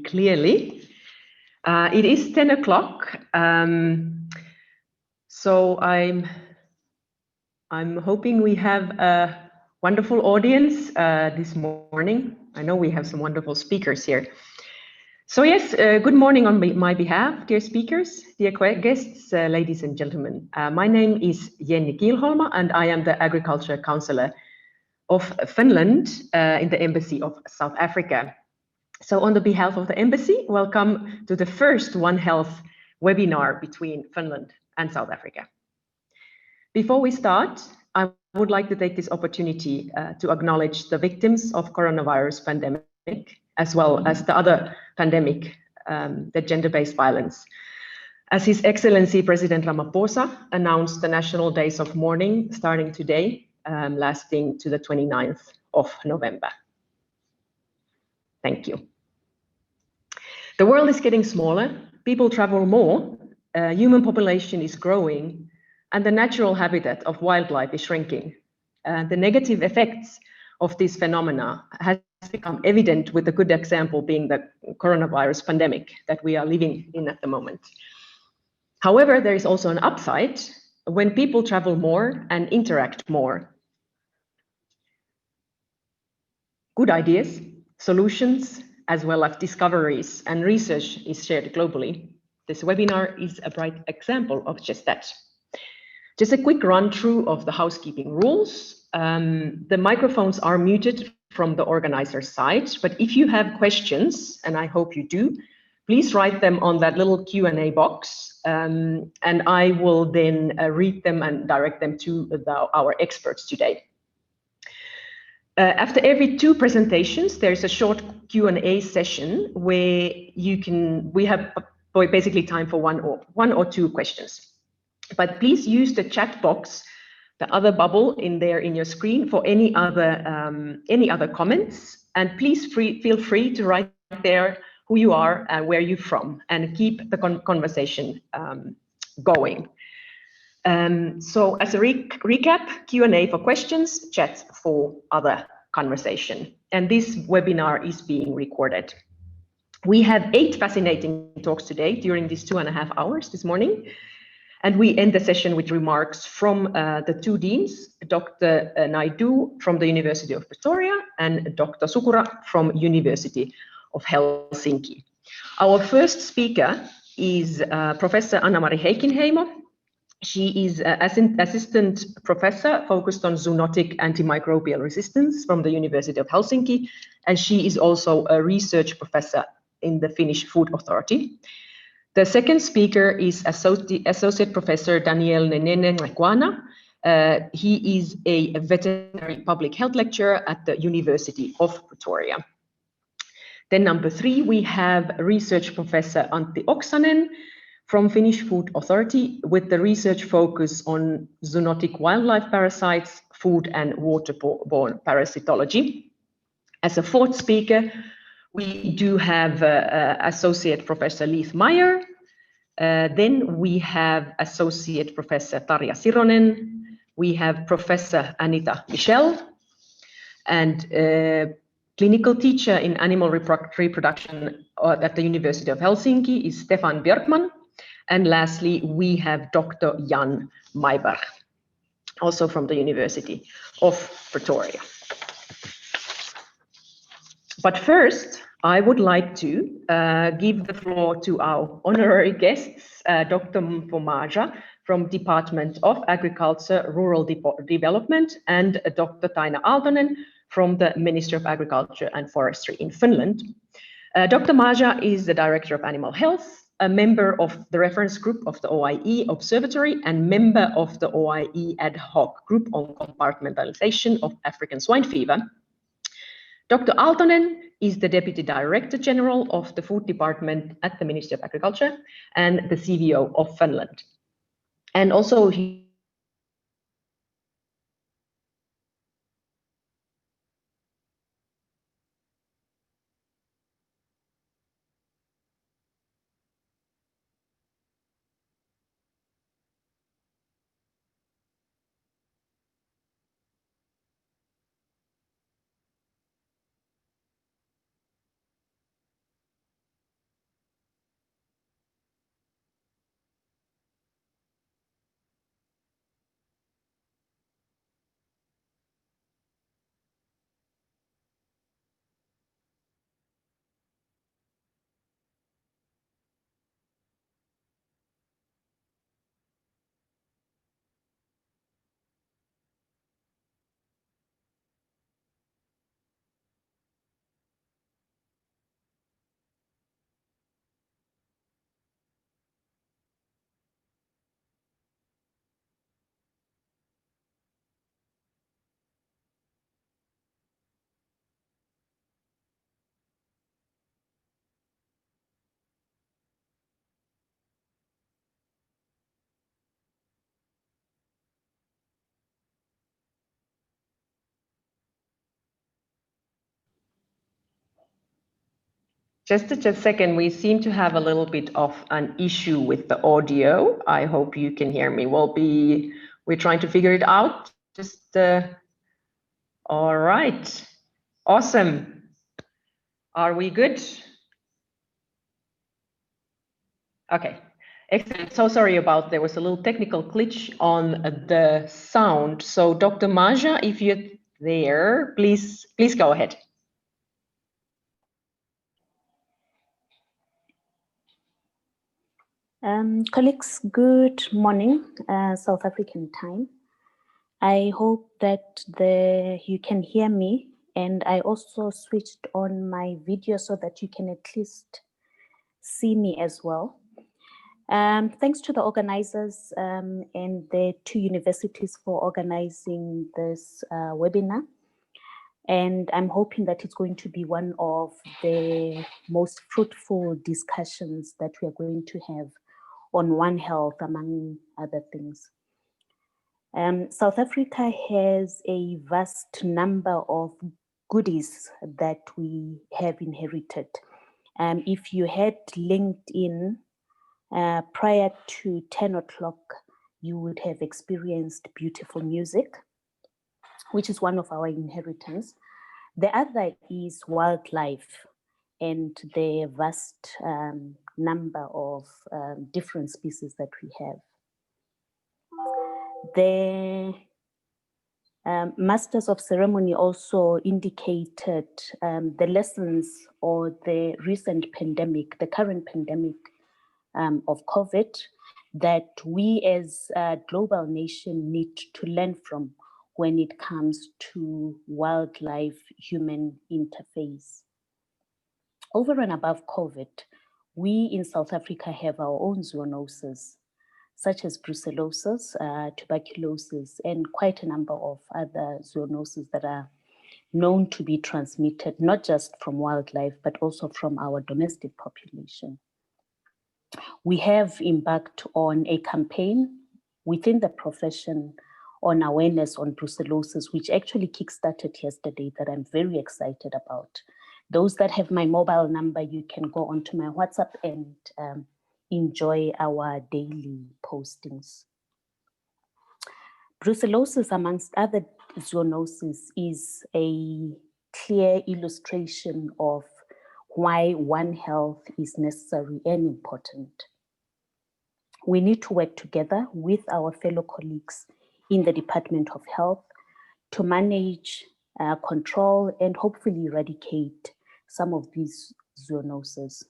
clearly. It is 10 o'clock, so I'm hoping we have a wonderful audience this morning. I know we have some wonderful speakers here. So yes, good morning on my behalf, dear speakers, dear guests, ladies and gentlemen. My name is Jenni Kielholma, and I am the Agriculture Councillor of Finland in the Embassy of South Africa. So on the behalf of the Embassy, welcome to the first One Health webinar between Finland and South Africa. Before we start, I would like to take this opportunity to acknowledge the victims of coronavirus pandemic, as well as the other pandemic, the gender-based violence. As His Excellency President Ramaphosa announced the national days of mourning starting today, lasting to the 29th of November. Thank you. The world is getting smaller, people travel more, human population is growing, and the natural habitat of wildlife is shrinking. The negative effects of this phenomena has become evident, with a good example being the coronavirus pandemic that we are living in at the moment. However, there is also an upside when people travel more and interact more. Good ideas, solutions, as well as discoveries and research is shared globally. This webinar is a bright example of just that. Just a quick run through of the housekeeping rules. The microphones are muted from the organizer's side, but if you have questions, and I hope you do, please write them on that little Q&A box, and I will then read them and direct them to our experts today. After every two presentations, there's a short Q&A session where we have basically time for one or two questions. But please use the chat box, the other bubble in there in your screen, for any other comments. And please feel free to write there who you are and where you're from, and keep the conversation going. So as a recap, Q&A for questions, chat for other conversation. And this webinar is being recorded. We have 8 fascinating talks today during these 2.5 hours this morning. And we end the session with remarks from the two deans, Dr. Naidu from the University of Pretoria and Dr. Sukura from University of Helsinki. Our first speaker is Professor Annamari Heikinheimo. She is assistant professor focused on zoonotic antimicrobial resistance from the University of Helsinki, and she is also a research professor in the Finnish Food Authority. The second speaker is Associate Professor Nenene Qekwana. He is a veterinary public health lecturer at the University of Pretoria. Then number 3, we have Research Professor Antti Oksanen from Finnish Food Authority, with the research focus on zoonotic wildlife parasites, food and waterborne parasitology. As a fourth speaker, we do have Associate Professor Leith Meyer. Then we have Associate Professor Tarja Sironen. We have Professor Anita Michel, and clinical teacher in animal reproduction at the University of Helsinki is Stefan Björkman. And lastly, we have Dr. Jan Myburgh, also from the University of Pretoria. But first, I would like to give the floor to our honorary guests, Dr. Mpho Maja from Department of Agriculture, Rural Development, and Dr. Taina Aaltonen from the Ministry of Agriculture and Forestry in Finland. Dr. Maja is the Director of Animal Health, a member of the reference group of the OIE Observatory, and member of the OIE ad hoc group on compartmentalization of African swine fever. Dr. Aaltonen is the Deputy Director General of the Food Department at the Ministry of Agriculture and the CVO of Finland. And also he Just a second, we seem to have a little bit of an issue with the audio. I hope you can hear me. We're trying to figure it out. All right, awesome. Are we good? Okay, excellent. So sorry about, there was a little technical glitch on the sound. So Dr. Maja, if you're there, please go ahead. Colleagues, good morning, South African time. I hope that you can hear me, and I also switched on my video so that you can at least see me as well. Thanks to the organizers and the two universities for organizing this webinar. And I'm hoping that it's going to be one of the most fruitful discussions that we are going to have on One Health, among other things. South Africa has a vast number of goodies that we have inherited. If you had LinkedIn prior to 10 o'clock, you would have experienced beautiful music, which is one of our inheritance. The other is wildlife and the vast number of different species that we have. The Masters of Ceremony also indicated the lessons or the recent pandemic, the current pandemic of COVID, that we as a global nation need to learn from when it comes to wildlife-human interface. Over and above COVID, we in South Africa have our own zoonoses, such as brucellosis, tuberculosis, and quite a number of other zoonoses that are known to be transmitted, not just from wildlife, but also from our domestic population. We have embarked on a campaign within the profession on awareness on brucellosis, which actually kickstarted yesterday, that I'm very excited about. Those that have my mobile number, you can go onto my WhatsApp and enjoy our daily postings. Brucellosis, amongst other zoonoses, is a clear illustration of why One Health is necessary and important. We need to work together with our fellow colleagues in the Department of Health to manage, control, and hopefully eradicate some of these zoonoses.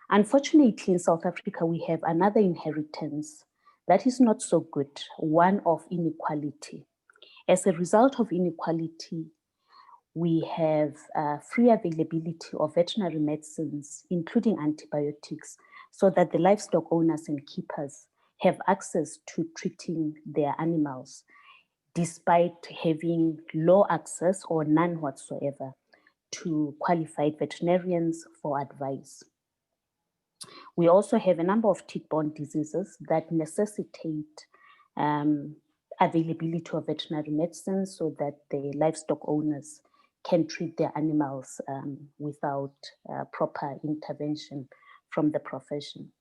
Unfortunately, in South Africa, we have another inheritance that is not so good, one of inequality. As a result of inequality, we have free availability of veterinary medicines, including antibiotics, so that the livestock owners and keepers have access to treating their animals, despite having low access or none whatsoever to qualified veterinarians for advice. We also have a number of tick-borne diseases that necessitate availability of veterinary medicine so that the livestock owners can treat their animals without proper intervention from the profession.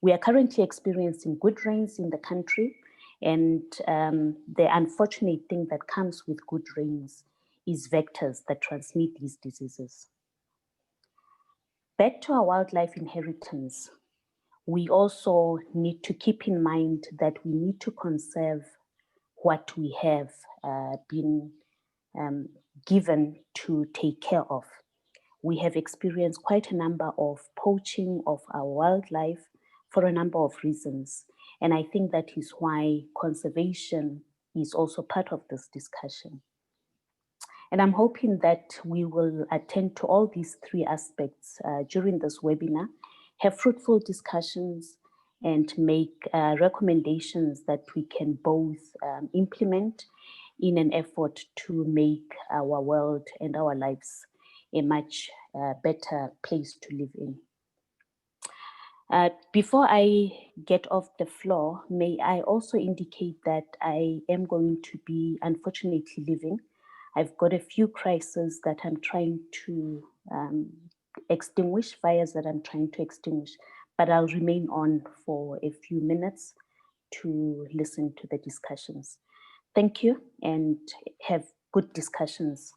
We are currently experiencing good rains in the country, and the unfortunate thing that comes with good rains is vectors that transmit these diseases. Back to our wildlife inheritance, we also need to keep in mind that we need to conserve what we have been given to take care of. We have experienced quite a number of poaching of our wildlife for a number of reasons. And I think that is why conservation is also part of this discussion. And I'm hoping that we will attend to all these three aspects during this webinar, have fruitful discussions, and make recommendations that we can both implement in an effort to make our world and our lives a much better place to live in. Before I get off the floor, may I also indicate that I am going to be, unfortunately, leaving I've got a few crises that I'm trying to extinguish, fires that I'm trying to extinguish, but I'll remain on for a few minutes to listen to the discussions. Thank you and have good discussions.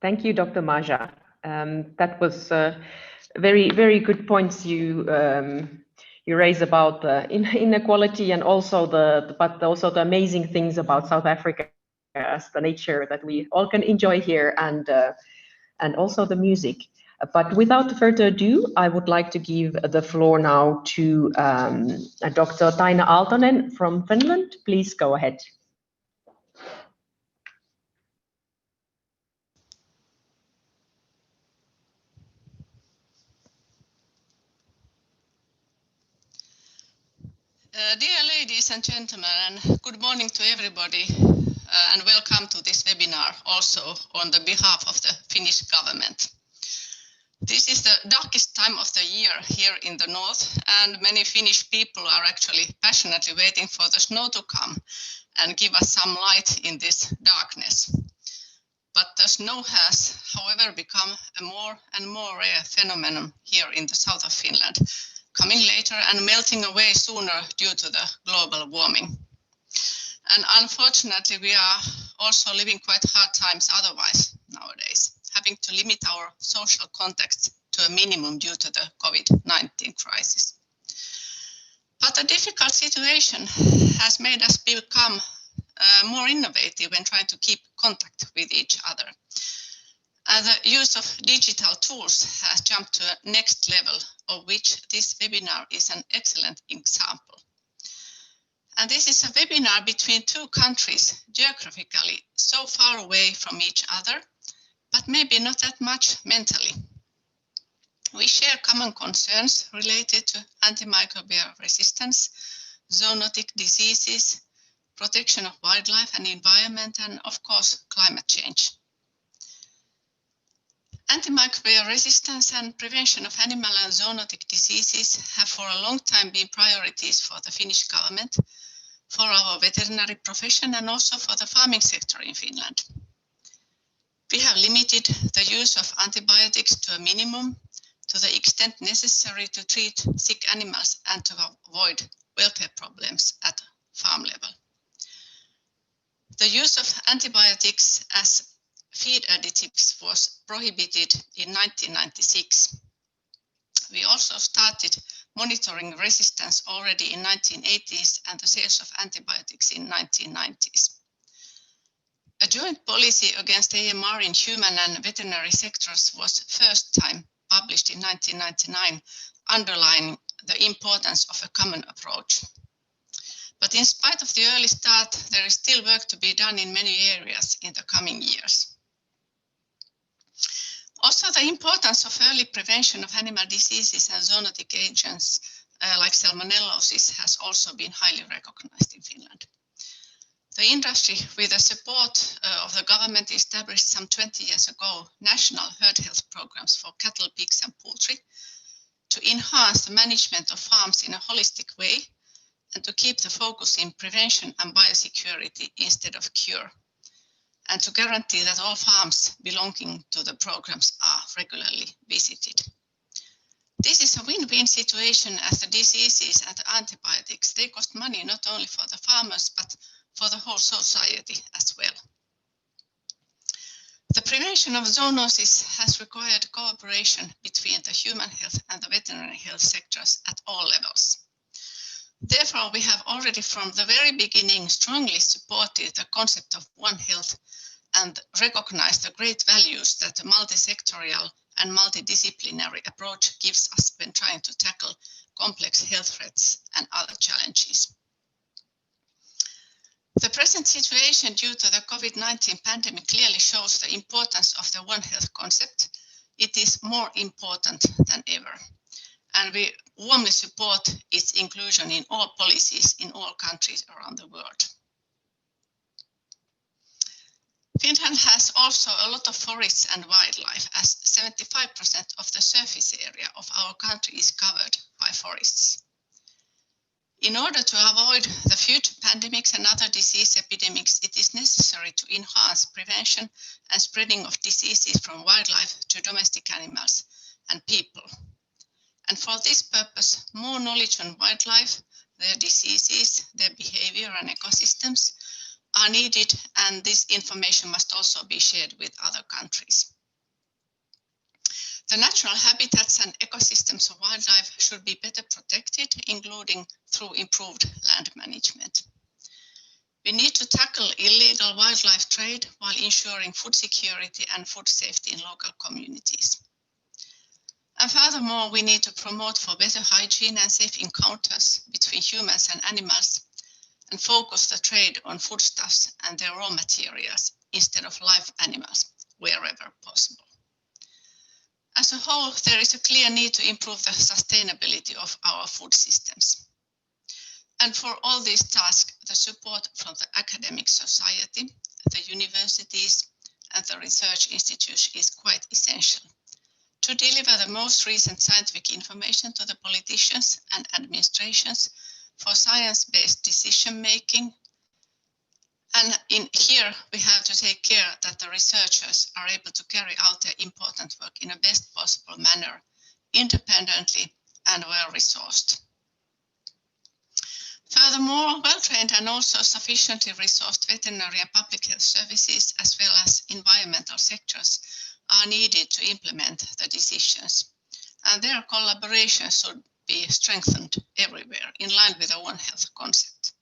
Thank you, Dr. Maja. That was very, very good points you raise about inequality and also but also the amazing things about South Africa as the nature that we all can enjoy here and also the music. But without further ado, I would like to give the floor now to Dr. Taina Aaltonen from Finland. Please go ahead. Dear ladies and gentlemen, and good morning to everybody, and welcome to this webinar also on the behalf of the Finnish government. This is the darkest time of the year here in the north, and many Finnish people are actually passionately waiting for the snow to come and give us some light in this darkness. But the snow has, however, become a more and more rare phenomenon here in the south of Finland, coming later and melting away sooner due to the global warming. And unfortunately, we are also living quite hard times otherwise nowadays, having to limit our social context to a minimum due to the COVID-19 crisis. But the difficult situation has made us become more innovative when trying to keep contact with each other. And the use of digital tools has jumped to a next level, of which this webinar is an excellent example. And this is a webinar between two countries geographically so far away from each other, but maybe not that much mentally. We share common concerns related to antimicrobial resistance, zoonotic diseases, protection of wildlife and environment, and of course, climate change. Antimicrobial resistance and prevention of animal and zoonotic diseases have for a long time been priorities for the Finnish government, for our veterinary profession, and also for the farming sector in Finland. We have limited the use of antibiotics to a minimum, to the extent necessary to treat sick animals and to avoid welfare problems at farm level. The use of antibiotics as feed additives was prohibited in 1996. We also started monitoring resistance already in 1980s and the sales of antibiotics in 1990s. A joint policy against AMR in human and veterinary sectors was first time published in 1999, underlining the importance of a common approach. But in spite of the early start, there is still work to be done in many areas in the coming years. Also, the importance of early prevention of animal diseases and zoonotic agents like salmonellosis has also been highly recognized in Finland. The industry, with the support of the government, established some 20 years ago national herd health programs for cattle, pigs and poultry to enhance the management of farms in a holistic way and to keep the focus in prevention and biosecurity instead of cure, and to guarantee that all farms belonging to the programs are regularly visited. This is a win-win situation as the diseases and the antibiotics, they cost money not only for the farmers but for the whole society as well. The prevention of zoonosis has required cooperation between the human health and the veterinary health sectors at all levels. Therefore, we have already from the very beginning strongly supported the concept of One Health and recognized the great values that the multi-sectorial and multidisciplinary approach gives us when trying to tackle complex health threats and other challenges. The present situation due to the COVID-19 pandemic clearly shows the importance of the One Health concept. It is more important than ever, and we warmly support its inclusion in all policies in all countries around the world. Finland has also a lot of forests and wildlife, as 75% of the surface area of our country is covered by nearby forests. In order to avoid the future pandemics and other disease epidemics, it is necessary to enhance prevention and spreading of diseases from wildlife to domestic animals and people. And for this purpose, more knowledge on wildlife, their diseases, their behavior and ecosystems are needed, and this information must also be shared with other countries. The natural habitats and ecosystems of wildlife should be better protected, including through improved land management. We need to tackle illegal wildlife trade while ensuring food security and food safety in local communities. And furthermore, we need to promote for better hygiene and safe encounters between humans and animals, and focus the trade on foodstuffs and their raw materials instead of live animals wherever possible. As a whole, there is a clear need to improve the sustainability of our food systems. And for all these tasks, the support from the academic society, the universities, and the research institutes is quite essential to deliver the most recent scientific information to the politicians and administrations for science-based decision-making. And in here, we have to take care that the researchers are able to carry out their important work in a best possible manner, independently and well-resourced. Furthermore, well-trained and also sufficiently resourced veterinary and public health services, as well as environmental sectors, are needed to implement the decisions. And their collaboration should be strengthened everywhere in line with the One Health concept.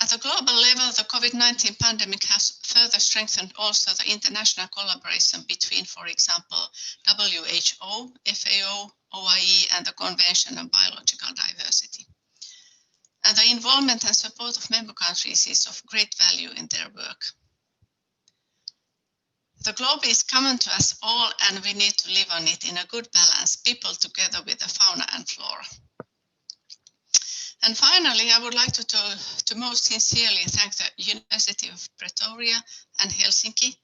At the global level, the COVID-19 pandemic has further strengthened also the international collaboration between, for example, WHO, FAO, OIE, and the Convention on Biological Diversity. And the involvement and support of member countries is of great value in their work. The globe is common to us all, and we need to live on it in a good balance, people together with the fauna and flora. And finally, I would like to most sincerely thank the University of Pretoria and Helsinki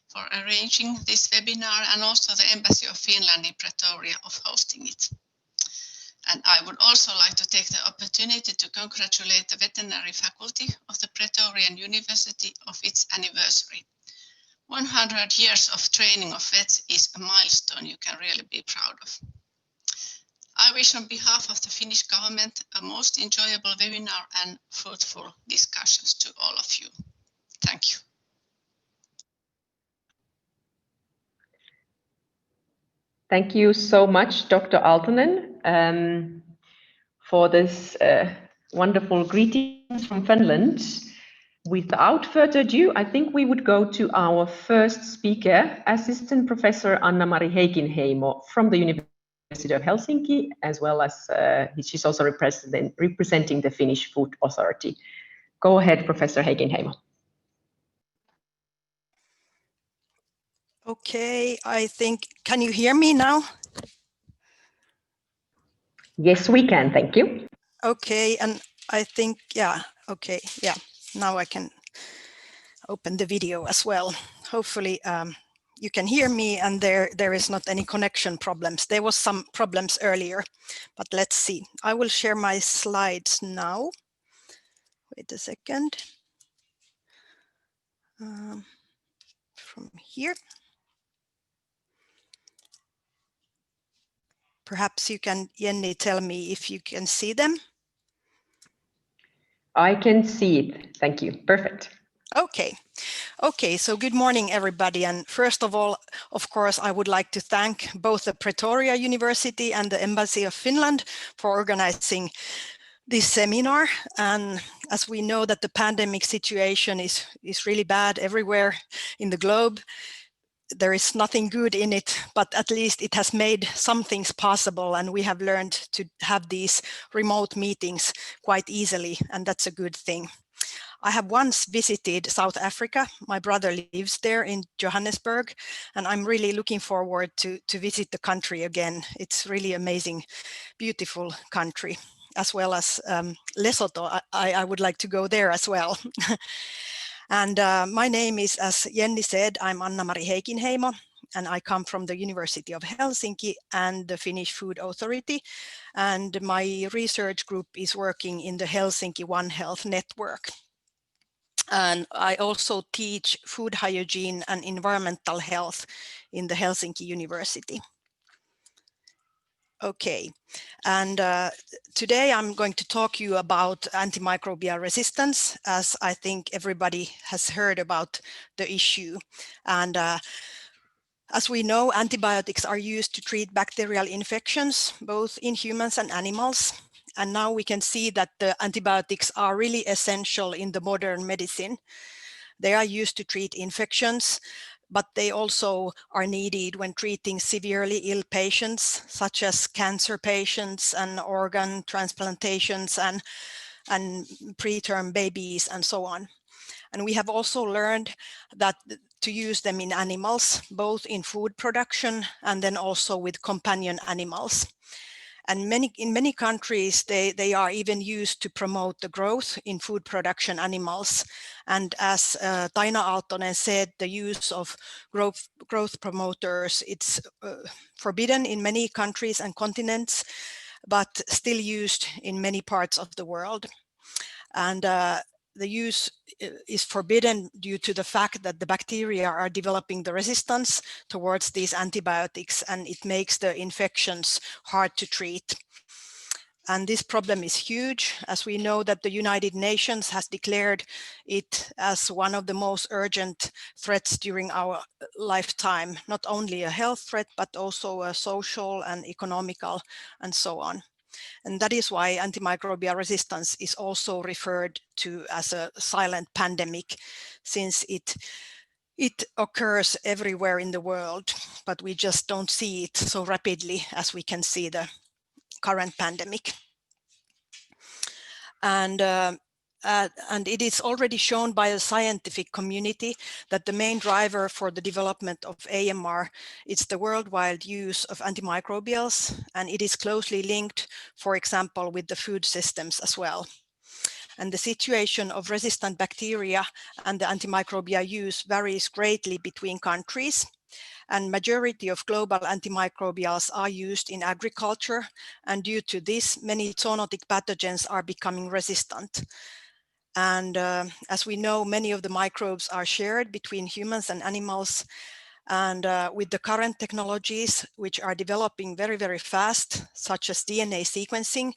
for arranging this webinar, and also the Embassy of Finland in Pretoria of hosting it. And I would also like to take the opportunity to congratulate the veterinary faculty of the Pretorian University of its anniversary. 100 years of training of vets is a milestone you can really be proud of. I wish on behalf of the Finnish government a most enjoyable webinar and fruitful discussions to all of you. Thank you. Thank you so much, Dr. Aaltonen, for this wonderful greetings from Finland. Without further ado, I think we would go to our first speaker, Assistant Professor Annamari Heikinheimo from the University of Helsinki, as well as she's also representing the Finnish Food Authority. Go ahead, Professor Heikinheimo. Okay, I think, can you hear me now? Yes, we can, thank you. Okay, and I think, yeah, okay, yeah, now I can open the video as well. Hopefully you can hear me and there is not any connection problems. There was some problems earlier, but let's see. I will share my slides now. Wait a second. From here. Perhaps you can, Jenny, tell me if you can see them. I can see it. Thank you. Perfect. Okay, so good morning, everybody. And first of all, of course, I would like to thank both the Pretoria University and the Embassy of Finland for organizing this seminar. And as we know that the pandemic situation is really bad everywhere in the globe, there is nothing good in it, but at least it has made some things possible, and we have learned to have these remote meetings quite easily, and that's a good thing. I have once visited South Africa. My brother lives there in Johannesburg, and I'm really looking forward to visit the country again. It's really amazing, beautiful country, as well as Lesotho. I would like to go there as well. And my name is, as Jenny said, I'm Annamari Heikinheimo, and I come from the University of Helsinki and the Finnish Food Authority, and my research group is working in the Helsinki One Health network. And I also teach food hygiene and environmental health in the Helsinki University. Okay, and today I'm going to talk to you about antimicrobial resistance, as I think everybody has heard about the issue. And as we know, antibiotics are used to treat bacterial infections, both in humans and animals. And now we can see that the antibiotics are really essential in the modern medicine. They are used to treat infections, but they also are needed when treating severely ill patients, such as cancer patients and organ transplantations and preterm babies and so on. And we have also learned that to use them in animals, both in food production and then also with companion animals. And in many countries, they are even used to promote the growth in food production animals. And as Taina Aaltonen said, the use of growth promoters, it's forbidden in many countries and continents, but still used in many parts of the world. And the use is forbidden due to the fact that the bacteria are developing the resistance towards these antibiotics, and it makes the infections hard to treat. And this problem is huge, as we know that the United Nations has declared it as one of the most urgent threats during our lifetime, not only a health threat, but also a social and economical and so on. And that is why antimicrobial resistance is also referred to as a silent pandemic, since it occurs everywhere in the world, but we just don't see it so rapidly as we can see the current pandemic. And it is already shown by the scientific community that the main driver for the development of AMR is the worldwide use of antimicrobials, and it is closely linked, for example, with the food systems as well. And the situation of resistant bacteria and the antimicrobial use varies greatly between countries. And majority of global antimicrobials are used in agriculture, and due to this, many zoonotic pathogens are becoming resistant. And as we know, many of the microbes are shared between humans and animals. And with the current technologies, which are developing very, very fast, such as DNA sequencing,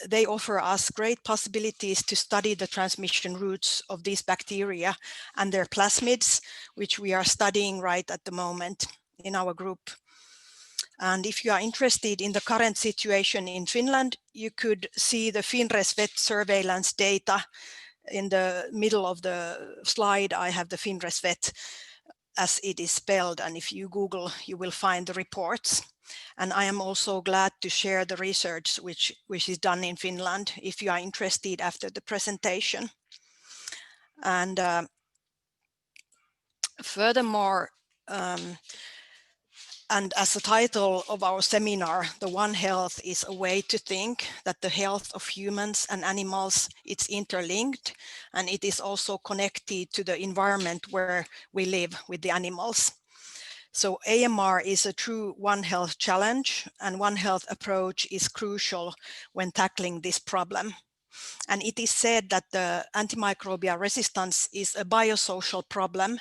they offer us great possibilities to study the transmission routes of these bacteria and their plasmids, which we are studying right at the moment in our group. And if you are interested in the current situation in Finland, you could see the FinRes-Vet surveillance data. In the middle of the slide, I have the FinRes-Vet as it is spelled, and if you Google, you will find the reports. And I am also glad to share the research which is done in Finland, if you are interested after the presentation. And furthermore, and as the title of our seminar, the One Health is a way to think that the health of humans and animals, it's interlinked, and it is also connected to the environment where we live with the animals. So AMR is a true One Health challenge, and One Health approach is crucial when tackling this problem. And it is said that the antimicrobial resistance is a biosocial problem,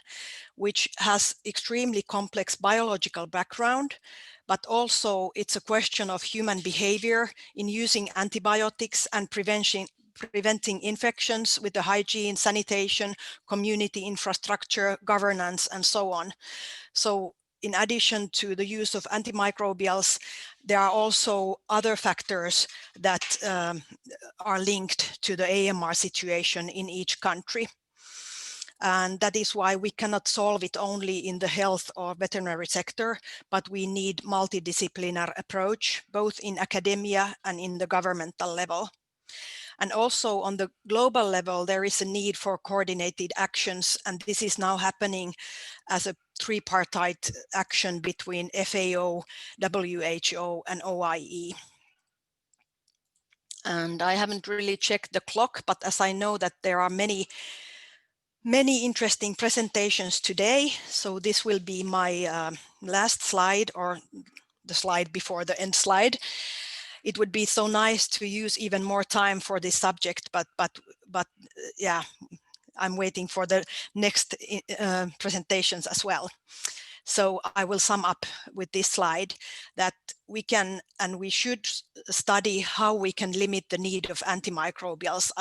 which has extremely complex biological background, but also it's a question of human behavior in using antibiotics and preventing infections with the hygiene, sanitation, community infrastructure, governance, and so on. So in addition to the use of antimicrobials, there are also other factors that are linked to the AMR situation in each country. And that is why we cannot solve it only in the health or veterinary sector, but we need multidisciplinary approach, both in academia and in the governmental level. And also on the global level, there is a need for coordinated actions, and this is now happening as a tripartite action between FAO, WHO, and OIE. And I haven't really checked the clock, but as I know that there are many many interesting presentations today. So this will be my last slide, or the slide before the end slide. It would be so nice to use even more time for this subject, but yeah, I'm waiting for the next presentations as well. So I will sum up with this slide that we can and we should study how we can limit the need of antimicrobials.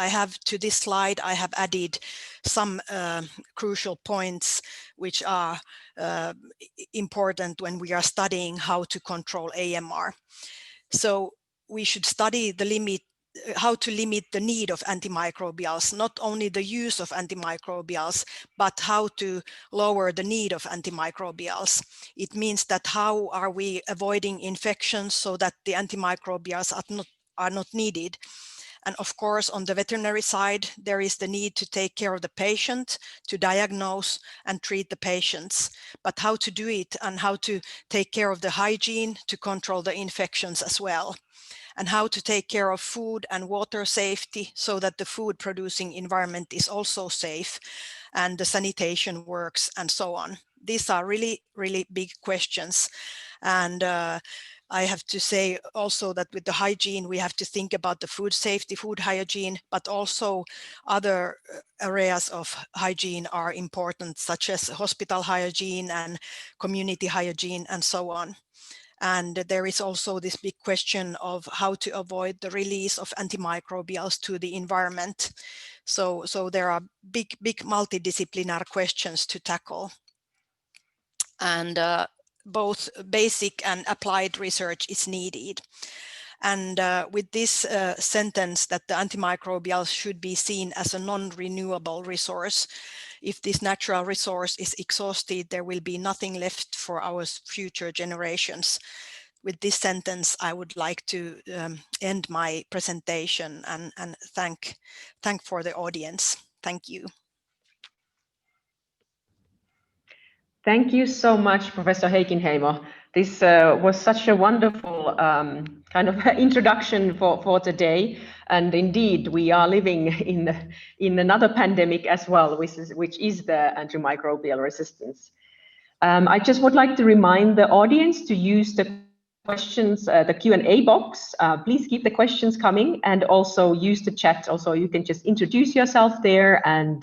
To this slide, I have added some crucial points which are important when we are studying how to control AMR. So we should study how to limit the need of antimicrobials, not only the use of antimicrobials, but how to lower the need of antimicrobials. It means that how are we avoiding infections so that the antimicrobials are not needed. And of course, on the veterinary side, there is the need to take care of the patient, to diagnose and treat the patients, but how to do it and how to take care of the hygiene to control the infections as well, and how to take care of food and water safety so that the food producing environment is also safe and the sanitation works and so on. These are really, really big questions. And I have to say also that with the hygiene, we have to think about the food safety, food hygiene, but also other areas of hygiene are important, such as hospital hygiene and community hygiene and so on. And there is also this big question of how to avoid the release of antimicrobials to the environment. So there are big multidisciplinary questions to tackle. And both basic and applied research is needed. And with this sentence that the antimicrobials should be seen as a non-renewable resource, if this natural resource is exhausted, there will be nothing left for our future generations. With this sentence, I would like to end my presentation and thank for the audience. Thank you. Thank you so much, Professor Heikinheimo. This was such a wonderful kind of introduction for today. And indeed, we are living in another pandemic as well, which is the antimicrobial resistance. I just would like to remind the audience to use the questions, the Q&A box. Please keep the questions coming, and also use the chat. Also, you can just introduce yourself there, and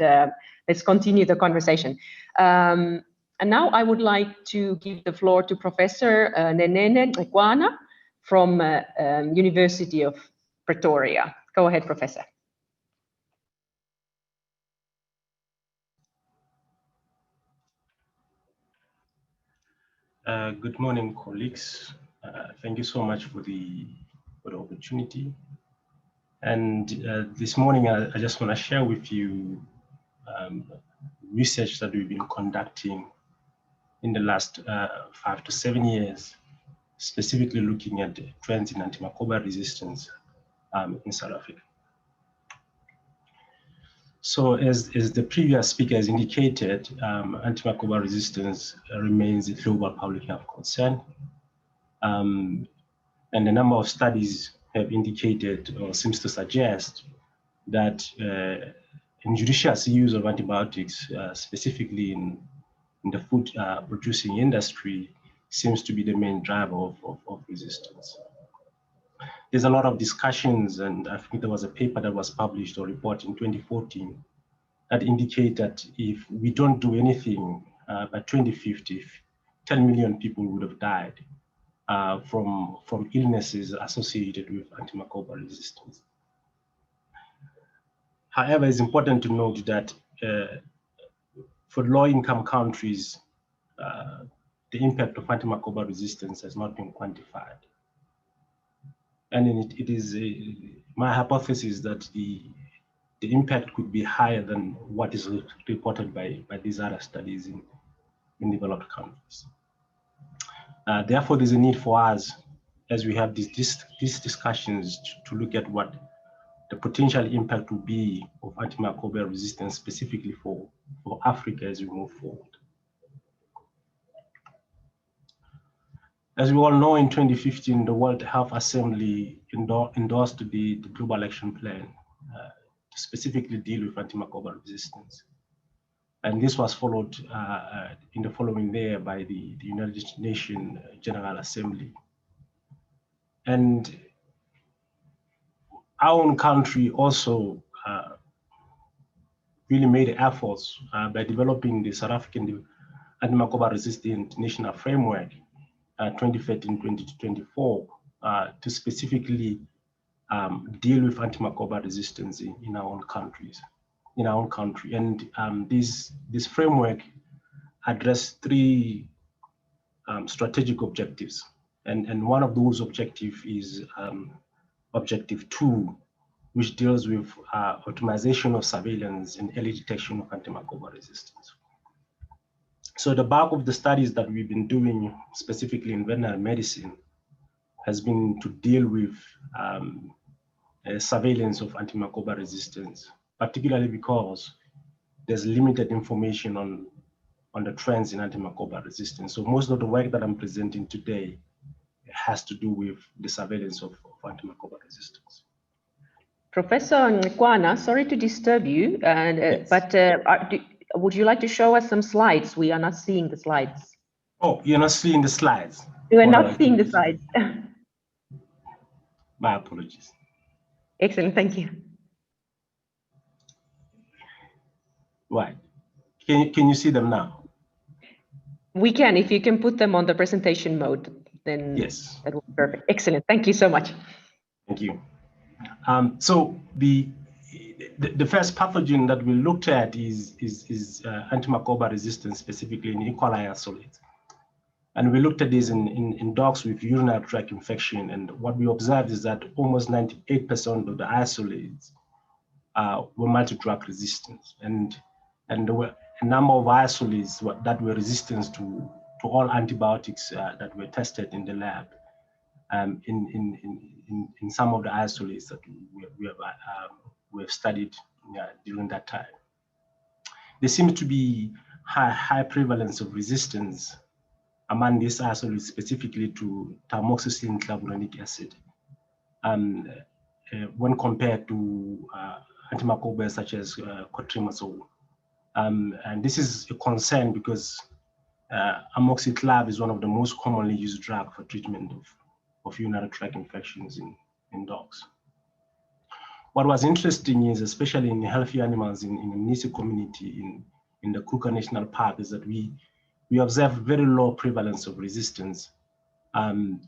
let's continue the conversation. And now I would like to give the floor to Professor Nenene Qekwana from University of Pretoria. Go ahead, Professor. Good morning, colleagues. Thank you so much for the opportunity. And this morning, I just want to share with you research that we've been conducting in the last 5 to 7 years, specifically looking at trends in antimicrobial resistance in South Africa. So as the previous speaker has indicated, antimicrobial resistance remains a global public health concern. And a number of studies have indicated or seems to suggest that injudicious use of antibiotics, specifically in the food producing industry, seems to be the main driver of resistance. There's a lot of discussions, and I think there was a paper that was published or report in 2014 that indicate that if we don't do anything by 2050, 10 million people would have died from illnesses associated with antimicrobial resistance. However, it's important to note that for low-income countries, the impact of antimicrobial resistance has not been quantified. And it is my hypothesis that the impact could be higher than what is reported by these other studies in developed countries. Therefore, there's a need for us, as we have these discussions, to look at what the potential impact will be of antimicrobial resistance, specifically for Africa as we move forward. As we all know, in 2015, the World Health Assembly endorsed the Global Action Plan to specifically deal with antimicrobial resistance. And this was followed in the following year by the United Nations General Assembly. And our own country also really made efforts by developing the South African antimicrobial resistant national framework 2013-2024 to specifically deal with antimicrobial resistance in our own countries, And this framework addressed three strategic objectives. And one of those objectives is Objective 2, which deals with optimization of surveillance and early detection of antimicrobial resistance. So the bulk of the studies that we've been doing, specifically in veterinary medicine, has been to deal with surveillance of antimicrobial resistance, particularly because there's limited information on the trends in antimicrobial resistance. So most of the work that I'm presenting today has to do with the surveillance of antimicrobial resistance. Professor Qekwana, sorry to disturb you, Yes. but would you like to show us some slides? We are not seeing the slides. Oh, you're not seeing the slides? We are not seeing the slides. My apologies. Excellent, thank you. Right. Can you see them now? We can, if you can put them on the presentation mode, then Yes. that will be perfect. Excellent, thank you so much. Thank you. So the first pathogen that we looked at is antimicrobial resistance, specifically in E. coli isolates. And we looked at this in dogs with urinary tract infection. And what we observed is that almost 98% of the isolates were multi-drug resistant. And there were a number of isolates that were resistant to all antibiotics that were tested in the lab. In some of the isolates that we have studied during that time. There seems to be high prevalence of resistance among these isolates, specifically to tamoxicillin clavulanic acid, when compared to antimicrobials such as cotrimazole. And this is a concern because amoxiclav is one of the most commonly used drugs for treatment of urinary tract infections in dogs. What was interesting is, especially in healthy animals in the Mnisi community in the Kruger National Park, is that we observed very low prevalence of resistance and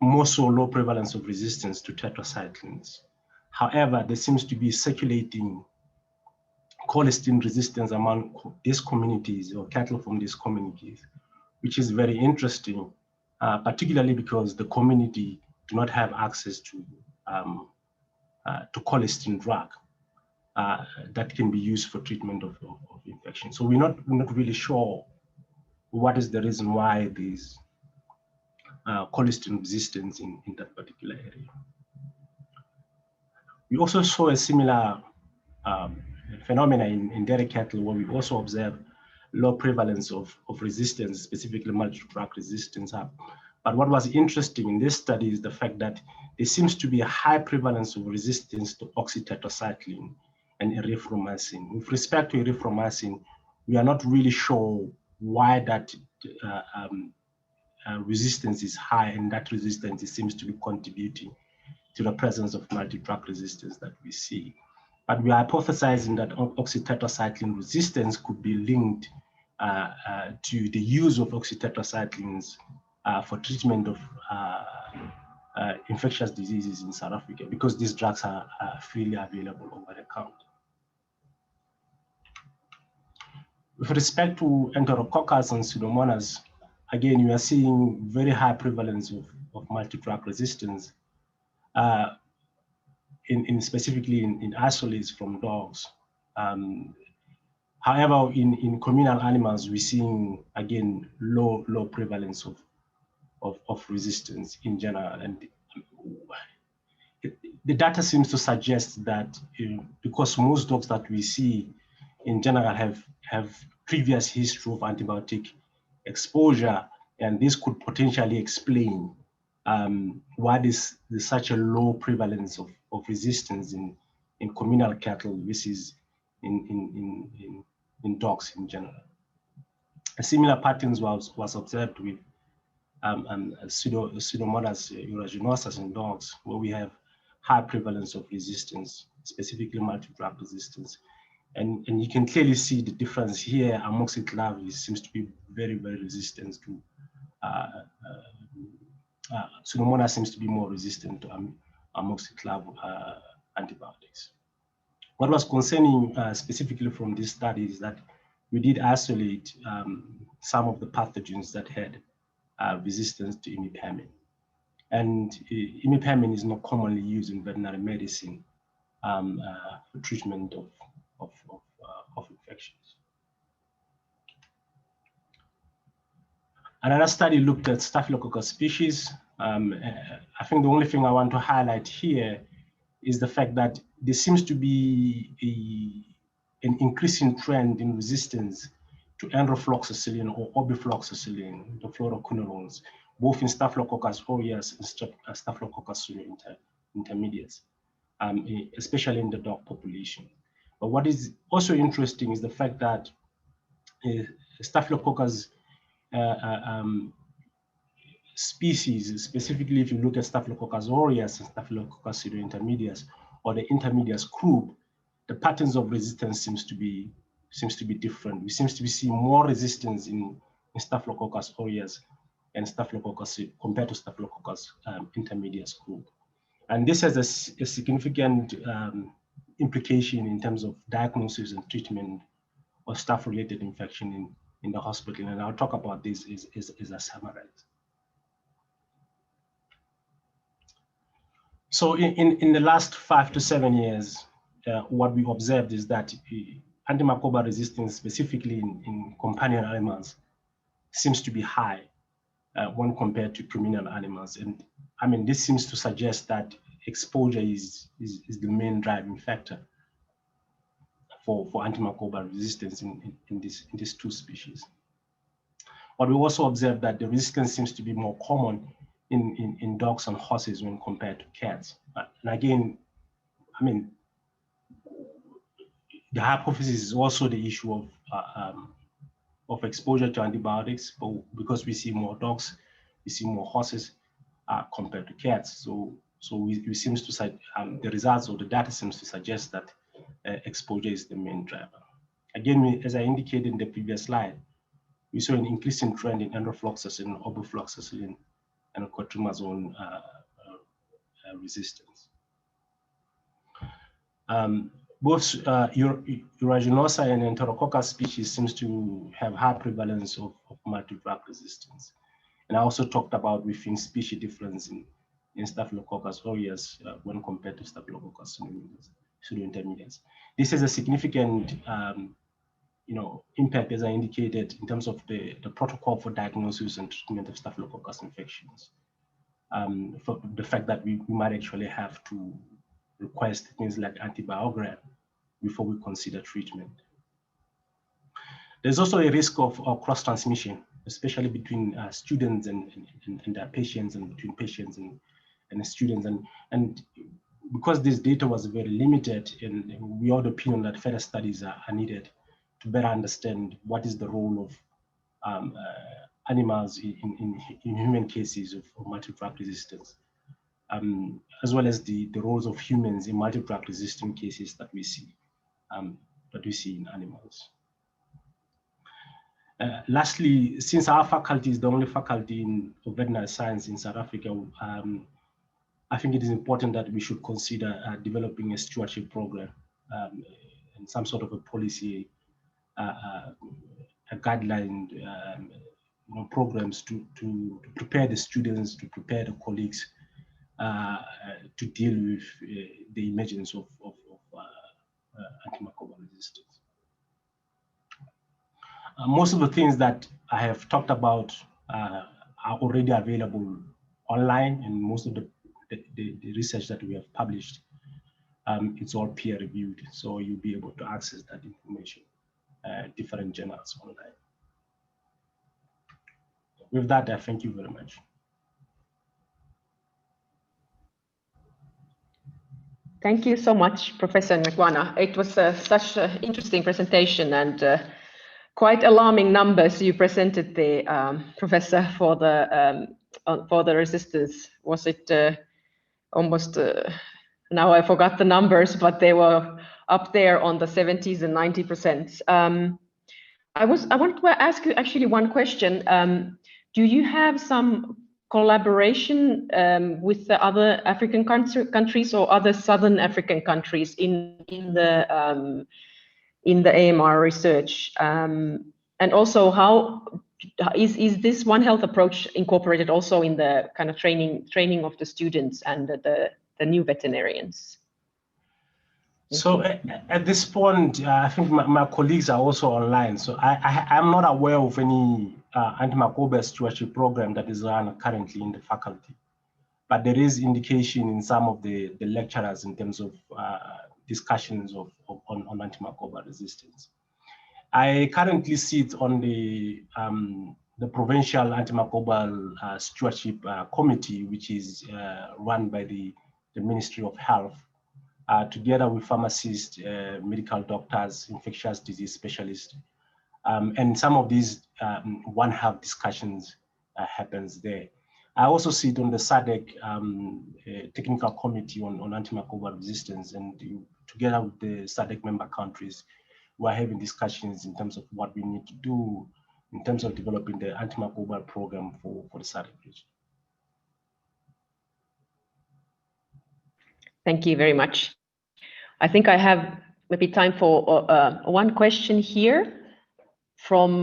more so low prevalence of resistance to tetracyclines. However, there seems to be circulating colistin resistance among these communities or cattle from these communities, which is very interesting. Particularly because the community do not have access to colistin drug that can be used for treatment of infection. So we're not really sure what is the reason why there's colistin resistance in that particular area. We also saw a similar phenomena in dairy cattle, where we also observed low prevalence of resistance, specifically multi-drug resistance. But what was interesting in this study is the fact that there seems to be a high prevalence of resistance to oxytetracycline and erythromycin. With respect to erythromycin, we are not really sure why that resistance is high, and that resistance seems to be contributing to the presence of multi-drug resistance that we see. But we are hypothesizing that oxytetracycline resistance could be linked to the use of oxytetracyclines for treatment of infectious diseases in South Africa, because these drugs are freely available over the counter. With respect to Enterococcus and Pseudomonas, again, we are seeing very high prevalence of multi-drug resistance, specifically in isolates from dogs. However, in communal animals, we're seeing, again, low prevalence of resistance in general. And the data seems to suggest that because most dogs that we see in general have previous history of antibiotic exposure, and this could potentially explain why there's such a low prevalence of resistance in communal cattle versus in dogs in general. A similar patterns was observed with Pseudomonas aeruginosus in dogs, where we have high prevalence of resistance, specifically multi-drug resistance. And you can clearly see the difference here. Amoxiclav seems to be very, very resistant to Pseudomonas seems to be more resistant to amoxiclav antibiotics. What was concerning specifically from this study is that we did isolate some of the pathogens that had resistance to imipenem. And imipenem is not commonly used in veterinary medicine for treatment of infections. Another study looked at Staphylococcus species. I think the only thing I want to highlight here is the fact that there seems to be an increasing trend in resistance to enrofloxacillin or orbifloxacillin, the fluoroquinolones, both in Staphylococcus aureus and Staphylococcus intermediates, especially in the dog population. But what is also interesting is the fact that Staphylococcus species, specifically if you look at Staphylococcus aureus and Staphylococcus intermediates, or the intermediates group, the patterns of resistance seems to be different. We seem to be seeing more resistance in Staphylococcus aureus and Staphylococcus compared to Staphylococcus intermediates group. And this has a significant implication in terms of diagnosis and treatment of staph-related infection in the hospital. And I'll talk about this as a summary. So in the last 5 to 7 years, what we observed is that antimicrobial resistance, specifically in companion animals, seems to be high when compared to ruminant animals. And I mean, this seems to suggest that exposure is the main driving factor for antimicrobial resistance in these two species. But we also observed that the resistance seems to be more common in dogs and horses when compared to cats. And again, I mean, the hypothesis is also the issue of exposure to antibiotics, but because we see more dogs, we see more horses compared to cats. So we seems to say the results or the data seems to suggest that exposure is the main driver. Again, as I indicated in the previous slide, we saw an increasing trend in enrofloxacillin, orbifloxacillin, and cotrimazole resistance. Both aeruginosa and Enterococcus species seems to have high prevalence of multi-drug resistance. And I also talked about within species difference in Staphylococcus aureus when compared to Staphylococcus pseudointermediates. This has a significant impact, as I indicated, in terms of the protocol for diagnosis and treatment of Staphylococcus infections. For the fact that we might actually have to request things like antibiogram before we consider treatment. There's also a risk of cross-transmission, especially between students and their patients, and between patients and students. And because this data was very limited, and we are of the opinion that further studies are needed to better understand what is the role of animals in human cases of multi-drug resistance, as well as the roles of humans in multi-drug resistant cases that we see in animals. Lastly, since our faculty is the only faculty of veterinary science in South Africa, I think it is important that we should consider developing a stewardship program and some sort of a policy, a guideline, programs to prepare the students, to prepare the colleagues to deal with the emergence of antimicrobial resistance. Most of the things that I have talked about are already available online, and most of the research that we have published, it's all peer reviewed, so you'll be able to access that information, different journals online. With that, I thank you very much. Thank you so much, Professor Qekwana. It was such an interesting presentation and quite alarming numbers you presented there, Professor, for the resistance. Was it almost, now I forgot the numbers, but they were up there on the 70s and 90%. I wanted to ask you actually one question. Do you have some collaboration with the other African countries or other Southern African countries in the AMR research? And also, how is this One Health approach incorporated also in the kind of training of the students and the new veterinarians? So at this point, I think my colleagues are also online. So I'm not aware of any antimicrobial stewardship program that is run currently in the faculty. But there is indication in some of the lecturers in terms of discussions on antimicrobial resistance. I currently sit on the Provincial Antimicrobial Stewardship Committee, which is run by the Ministry of Health. Together with pharmacists, medical doctors, infectious disease specialists. And some of these One Health discussions happens there. I also sit on the SADC Technical Committee on Antimicrobial Resistance, and together with the SADC member countries, we're having discussions in terms of what we need to do in terms of developing the antimicrobial program for the SADC region. Thank you very much. I think I have maybe time for one question here from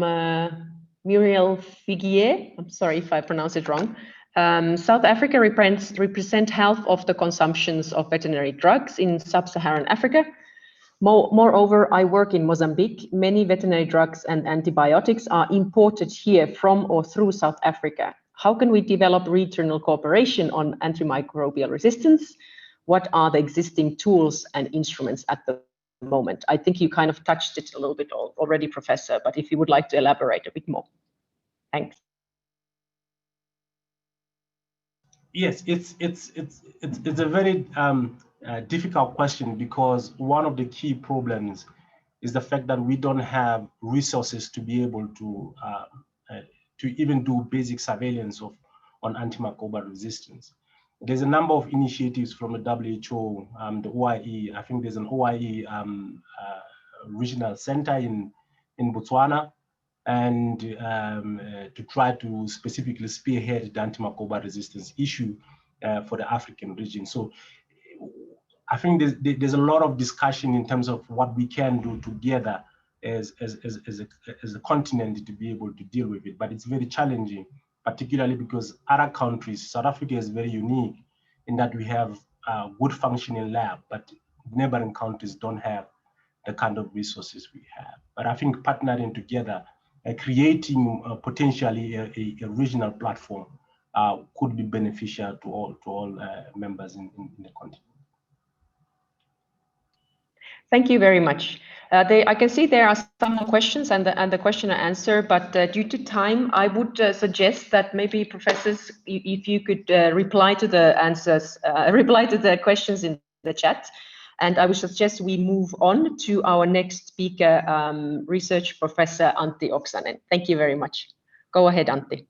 Muriel Figuier. I'm sorry if I pronounce it wrong. South Africa represent half of the consumptions of veterinary drugs in sub-Saharan Africa. Moreover, I work in Mozambique. Many veterinary drugs and antibiotics are imported here from or through South Africa. How can we develop regional cooperation on antimicrobial resistance? What are the existing tools and instruments at the moment? I think you kind of touched it a little bit already, Professor, but if you would like to elaborate a bit more. Thanks. Yes, it's a very difficult question, because one of the key problems is the fact that we don't have resources to be able to even do basic surveillance on antimicrobial resistance. There's a number of initiatives from the WHO, the OIE. I think there's an OIE regional center in Botswana, and to try to specifically spearhead the antimicrobial resistance issue for the African region. So I think there's a lot of discussion in terms of what we can do together as a continent to be able to deal with it, but it's very challenging, particularly because other countries, South Africa is very unique in that we have a good functioning lab, but neighboring countries don't have the kind of resources we have. But I think partnering together, creating potentially a regional platform could be beneficial to all members in the continent. Thank you very much. I can see there are some more questions and the question and answer, but due to time, I would suggest that maybe professors, if you could reply to the answers, reply to the questions in the chat. And I would suggest we move on to our next speaker, research professor Antti Oksanen. Thank you very much. Go ahead, Antti.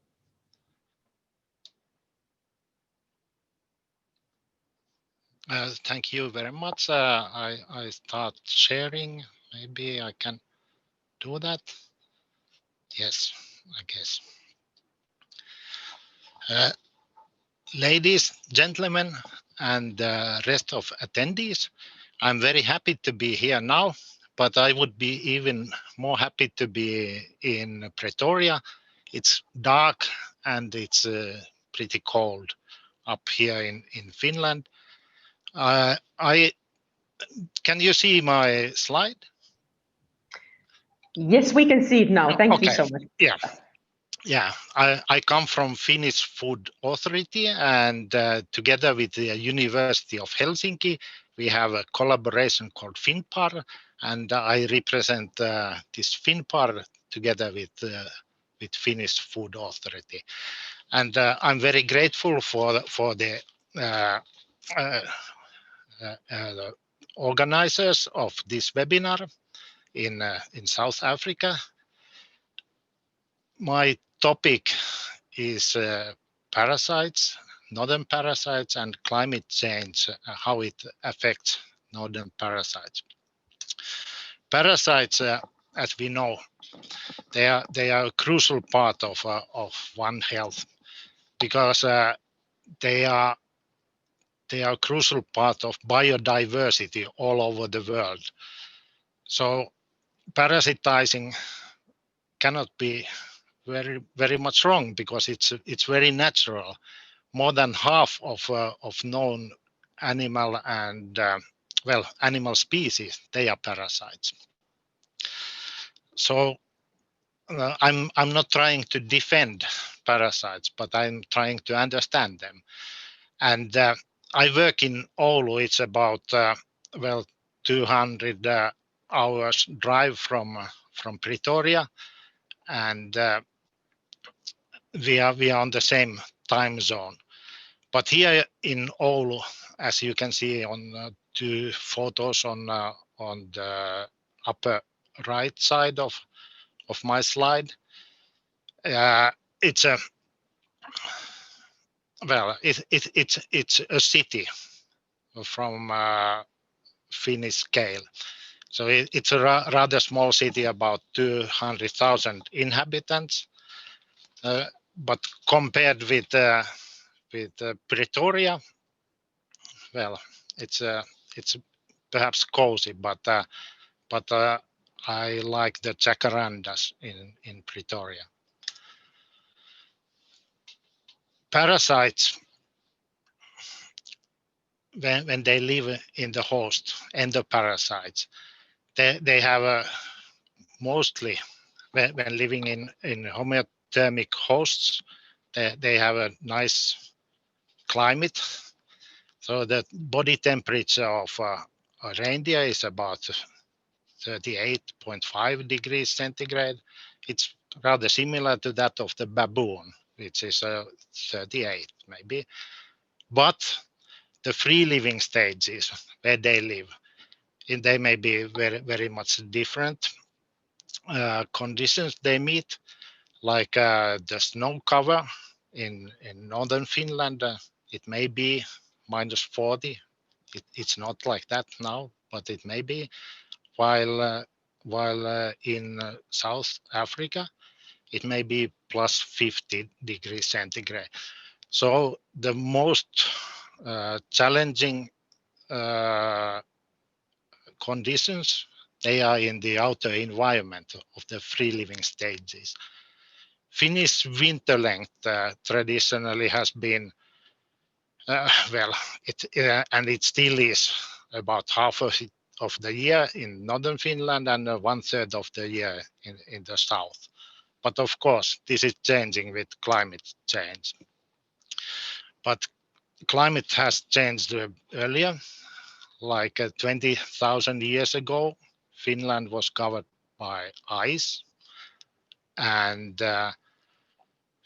Thank you very much. I start sharing. Maybe I can do that. Yes, I guess. Ladies, gentlemen, and the rest of attendees, I'm very happy to be here now, but I would be even more happy to be in Pretoria. It's dark and it's pretty cold up here in Finland. Can you see my slide? Yes, we can see it now. Thank you so much. Yeah. I come from Finnish Food Authority, and together with the University of Helsinki, we have a collaboration called FinPar, and I represent this FinPar together with Finnish Food Authority. And I'm very grateful for the the organizers of this webinar in South Africa. My topic is parasites, northern parasites, and climate change, how it affects northern parasites. Parasites, as we know, they are a crucial part of One Health, because they are a crucial part of biodiversity all over the world. So parasitizing cannot be very much wrong, because it's very natural. More than half of known animal and animal species, they are parasites. So I'm not trying to defend parasites, but I'm trying to understand them. And I work in Oulu. It's about 200 hours drive from Pretoria, and we are on the same time zone. But here in Oulu, as you can see on 2 photos on the upper right side of my slide, it's a it's a city from Finnish scale. So it's a rather small city, about 200,000 inhabitants. But compared with Pretoria, well, it's perhaps cozy, but I like the jacarandas in Pretoria. Parasites, when they live in the host, endoparasites, they have mostly, when living in homeothermic hosts, they have a nice climate. So the body temperature of a reindeer is about 38.5 degrees centigrade. It's rather similar to that of the baboon, which is 38 maybe. But the free living stages where they live, they may be very much different conditions they meet, like the snow cover in northern Finland. It may be -40. It's not like that now, but it may be. While in South Africa, it may be +50 degrees centigrade. So the most challenging conditions, they are in the outer environment of the free living stages. Finnish winter length traditionally has been, and it still is, about half of the year in northern Finland and 1/3 of the year in the south. But of course, this is changing with climate change. But climate has changed earlier, like 20,000 years ago. Finland was covered by ice, and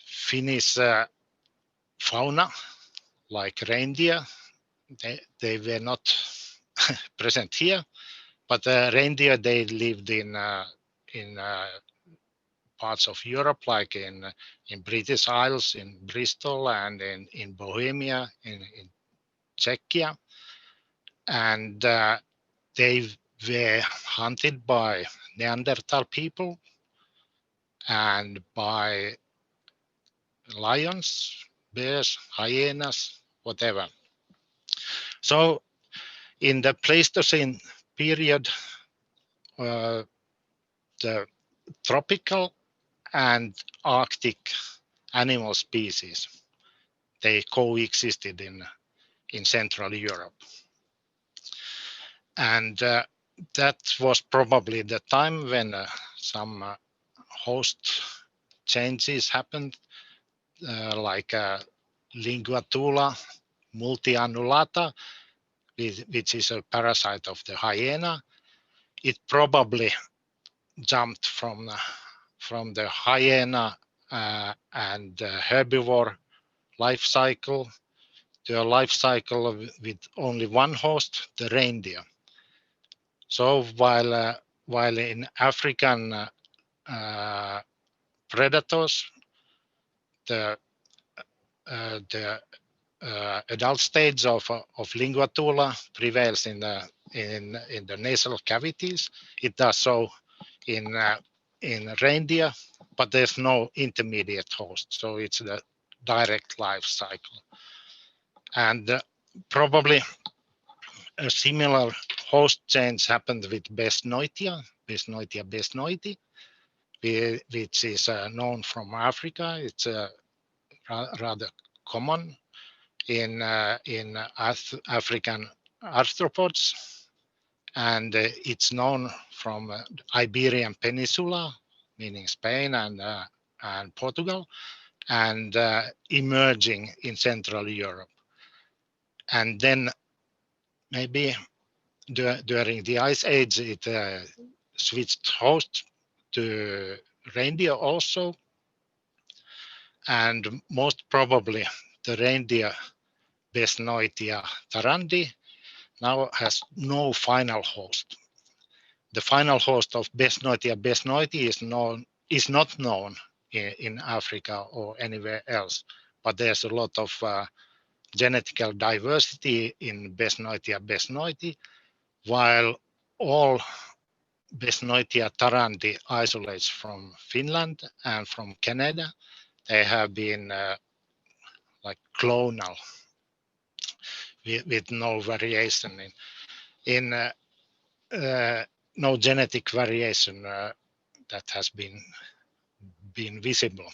Finnish fauna, like reindeer, they were not present here, but reindeer, they lived in parts of Europe, like in British Isles, in Bristol, and in Bohemia, in Czechia, and they were hunted by Neanderthal people and by lions, bears, hyenas, whatever. So in the Pleistocene period, the tropical and Arctic animal species, they coexisted in Central Europe. And that was probably the time when some host changes happened, like Linguatula multiannulata, which is a parasite of the hyena. It probably jumped from the hyena and herbivore life cycle to a life cycle with only one host, the reindeer. So while in African predators, the adult stage of linguatula prevails in the nasal cavities. It does so in reindeer, but there's no intermediate host, so it's the direct life cycle. And probably a similar host change happened with Besnoitia besnoiti, which is known from Africa. It's rather common in African arthropods, and it's known from Iberian Peninsula, meaning Spain and Portugal, and emerging in Central Europe. And then maybe during the Ice Age, it switched host to reindeer also, and most probably the reindeer Besnoitia tarandi now has no final host. The final host of Besnoitia besnoiti is not known in Africa or anywhere else, but there's a lot of genetical diversity in Besnoitia besnoiti, while all Besnoitia tarandi isolates from Finland and from Canada, they have been like clonal with no variation in no genetic variation that has been visible.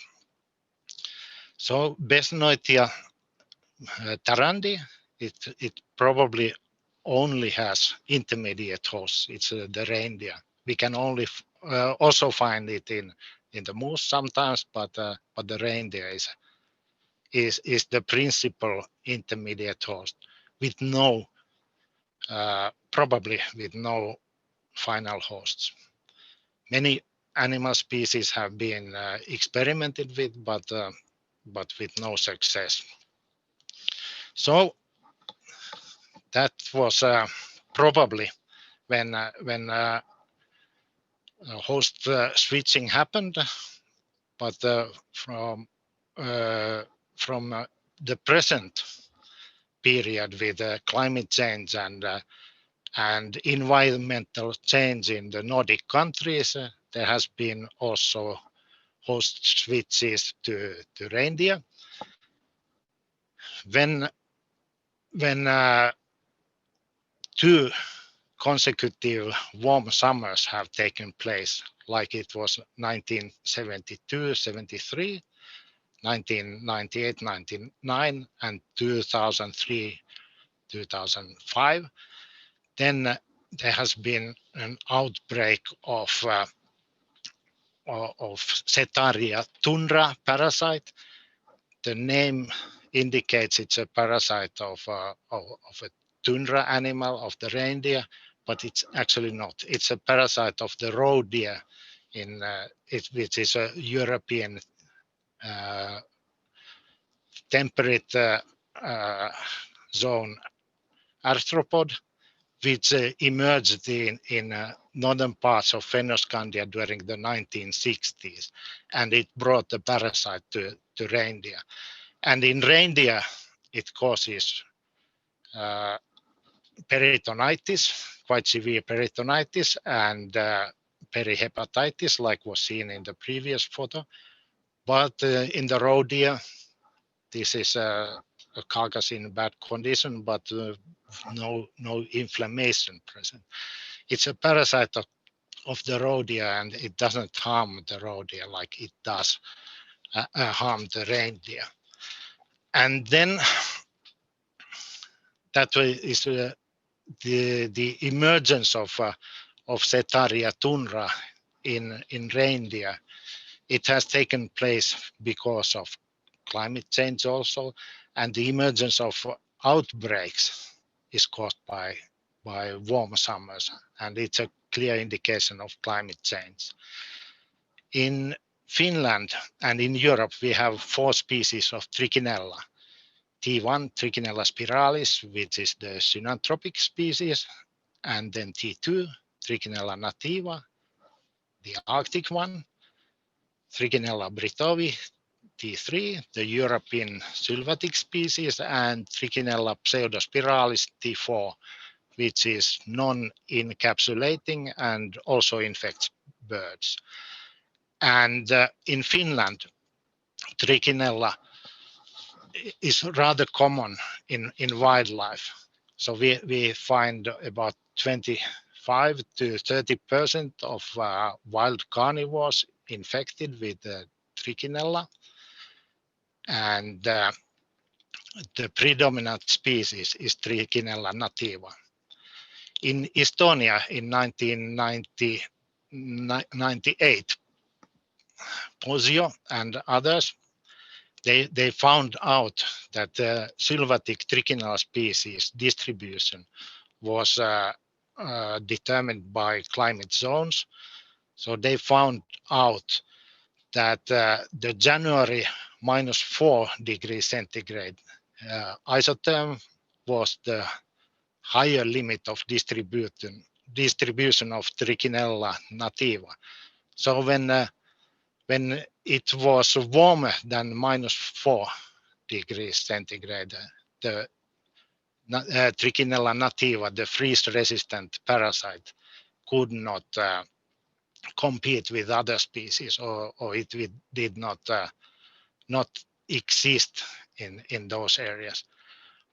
So Besnoitia tarandi, it probably only has intermediate hosts. It's the reindeer. We can only also find it in the moose sometimes, but the reindeer is the principal intermediate host with no probably with no final hosts. Many animal species have been experimented with, but with no success. So that was probably when host switching happened, but from the present period with climate change and environmental change in the Nordic countries, there has been also host switches to reindeer. When two consecutive warm summers have taken place, like it was 1972-73, 1998-99, and 2003-2005, then there has been an outbreak of Setaria tundra parasite. The name indicates it's a parasite of a tundra animal, of the reindeer, but it's actually not. It's a parasite of the roe deer, which is a European temperate zone arthropod, which emerged in northern parts of Fennoscandia during the 1960s, and it brought the parasite to reindeer. And in reindeer, it causes peritonitis, quite severe peritonitis, and perihepatitis, like was seen in the previous photo. But in the roe deer, this is a carcass in bad condition, but no inflammation present. It's a parasite of the roe deer, and it doesn't harm the roe deer like it does harm the reindeer. And then that is the emergence of Setaria tundra in reindeer. It has taken place because of climate change also, and the emergence of outbreaks is caused by warm summers, and it's a clear indication of climate change. In Finland and in Europe, we have 4 species of Trichinella. T1 Trichinella spiralis, which is the synanthropic species, and then T2 Trichinella nativa, the Arctic one, Trichinella britovi, T3, the European sylvatic species, and Trichinella pseudospiralis, T4, which is non-encapsulating and also infects birds. And in Finland, Trichinella is rather common in wildlife. So we find about 25 to 30% of wild carnivores infected with Trichinella. And the predominant species is Trichinella nativa. In Estonia in 1998, Posio and others, they found out that the sylvatic Trichinella species distribution was determined by climate zones. So they found out that the January -4 degrees centigrade isotherm was the higher limit of distribution of Trichinella nativa. So when it was warmer than -4 degrees centigrade, the Trichinella nativa, the freeze-resistant parasite, could not compete with other species, or it did not exist in those areas.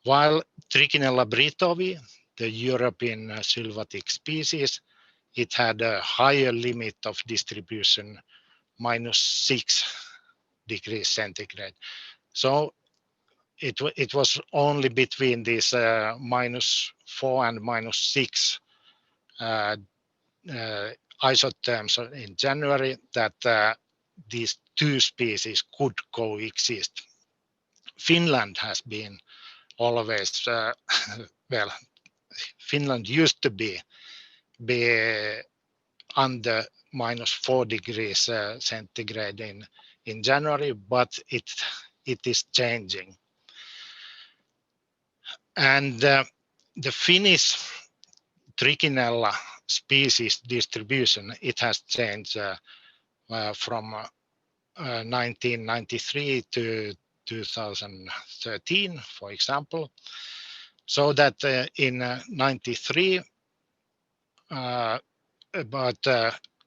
While Trichinella britovi, the European sylvatic species, it had a higher limit of distribution, -6 degrees centigrade. So it was only between these -4 and -6 isotherms in January that these two species could coexist. Finland has been always, well, Finland used to be under -4 degrees centigrade in January, but it is changing. And the Finnish Trichinella species distribution, it has changed from 1993 to 2013, for example, so that in 93, about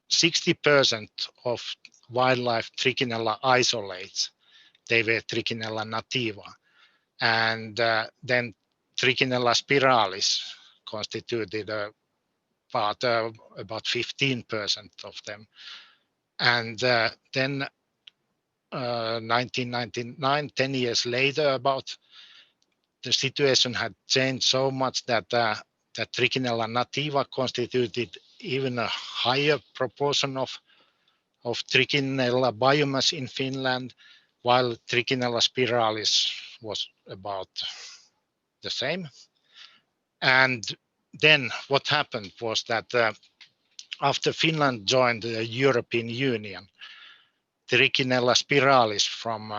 60% of wildlife Trichinella isolates, they were Trichinella nativa. And then Trichinella spiralis constituted about 15% of them. And then 1999, 10 years later, about, the situation had changed so much that that Trichinella nativa constituted even a higher proportion of Trichinella biomass in Finland, while Trichinella spiralis was about the same. And then what happened was that after Finland joined the European Union, Trichinella spiralis from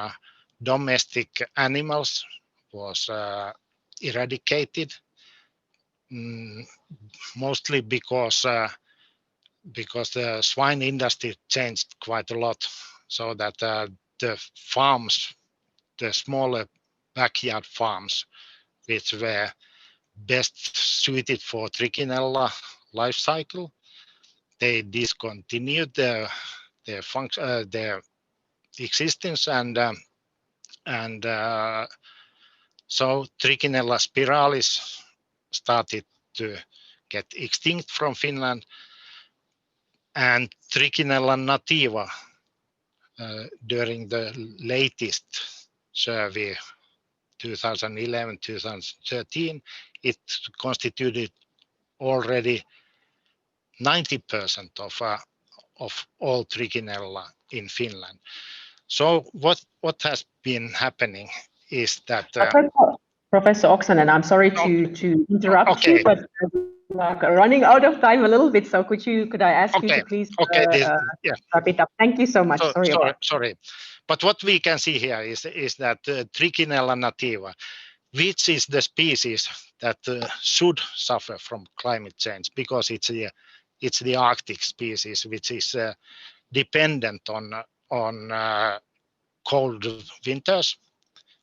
domestic animals was eradicated, mostly because the swine industry changed quite a lot, so that the farms, the smaller backyard farms, which were best suited for Trichinella life cycle, they discontinued their existence, and so Trichinella spiralis started to get extinct from Finland, and Trichinella nativa during the latest survey, 2011-2013, it constituted already 90% of all Trichinella in Finland. So what has been happening is that Professor Oksanen, I'm sorry to interrupt you, but are running out of time a little bit, so could I ask you to please Yeah. wrap it up? Thank you so much. Sorry. But what we can see here is that Trichinella nativa, which is the species that should suffer from climate change, because it's the Arctic species which is dependent on cold winters.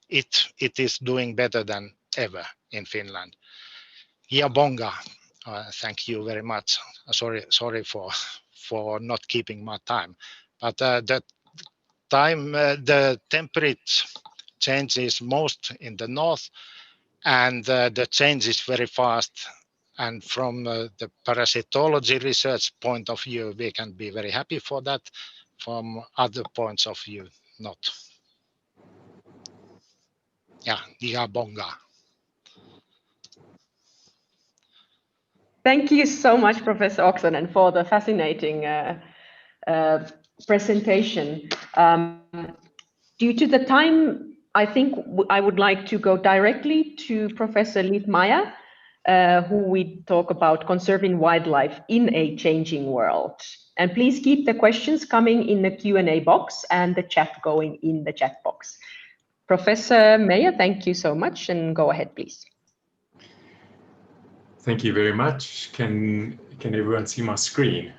It is doing better than ever in Finland. Bonga, thank you very much. Sorry for not keeping my time, but the temperature changes most in the north, and the change is very fast. And from the parasitology research point of view, we can be very happy for that. From other points of view, not. Yeah, bonga. Thank you so much, Professor Oksanen, for the fascinating presentation. Due to the time, I think I would like to go directly to Professor Leith Maja, who will talk about conserving wildlife in a changing world. And please keep the questions coming in the Q&A box and the chat going in the chat box. Professor Meyer, thank you so much, and go ahead, please. Thank you very much. Can everyone see my screen?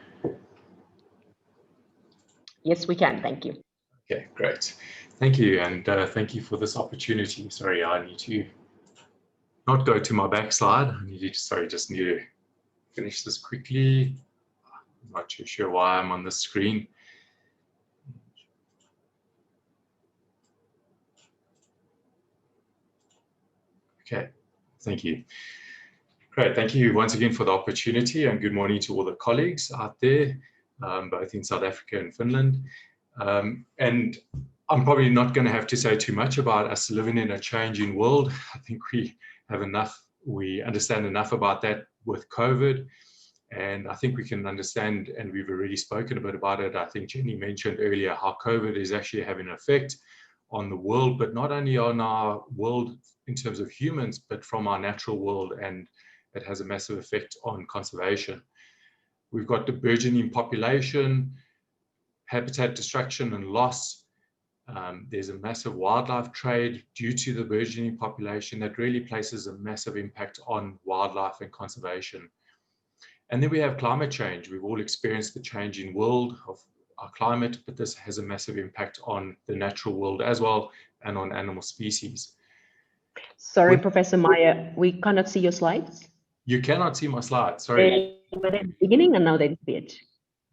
Yes, we can. Thank you. Okay, great. Thank you, and thank you for this opportunity. Sorry, I need to not go to my backslide. Just need to finish this quickly. I'm not too sure why I'm on the screen. Okay, thank you. Great, thank you once again for the opportunity, and good morning to all the colleagues out there, both in South Africa and Finland. And I'm probably not going to have to say too much about us living in a changing world. I think we understand enough about that with COVID, and I think we can understand, and we've already spoken a bit about it. I think Jenny mentioned earlier how COVID is actually having an effect on the world, but not only on our world in terms of humans, but from our natural world, and it has a massive effect on conservation. We've got the burgeoning population, habitat destruction and loss. There's a massive wildlife trade due to the burgeoning population that really places a massive impact on wildlife and conservation. And then we have climate change. We've all experienced the changing world of our climate, but this has a massive impact on the natural world as well, and on animal species. Sorry, Professor Meyer, we cannot see your slides. You cannot see my slides, sorry. They were at the beginning and now they disappeared.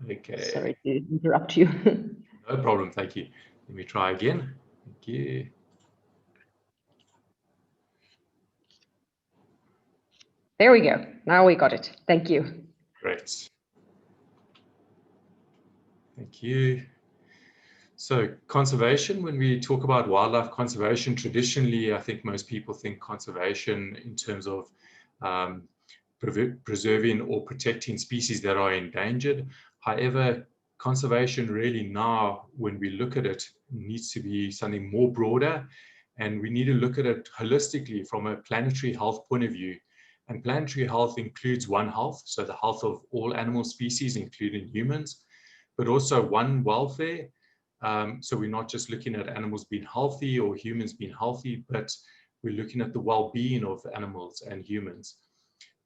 Okay. Sorry to interrupt you. No problem, thank you. Let me try again. Thank you. There we go. Now we got it. Thank you. Great. Thank you. So conservation, when we talk about wildlife conservation, traditionally, I think most people think conservation in terms of preserving or protecting species that are endangered. However, conservation really now, when we look at it, needs to be something more broader, and we need to look at it holistically from a planetary health point of view. And planetary health includes One Health, so the health of all animal species, including humans, but also One Welfare. So we're not just looking at animals being healthy or humans being healthy, but we're looking at the well-being of animals and humans.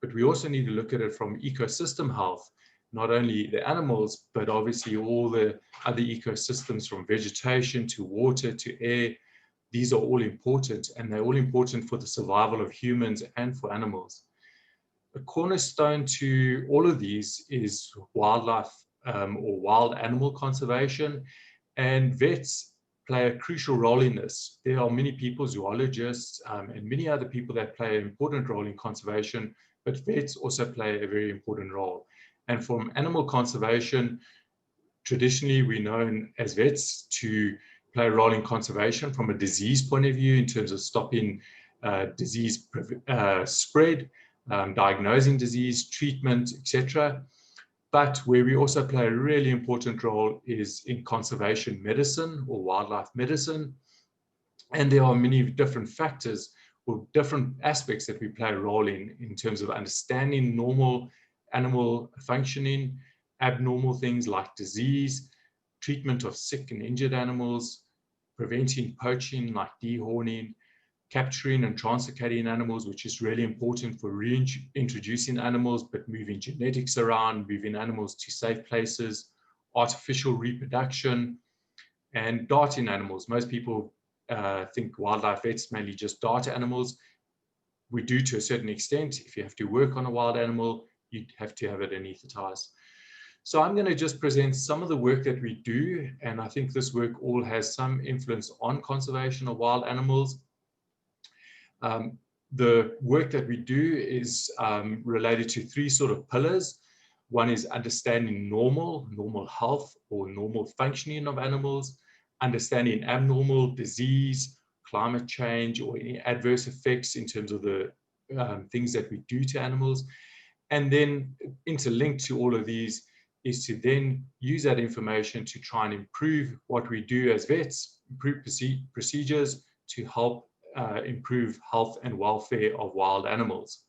But we also need to look at it from ecosystem health, not only the animals, but obviously all the other ecosystems, from vegetation to water to air. These are all important, and they're all important for the survival of humans and for animals. A cornerstone to all of these is wildlife or wild animal conservation, and vets play a crucial role in this. There are many people, zoologists, and many other people that play an important role in conservation, but vets also play a very important role. And from animal conservation, traditionally we're known as vets to play a role in conservation from a disease point of view, in terms of stopping disease spread, diagnosing disease, treatment, etc. But where we also play a really important role is in conservation medicine or wildlife medicine. And there are many different factors or different aspects that we play a role in terms of understanding normal animal functioning, abnormal things like disease, treatment of sick and injured animals, preventing poaching like dehorning, capturing and translocating animals, which is really important for reintroducing animals, but moving genetics around, moving animals to safe places, artificial reproduction, and darting animals. Most people think wildlife vets mainly just dart animals. We do to a certain extent. If you have to work on a wild animal, you have to have it anesthetized. So I'm going to just present some of the work that we do, and I think this work all has some influence on conservation of wild animals. The work that we do is related to three sort of pillars. One is understanding normal health or normal functioning of animals, understanding abnormal disease, climate change, or any adverse effects in terms of the things that we do to animals. And then interlinked to all of these is to then use that information to try and improve what we do as vets, improve procedures to help improve health and welfare of wild animals.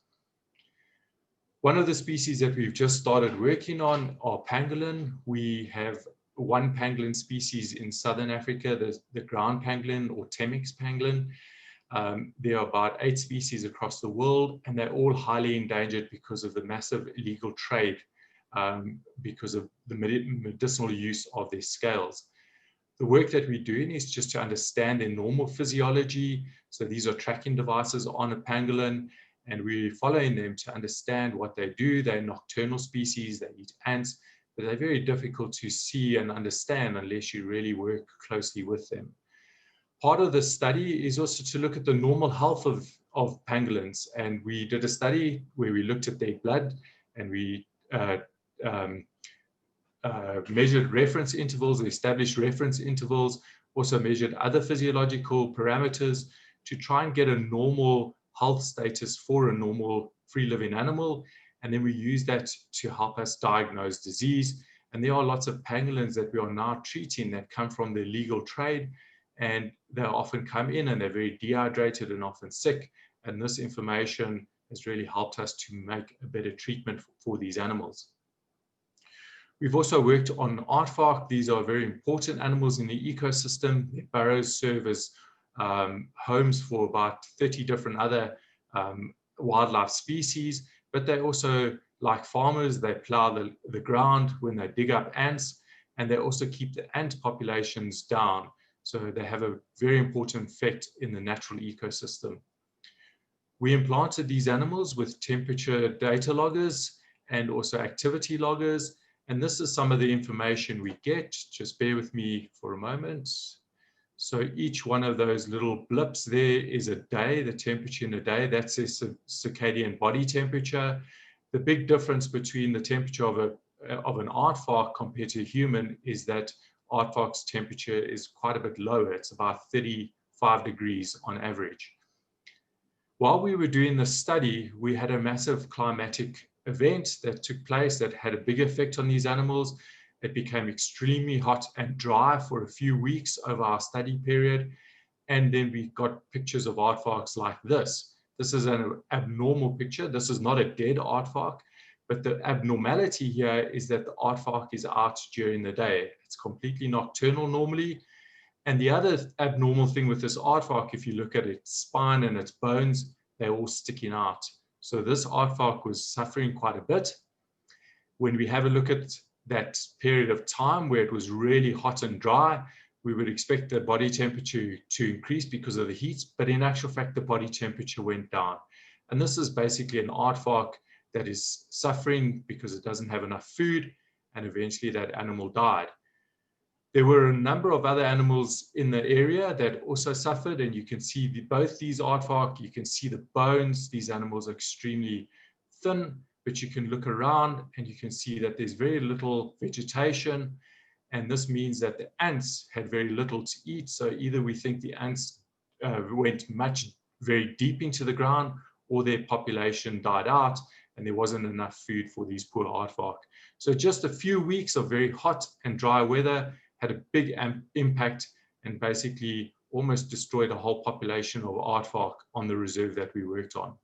One of the species that we've just started working on are pangolin. We have one pangolin species in southern Africa, the ground pangolin or Temminck's pangolin. There are about 8 species across the world, and they're all highly endangered because of the massive illegal trade, because of the medicinal use of their scales. The work that we're doing is just to understand their normal physiology. So these are tracking devices on a pangolin, and we're following them to understand what they do. They're nocturnal species, they eat ants, but they're very difficult to see and understand unless you really work closely with them. Part of the study is also to look at the normal health of pangolins, and we did a study where we looked at their blood, and we measured reference intervals, established reference intervals, also measured other physiological parameters to try and get a normal health status for a normal free-living animal. And then we use that to help us diagnose disease. And there are lots of pangolins that we are now treating that come from the illegal trade, and they often come in and they're very dehydrated and often sick. And this information has really helped us to make a better treatment for these animals. We've also worked on aardvark. These are very important animals in the ecosystem. Their burrows serve as homes for about 30 different other wildlife species, but they also, like farmers, they plow the ground when they dig up ants, and they also keep the ant populations down. So they have a very important effect in the natural ecosystem. We implanted these animals with temperature data loggers and also activity loggers. And this is some of the information we get. Just bear with me for a moment. So each one of those little blips there is a day, the temperature in a day. That's a circadian body temperature. The big difference between the temperature of an aardvark compared to a human is that aardvark's temperature is quite a bit lower. It's about 35 degrees on average. While we were doing this study, we had a massive climatic event that took place that had a big effect on these animals. It became extremely hot and dry for a few weeks over our study period. And then we got pictures of aardvarks like this. This is an abnormal picture. This is not a dead aardvark, but the abnormality here is that the aardvark is out during the day. It's completely nocturnal normally. And the other abnormal thing with this aardvark, if you look at its spine and its bones, they're all sticking out. So this aardvark was suffering quite a bit. When we have a look at that period of time where it was really hot and dry, we would expect the body temperature to increase because of the heat, but in actual fact, the body temperature went down. And this is basically an aardvark that is suffering because it doesn't have enough food, and eventually that animal died. There were a number of other animals in the area that also suffered, and you can see both these aardvark, you can see the bones. These animals are extremely thin, but you can look around and you can see that there's very little vegetation, and this means that the ants had very little to eat. So either we think the ants went very deep into the ground, or their population died out and there wasn't enough food for these poor aardvark. So just a few weeks of very hot and dry weather had a big impact, and basically almost destroyed a whole population of aardvark on the reserve that we worked on.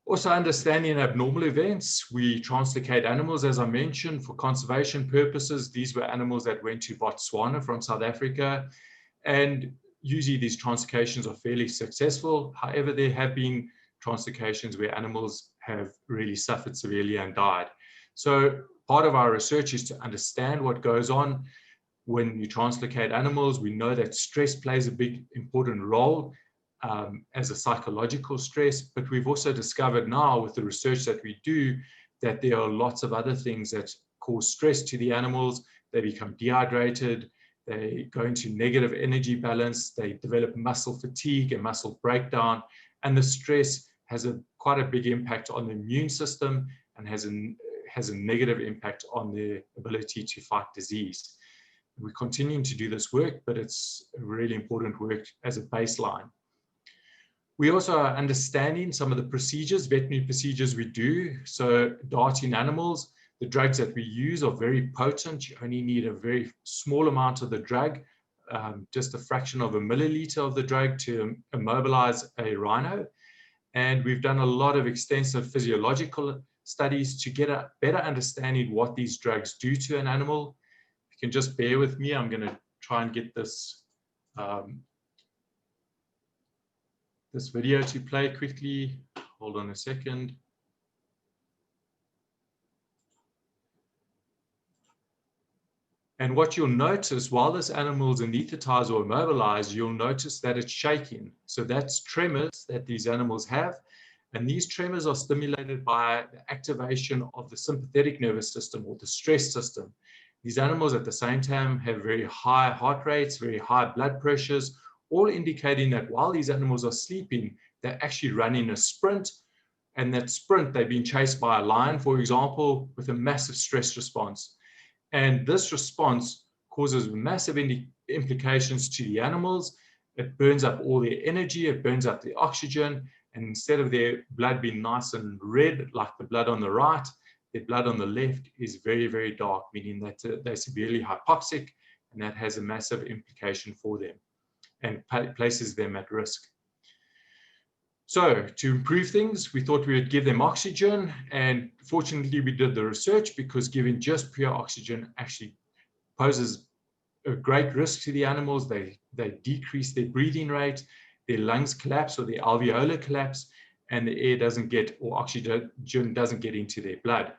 Also understanding abnormal events, we translocate animals, as I mentioned, for conservation purposes. These were animals that went to Botswana from South Africa, and usually these translocations are fairly successful. However, there have been translocations where animals have really suffered severely and died. So part of our research is to understand what goes on when you translocate animals. We know that stress plays a big important role as a psychological stress, but we've also discovered now with the research that we do that there are lots of other things that cause stress to the animals. They become dehydrated, they go into negative energy balance, they develop muscle fatigue and muscle breakdown, and the stress has quite a big impact on the immune system and has a negative impact on their ability to fight disease. We're continuing to do this work, but it's really important work as a baseline. We also are understanding some of the procedures, veterinary procedures we do. So darting animals, the drugs that we use are very potent. You only need a very small amount of the drug, just a fraction of a milliliter of the drug to immobilize a rhino. And we've done a lot of extensive physiological studies to get a better understanding what these drugs do to an animal. If you can just bear with me, I'm going to try and get this this video to play quickly. Hold on a second. And what you'll notice while this animal is anesthetized or immobilized, you'll notice that it's shaking. So that's tremors that these animals have. And these tremors are stimulated by the activation of the sympathetic nervous system or the stress system. These animals at the same time have very high heart rates, very high blood pressures, all indicating that while these animals are sleeping, they're actually running a sprint. And that sprint, they've been chased by a lion, for example, with a massive stress response. And this response causes massive implications to the animals. It burns up all their energy, it burns up the oxygen, and instead of their blood being nice and red, like the blood on the right, their blood on the left is very, very dark, meaning that they're severely hypoxic, and that has a massive implication for them and places them at risk. So to improve things, we thought we would give them oxygen, and fortunately we did the research, because giving just pure oxygen actually poses a great risk to the animals. They decrease their breathing rate, their lungs collapse or their alveolar collapse, and the air doesn't get, or oxygen doesn't get into their blood.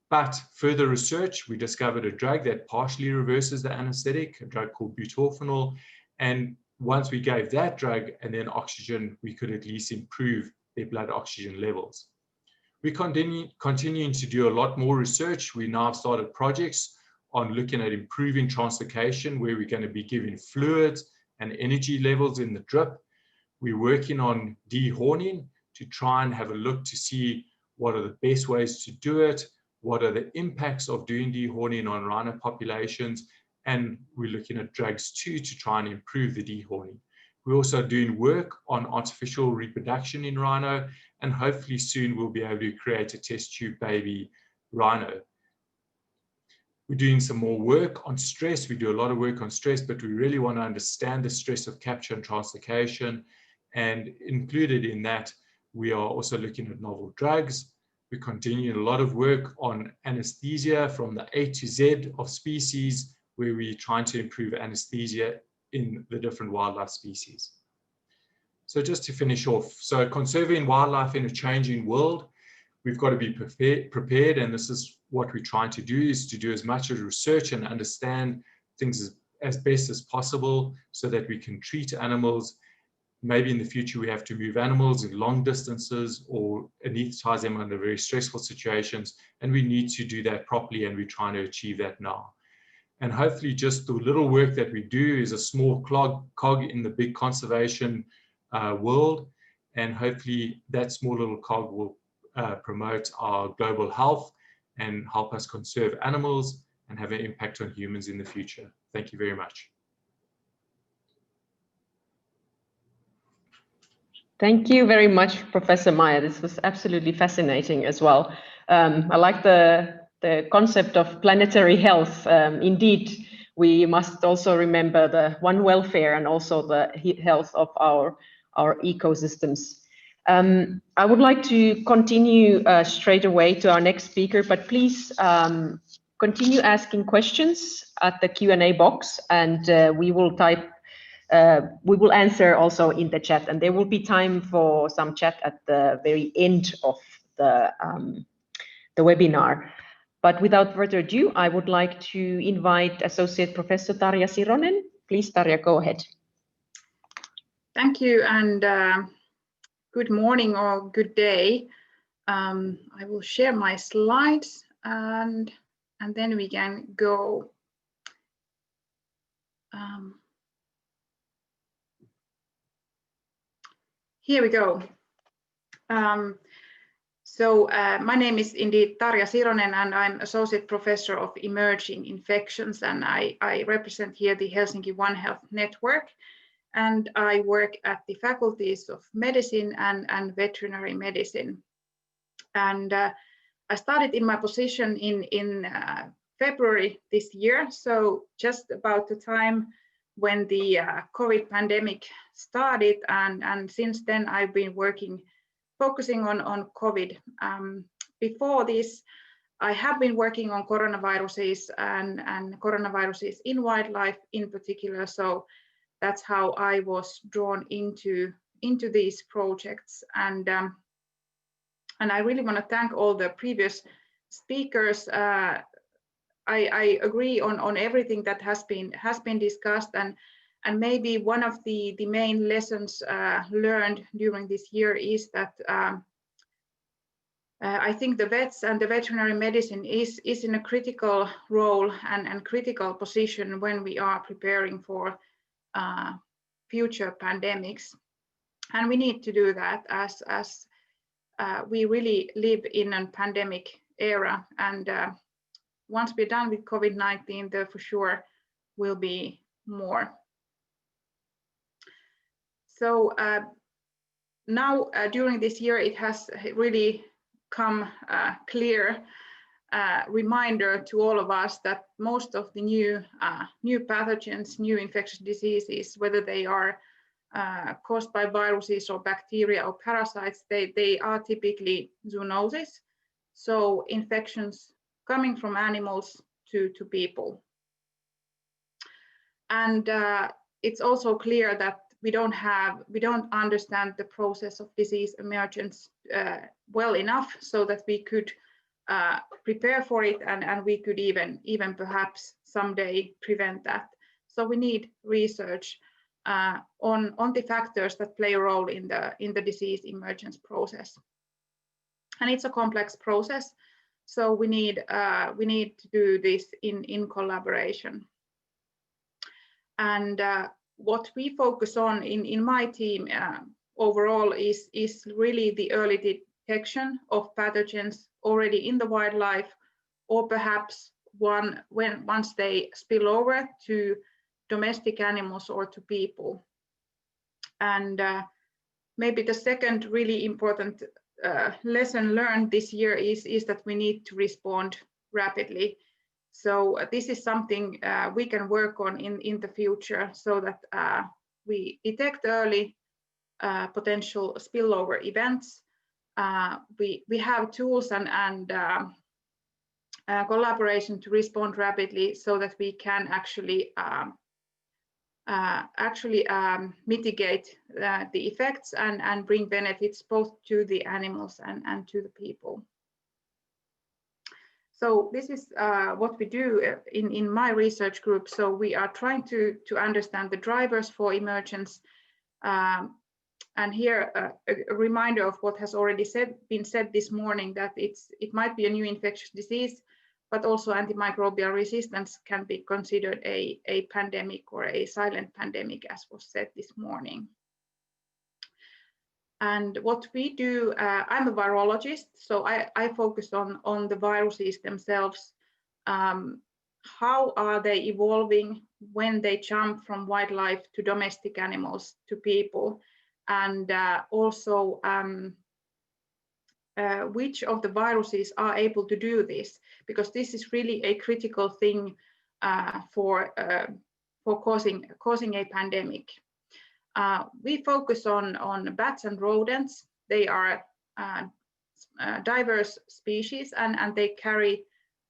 But further research, we discovered a drug that partially reverses the anesthetic, a drug called butorphanol, and once we gave that drug and then oxygen, we could at least improve their blood oxygen levels. We're continuing to do a lot more research. We now have started projects on looking at improving translocation, where we're going to be giving fluids and energy levels in the drip. We're working on dehorning to try and have a look to see what are the best ways to do it, what are the impacts of doing dehorning on rhino populations, and we're looking at drugs too to try and improve the dehorning. We're also doing work on artificial reproduction in rhino, and hopefully soon we'll be able to create a test tube baby rhino. We're doing some more work on stress. We do a lot of work on stress, but we really want to understand the stress of capture and translocation. And included in that, we are also looking at novel drugs. We're continuing a lot of work on anesthesia from the A to Z of species, where we're trying to improve anesthesia in the different wildlife species. So just to finish off, so conserving wildlife in a changing world, we've got to be prepared, and this is what we're trying to do, is to do as much as research and understand things as best as possible so that we can treat animals. Maybe in the future we have to move animals in long distances or anesthetize them under very stressful situations, and we need to do that properly, and we're trying to achieve that now. And hopefully just the little work that we do is a small cog in the big conservation world, and hopefully that small little cog will promote our global health and help us conserve animals and have an impact on humans in the future. Thank you very much. Thank you very much, Professor Meyer. This was absolutely fascinating as well. I like the concept of planetary health. Indeed, we must also remember the one welfare and also the health of our ecosystems. I would like to continue straight away to our next speaker, but please continue asking questions at the Q&A box, and we will answer also in the chat, and there will be time for some chat at the very end of the webinar. But without further ado, I would like to invite Associate Professor Tarja Sironen. Please, Tarja, go ahead. Thank you, and good morning or good day. I will share my slides, and then we can go. Here we go. My name is indeed Tarja Sironen, and I'm Associate Professor of Emerging Infections, and I represent here the Helsinki One Health Network, and I work at the faculties of Medicine and Veterinary Medicine. And I started in my position in February this year, so just about the time when the COVID pandemic started, and since then I've been focusing on COVID. Before this, I have been working on coronaviruses and coronaviruses in wildlife in particular, so that's how I was drawn into these projects. And I really want to thank all the previous speakers. I agree on everything that has been discussed, and maybe one of the main lessons learned during this year is that I think the vets and the veterinary medicine is in a critical role and critical position when we are preparing for future pandemics, and we need to do that as we really live in a pandemic era, and once we're done with COVID-19, there for sure will be more. So now during this year, it has really come clear reminder to all of us that most of the new pathogens, new infectious diseases, whether they are caused by viruses or bacteria or parasites, they are typically zoonoses, so infections coming from animals to people. And it's also clear that we don't understand the process of disease emergence well enough so that we could prepare for it, and we could even perhaps someday prevent that. So we need research on the factors that play a role in the disease emergence process, and it's a complex process. So we need to do this in collaboration. And what we focus on in my team overall is really the early detection of pathogens already in the wildlife, or perhaps once they spill over to domestic animals or to people. And maybe the second really important lesson learned this year is that we need to respond rapidly. So this is something we can work on in the future, so that we detect early potential spillover events. We have tools and collaboration to respond rapidly, so that we can actually mitigate the effects and bring benefits both to the animals and to the people. So this is what we do in my research group. So we are trying to understand the drivers for emergence. And here a reminder of what has already been said this morning, that it might be a new infectious disease, but also antimicrobial resistance can be considered a pandemic or a silent pandemic, as was said this morning. And what we do, I'm a virologist, so I focus on the viruses themselves. How are they evolving when they jump from wildlife to domestic animals to people? And also which of the viruses are able to do this, because this is really a critical thing for causing a pandemic. We focus on bats and rodents. They are diverse species, and they carry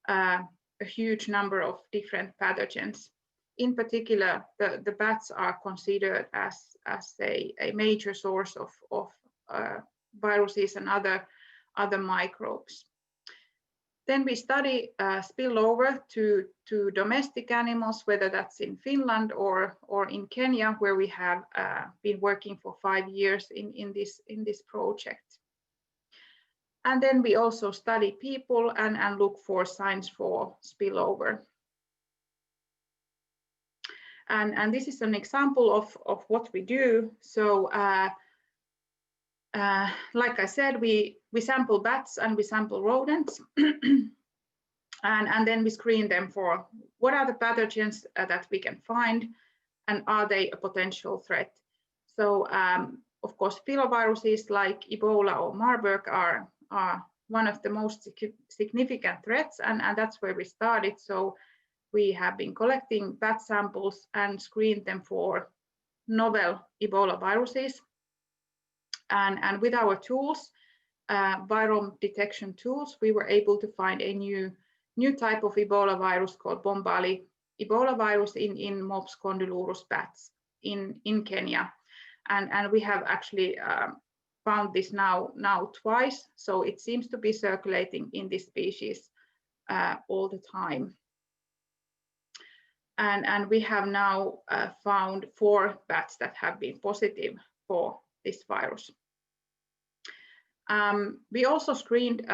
a huge number of different pathogens. In particular, the bats are considered as a major source of viruses and other microbes. Then we study spillover to domestic animals, whether that's in Finland or in Kenya, where we have been working for 5 years in this project. And then we also study people and look for signs for spillover. And this is an example of what we do. So like I said, we sample bats and we sample rodents, and then we screen them for what are the pathogens that we can find, and are they a potential threat. So of course, filoviruses like Ebola or Marburg are one of the most significant threats, and that's where we started. So we have been collecting bat samples and screened them for novel Ebola viruses. And with our tools, viral detection tools, we were able to find a new type of Ebola virus called Bombali Ebola virus in Mops condylurus bats in Kenya. And we have actually found this now twice, so it seems to be circulating in this species all the time. And we have now found 4 bats that have been positive for this virus. We also screened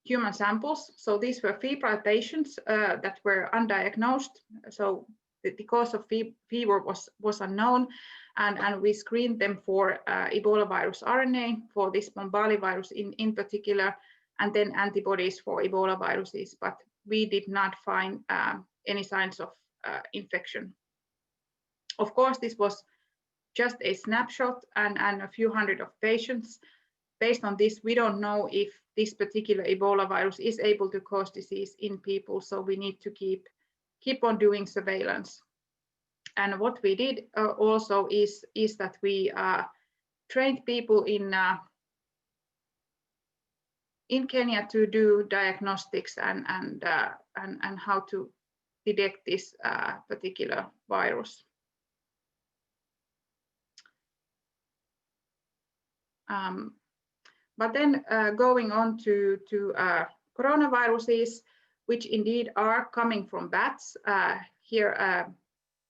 human samples. So these were febrile patients that were undiagnosed. So the cause of fever was unknown, and we screened them for Ebola virus RNA for this Bombali virus in particular, and then antibodies for Ebola viruses, but we did not find any signs of infection. Of course, this was just a snapshot and a few hundred of patients. Based on this, we don't know if this particular Ebola virus is able to cause disease in people, so we need to keep on doing surveillance. And what we did also is that we trained people in Kenya to do diagnostics and how to detect this particular virus. But then going on to coronaviruses, which indeed are coming from bats. Here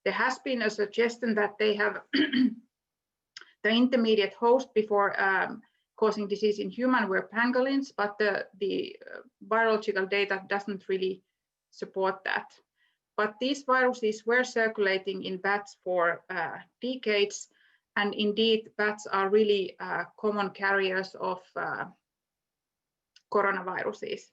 there has been a suggestion that they have the intermediate host before causing disease in human were pangolins, but the biological data doesn't really support that. But these viruses were circulating in bats for decades, and indeed bats are really common carriers of coronaviruses.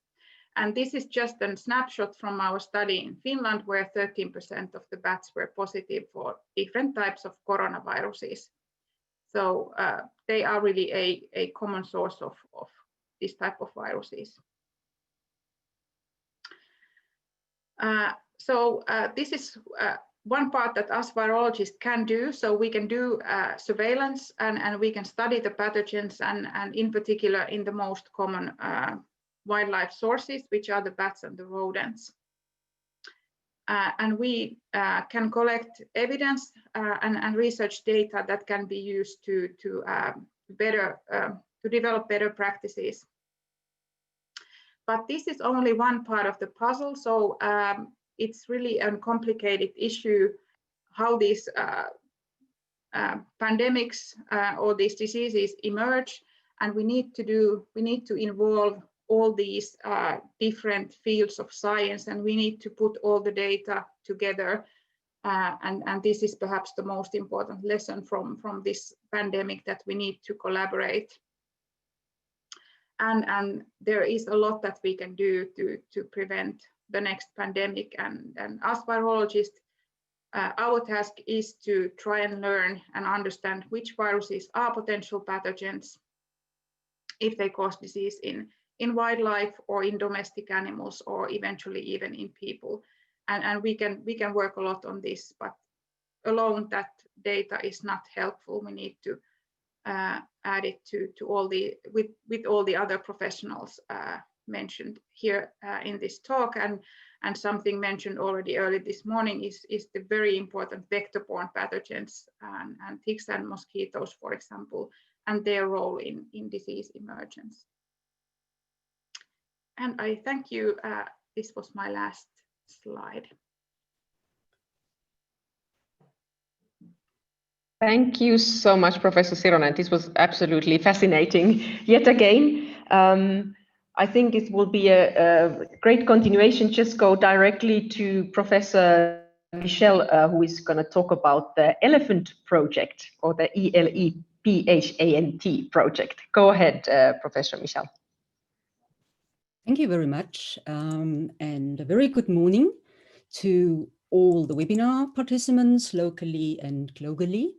And this is just a snapshot from our study in Finland, where 13% of the bats were positive for different types of coronaviruses. So they are really a common source of this type of viruses. So this is one part that us virologists can do. So we can do surveillance and we can study the pathogens and in particular in the most common wildlife sources, which are the bats and the rodents. And we can collect evidence and research data that can be used to develop better practices. But this is only one part of the puzzle. So it's really a complicated issue how these pandemics or these diseases emerge, and we need to involve all these different fields of science, and we need to put all the data together. And this is perhaps the most important lesson from this pandemic, that we need to collaborate. And there is a lot that we can do to prevent the next pandemic. And as virologists, our task is to try and learn and understand which viruses are potential pathogens, if they cause disease in wildlife or in domestic animals, or eventually even in people. and we can work a lot on this, but alone that data is not helpful. We need to add it to all the with all the other professionals mentioned here in this talk, and something mentioned already early this morning is the very important vector-borne pathogens and ticks and mosquitoes, for example, and their role in disease emergence. And I thank you. This was my last slide. Thank you so much, Professor Sironen. This was absolutely fascinating yet again. I think it will be a great continuation. Just go directly to Professor Michel, who is going to talk about the elephant project, or the ELEPHANT project. Go ahead, Professor Michel. Thank you very much, and a very good morning to all the webinar participants locally and globally.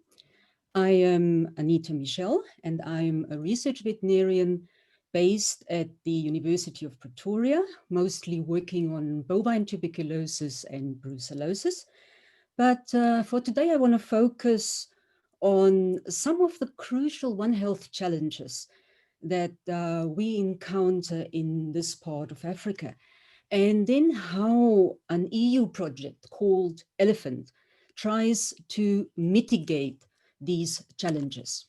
I am Anita Michel, and I'm a research veterinarian based at the University of Pretoria, mostly working on bovine tuberculosis and brucellosis. But for today, I want to focus on some of the crucial One Health challenges that we encounter in this part of Africa, and then how an EU project called ELEPHANT tries to mitigate these challenges.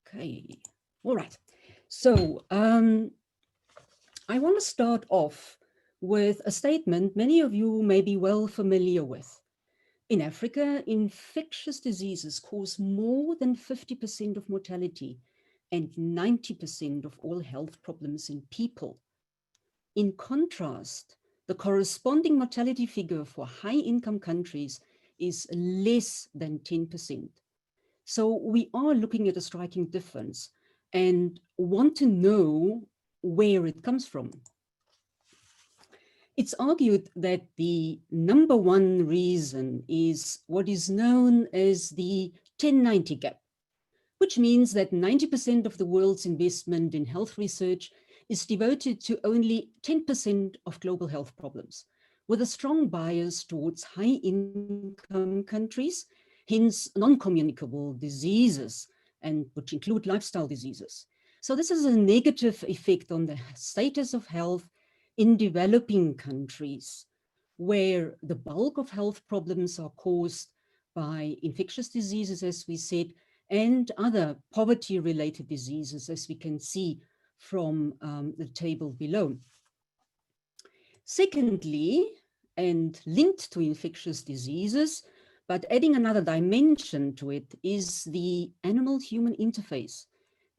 Okay, all right. So I want to start off with a statement many of you may be well familiar with. In Africa, infectious diseases cause more than 50% of mortality and 90% of all health problems in people. In contrast, the corresponding mortality figure for high-income countries is less than 10%. So we are looking at a striking difference and want to know where it comes from. It's argued that the number one reason is what is known as the 1090 gap, which means that 90% of the world's investment in health research is devoted to only 10% of global health problems, with a strong bias towards high-income countries, hence non-communicable diseases, and which include lifestyle diseases. So this is a negative effect on the status of health in developing countries, where the bulk of health problems are caused by infectious diseases, as we said, and other poverty-related diseases, as we can see from the table below. Secondly, and linked to infectious diseases, but adding another dimension to it, is the animal-human interface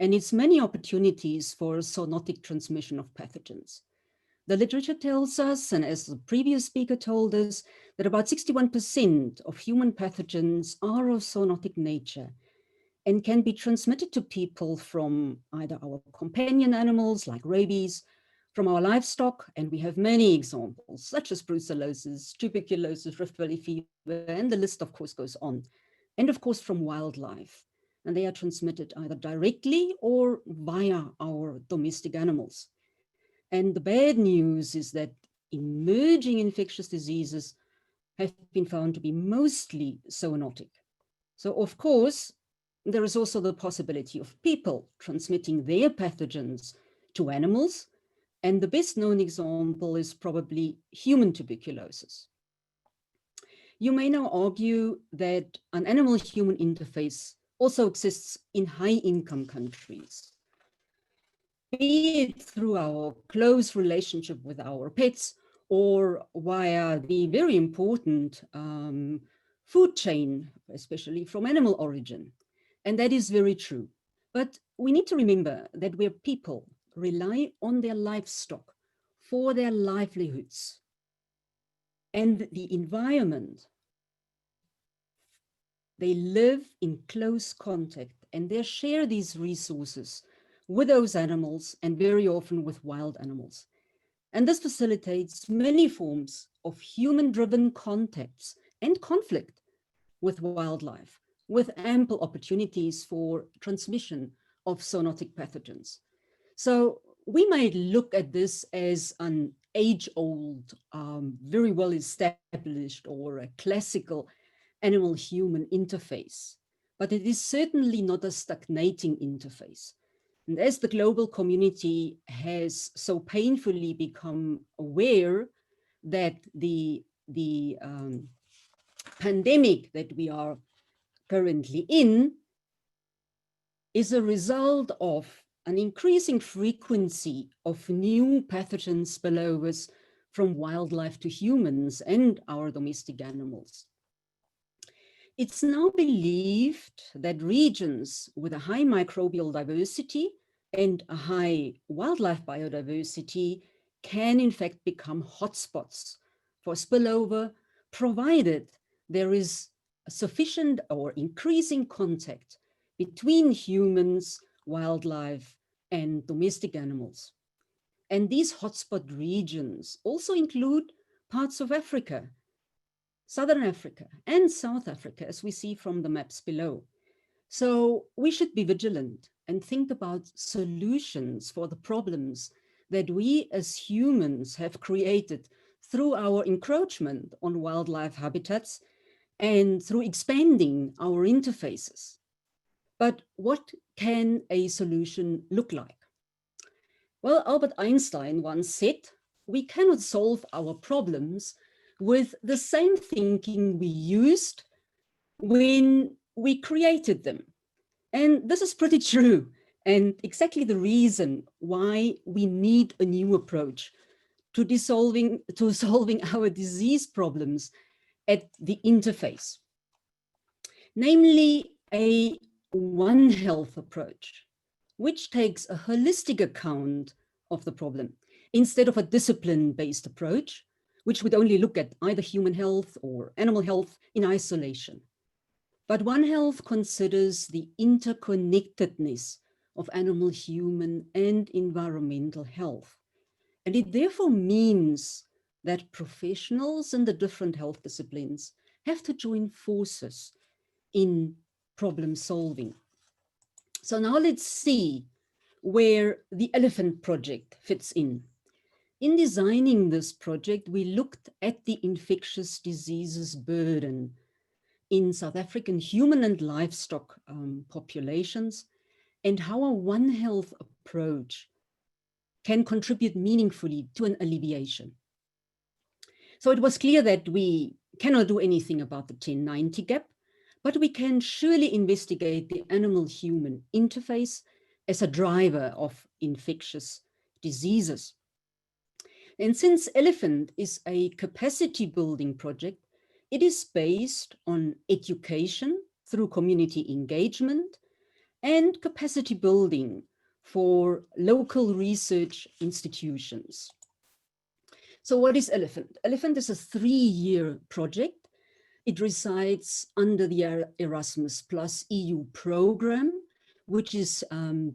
and its many opportunities for zoonotic transmission of pathogens. The literature tells us, and as the previous speaker told us, that about 61% of human pathogens are of zoonotic nature and can be transmitted to people from either our companion animals like rabies, from our livestock, and we have many examples, such as brucellosis, tuberculosis, Rift Valley fever, and the list of course goes on, and of course from wildlife. And they are transmitted either directly or via our domestic animals. And the bad news is that emerging infectious diseases have been found to be mostly zoonotic. So of course, there is also the possibility of people transmitting their pathogens to animals. And the best known example is probably human tuberculosis. You may now argue that an animal-human interface also exists in high-income countries, be it through our close relationship with our pets or via the very important food chain, especially from animal origin. And that is very true. But we need to remember that where people rely on their livestock for their livelihoods and the environment, they live in close contact and they share these resources with those animals and very often with wild animals. And this facilitates many forms of human-driven contacts and conflict with wildlife, with ample opportunities for transmission of zoonotic pathogens. So we might look at this as an age-old, very well established or a classical animal-human interface, but it is certainly not a stagnating interface. And as the global community has so painfully become aware that the pandemic that we are currently in is a result of an increasing frequency of new pathogen spillovers from wildlife to humans and our domestic animals. It's now believed that regions with a high microbial diversity and a high wildlife biodiversity can in fact become hotspots for spillover, provided there is sufficient or increasing contact between humans, wildlife, and domestic animals. And these hotspot regions also include parts of Africa, Southern Africa and South Africa, as we see from the maps below. So we should be vigilant and think about solutions for the problems that we as humans have created through our encroachment on wildlife habitats and through expanding our interfaces. But what can a solution look like? Well, Albert Einstein once said, we cannot solve our problems with the same thinking we used when we created them. And this is pretty true, and exactly the reason why we need a new approach to solving our disease problems at the interface. Namely, a One Health approach, which takes a holistic account of the problem instead of a discipline-based approach, which would only look at either human health or animal health in isolation. But One Health considers the interconnectedness of animal, human, and environmental health. And it therefore means that professionals in the different health disciplines have to join forces in problem solving. So now let's see where the Elephant Project fits in. In designing this project, we looked at the infectious diseases burden in South African human and livestock populations, and how a One Health approach can contribute meaningfully to an alleviation. So it was clear that we cannot do anything about the 1090 gap, but we can surely investigate the animal-human interface as a driver of infectious diseases. And since Elephant is a capacity building project, it is based on education through community engagement and capacity building for local research institutions. So what is Elephant? Elephant is a 3-year project. It resides under the Erasmus Plus EU program, which is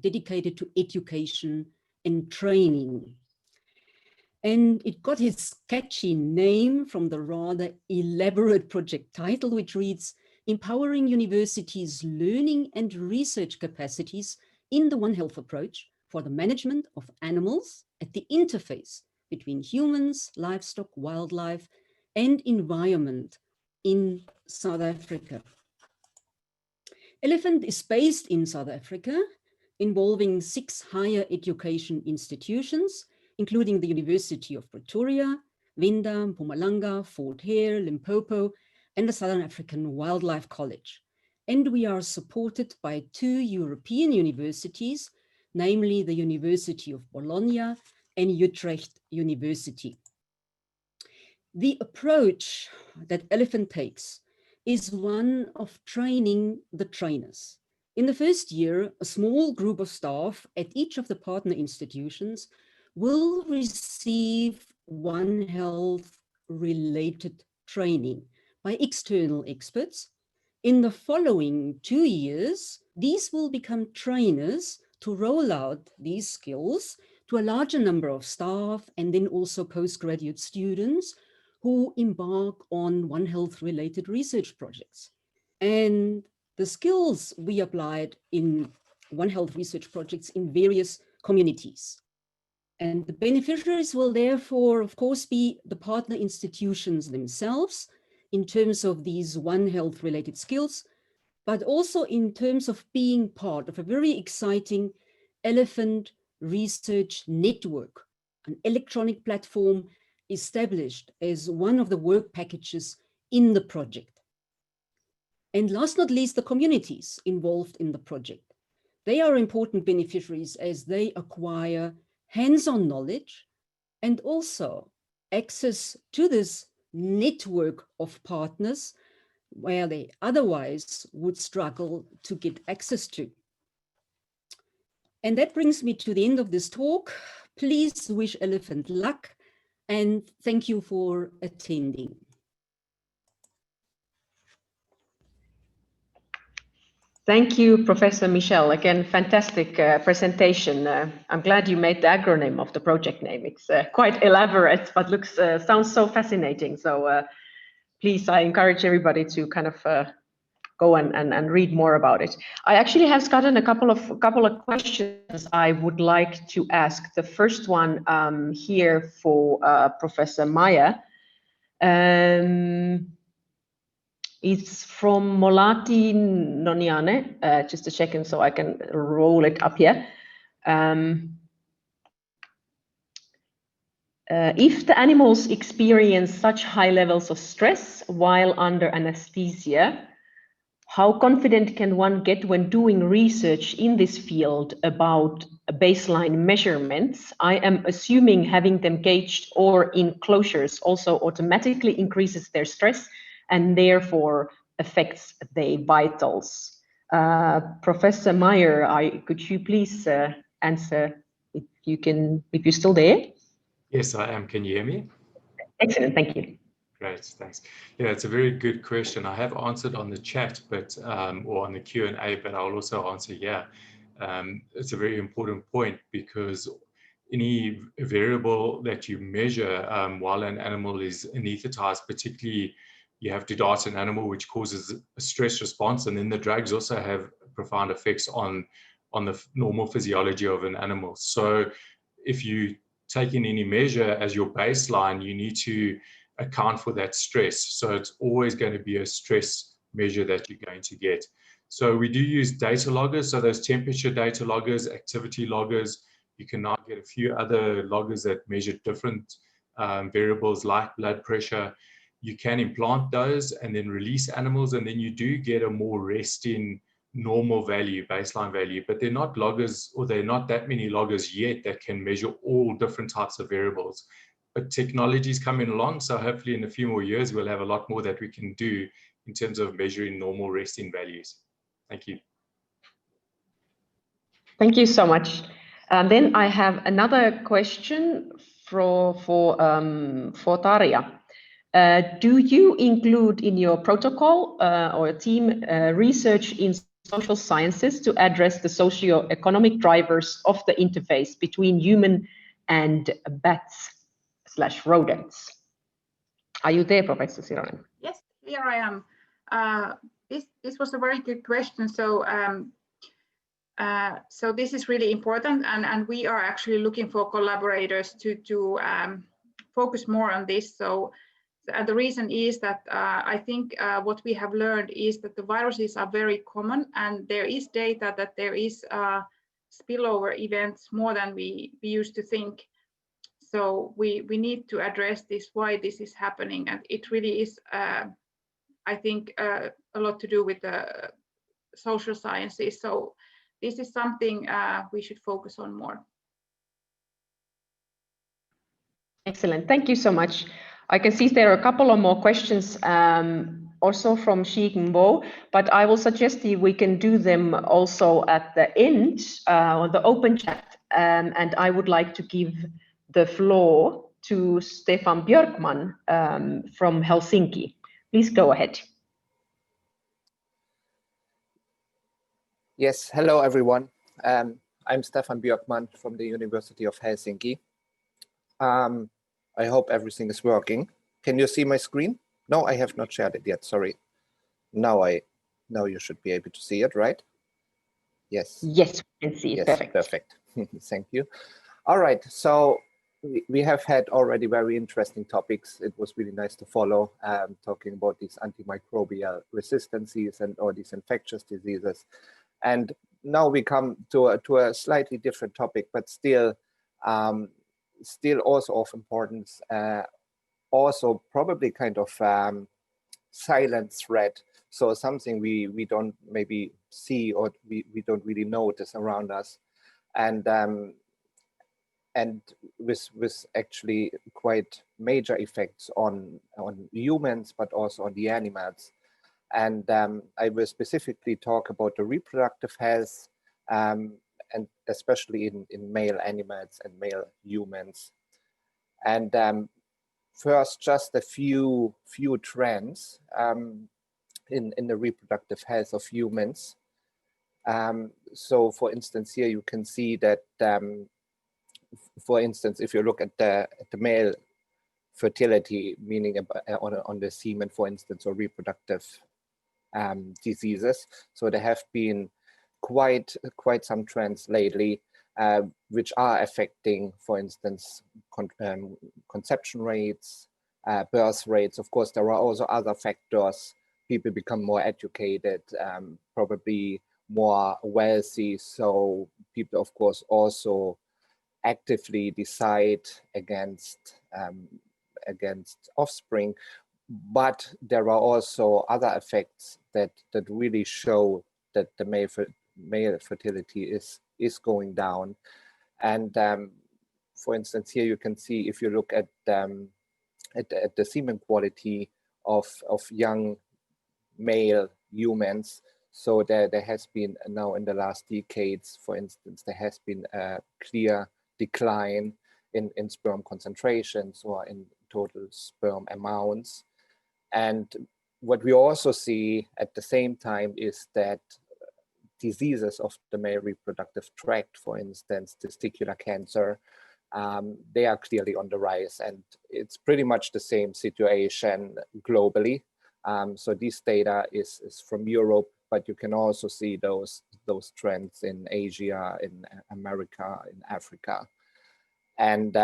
dedicated to education and training. And it got its catchy name from the rather elaborate project title, which reads, Empowering Universities' Learning and Research Capacities in the One Health Approach for the Management of Animals at the Interface between Humans, Livestock, Wildlife, and Environment in South Africa. Elephant is based in South Africa, involving 6 higher education institutions, including the University of Pretoria, Venda, Mpumalanga, Fort Hare, Limpopo, and the Southern African Wildlife College. And we are supported by 2 European universities, namely the University of Bologna and Utrecht University. The approach that Elephant takes is one of training the trainers. In the first year, a small group of staff at each of the partner institutions will receive One Health related training by external experts. In the following 2 years, these will become trainers to roll out these skills to a larger number of staff and then also postgraduate students who embark on One Health related research projects. And the skills we applied in One Health research projects in various communities. And the beneficiaries will therefore, of course, be the partner institutions themselves in terms of these One Health related skills, but also in terms of being part of a very exciting elephant research network, an electronic platform established as one of the work packages in the project. And last not least, the communities involved in the project. They are important beneficiaries as they acquire hands-on knowledge and also access to this network of partners where they otherwise would struggle to get access to. And that brings me to the end of this talk. Please wish Elephant luck and thank you for attending. Thank you, Professor Michel. Again, fantastic presentation. I'm glad you made the acronym of the project name. It's quite elaborate, but sounds so fascinating. So please, I encourage everybody to kind of go and read more about it. I actually have gotten a couple of questions I would like to ask. The first one here for Professor Maja. It's from Molati Noniane. Just a second so I can roll it up here. If the animals experience such high levels of stress while under anesthesia, how confident can one get when doing research in this field about baseline measurements? I am assuming having them caged or in closures also automatically increases their stress and therefore affects their vitals. Professor Meyer, could you please answer if you're still there? Yes, I am. Can you hear me? Excellent, thank you. Great, thanks. Yeah, it's a very good question. I have answered on the chat, but or on the Q&A, but I'll also answer here. It's a very important point because any variable that you measure while an animal is anesthetized, particularly you have to dart an animal which causes a stress response, and then the drugs also have profound effects on the normal physiology of an animal. So if you take in any measure as your baseline, you need to account for that stress. So it's always going to be a stress measure that you're going to get. So we do use data loggers. So those temperature data loggers, activity loggers, you can now get a few other loggers that measure different variables like blood pressure. You can implant those and then release animals, and then you do get a more resting normal value, baseline value, but they're not loggers, or they're not that many loggers yet that can measure all different types of variables. But technology is coming along, so hopefully in a few more years, we'll have a lot more that we can do in terms of measuring normal resting values. Thank you. Thank you so much. Then I have another question for Tarja. Do you include in your protocol or team research in social sciences to address the socio-economic drivers of the interface between human and bats/rodents? Are you there, Professor Sironen? Yes, here I am. This was a very good question. So so this is really important, and we are actually looking for collaborators to focus more on this. So the reason is that I think what we have learned is that the viruses are very common, and there is data that there is spillover events more than we used to think. So we need to address this, why this is happening, and it really is, I think, a lot to do with the social sciences. So this is something we should focus on more. Excellent, thank you so much. I can see there are a couple of more questions also from Mpho, but I will suggest we can do them also at the end on the open chat. And I would like to give the floor to Stefan Björkman from Helsinki. Please go ahead. Yes, hello everyone. I'm Stefan Björkman from the University of Helsinki. I hope everything is working. Can you see my screen? No, I have not shared it yet, sorry. Now you should be able to see it, right? Yes. Yes, we can see it. Yes, perfect. Perfect. Thank you. All right, so we have had already very interesting topics. It was really nice to follow, talking about these antimicrobial resistances and all these infectious diseases. And now we come to a slightly different topic, but still also of importance, also probably kind of silent threat. So something we don't maybe see or we don't really notice around us. And with actually quite major effects on humans, but also on the animals. And I will specifically talk about the reproductive health, and especially in male animals and male humans. And first, just a few trends in the reproductive health of humans. So for instance, here you can see that for instance, if you look at the male fertility, meaning on the semen, for instance, or reproductive diseases, so there have been quite some trends lately, which are affecting, for instance, conception rates, birth rates. Of course, there are also other factors. People become more educated, probably more wealthy, so people, of course, also actively decide against offspring. But there are also other effects that really show that the male fertility is going down. And for instance, here you can see, if you look at the semen quality of young male humans, so there has been now in the last decades, for instance, there has been a clear decline in sperm concentrations or in total sperm amounts. And what we also see at the same time is that diseases of the male reproductive tract, for instance, testicular cancer, they are clearly on the rise, and it's pretty much the same situation globally. So this data is from Europe, but you can also see those trends in Asia, in America, in Africa. And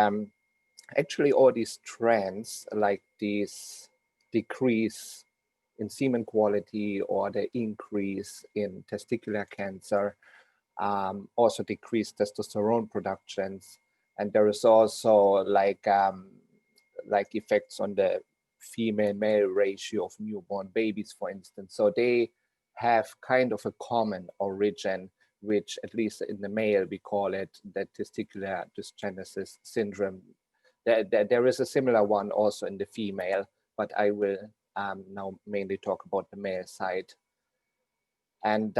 actually all these trends, like this decrease in semen quality or the increase in testicular cancer, also decreased testosterone productions. And there is also like effects on the female-male ratio of newborn babies, for instance. So they have kind of a common origin, which at least in the male, we call it the testicular dysgenesis syndrome. There is a similar one also in the female, but I will now mainly talk about the male side. And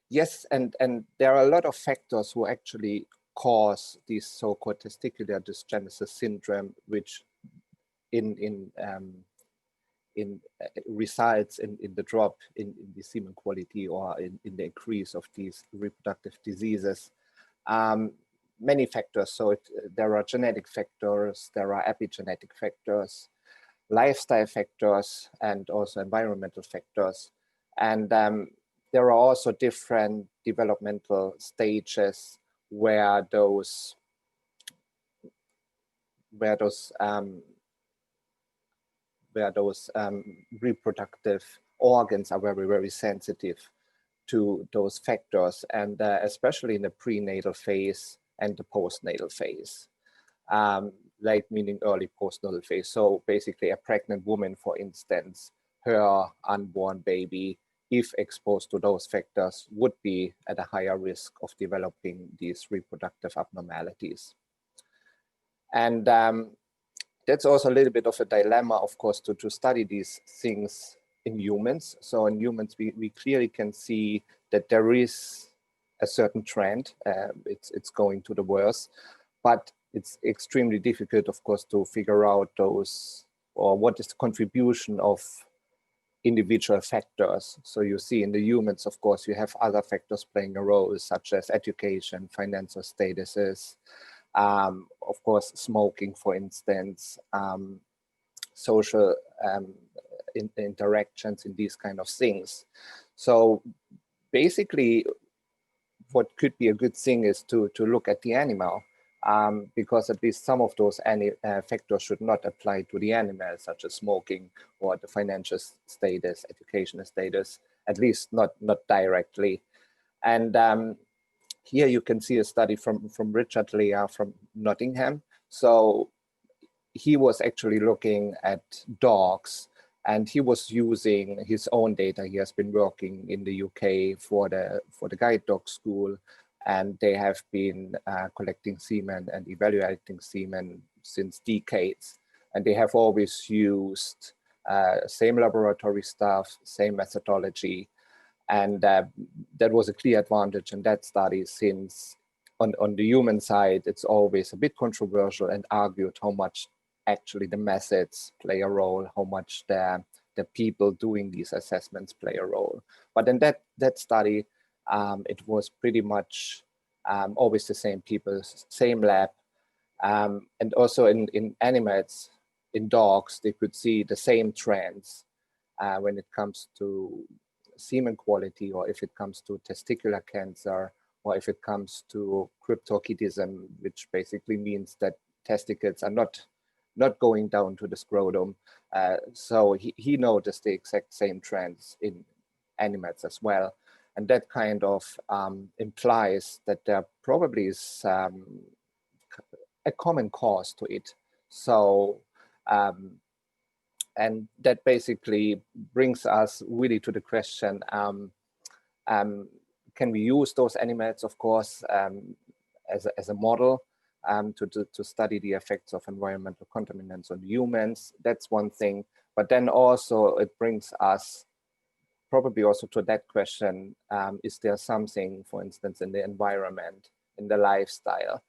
yes, and there are a lot of factors who actually cause this so-called testicular dysgenesis syndrome, which results in the drop in the semen quality or in the increase of these reproductive diseases. Many factors. So there are genetic factors, there are epigenetic factors, lifestyle factors, and also environmental factors. And there are also different developmental stages where those reproductive organs are very, very sensitive to those factors, and especially in the prenatal phase and the postnatal phase, like meaning early postnatal phase. So basically a pregnant woman, for instance, her unborn baby, if exposed to those factors, would be at a higher risk of developing these reproductive abnormalities. And that's also a little bit of a dilemma, of course, to study these things in humans. So in humans, we clearly can see that there is a certain trend. It's going to the worse, but it's extremely difficult, of course, to figure out those, or what is the contribution of individual factors. So you see in the humans, of course, you have other factors playing a role, such as education, financial statuses, of course, smoking, for instance, social interactions, and these kind of things. So basically, what could be a good thing is to look at the animal, because at least some of those factors should not apply to the animal, such as smoking or the financial status, educational status, at least not directly. And here you can see a study from Richard Leah from Nottingham. So he was actually looking at dogs, and he was using his own data. He has been working in the UK for the guide dog school, and they have been collecting semen and evaluating semen since decades. And they have always used same laboratory stuff, same methodology. And that was a clear advantage in that study, since on the human side, it's always a bit controversial and argued how much actually the methods play a role, how much the people doing these assessments play a role. But in that study, it was pretty much always the same people, same lab. And also in animals, in dogs, they could see the same trends when it comes to semen quality, or if it comes to testicular cancer, or if it comes to cryptorchidism, which basically means that testicles are not going down to the scrotum. So he noticed the exact same trends in animals as well. And that kind of implies that there probably is a common cause to it. So, and that basically brings us really to the question, can we use those animals, of course, as a model to study the effects of environmental contaminants on humans? That's one thing. But then also it brings us probably also to that question, is there something, for instance, in the environment, in the lifestyle,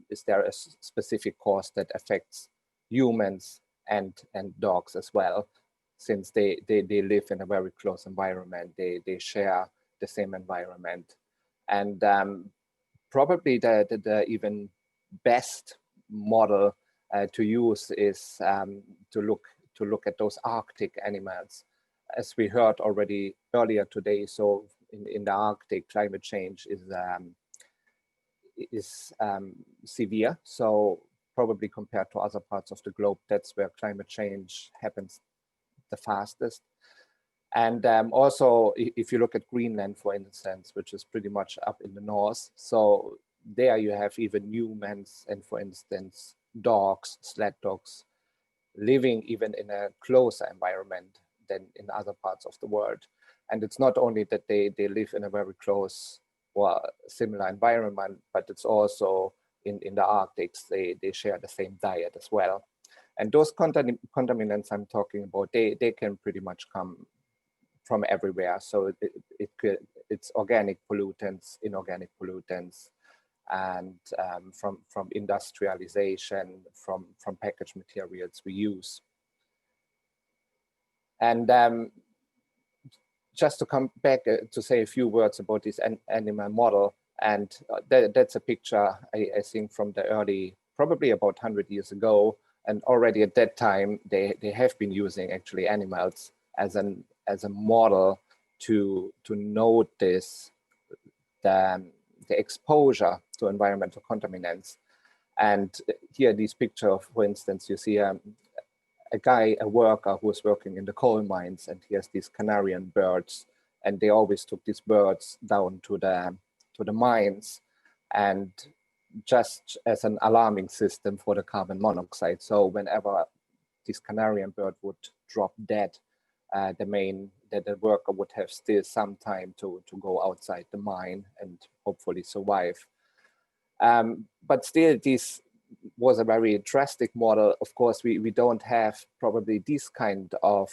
is there a specific cause that affects humans and dogs as well, since they live in a very close environment, they share the same environment. And probably the even best model to use is to look at those Arctic animals. As we heard already earlier today, so in the Arctic, climate change is severe. So probably compared to other parts of the globe, that's where climate change happens the fastest. And also, if you look at Greenland, for instance, which is pretty much up in the north, so there you have even humans and, for instance, dogs, sled dogs, living even in a closer environment than in other parts of the world. And it's not only that they live in a very close or similar environment, but it's also in the Arctic, they share the same diet as well. And those contaminants I'm talking about, they can pretty much come from everywhere. So it's organic pollutants, inorganic pollutants, and from industrialization, from packaged materials we use. And just to come back to say a few words about this animal model, and that's a picture I think from the early, probably about 100 years ago, and already at that time they have been using actually animals as a model to notice the exposure to environmental contaminants. And here, this picture, for instance, you see a worker who was working in the coal mines, and he has these Canarian birds, and they always took these birds down to the mines, and just as an alarming system for the carbon monoxide. So whenever this Canarian bird would drop dead, the worker would have still some time to go outside the mine and hopefully survive. But still, this was a very drastic model. Of course, we don't have probably this kind of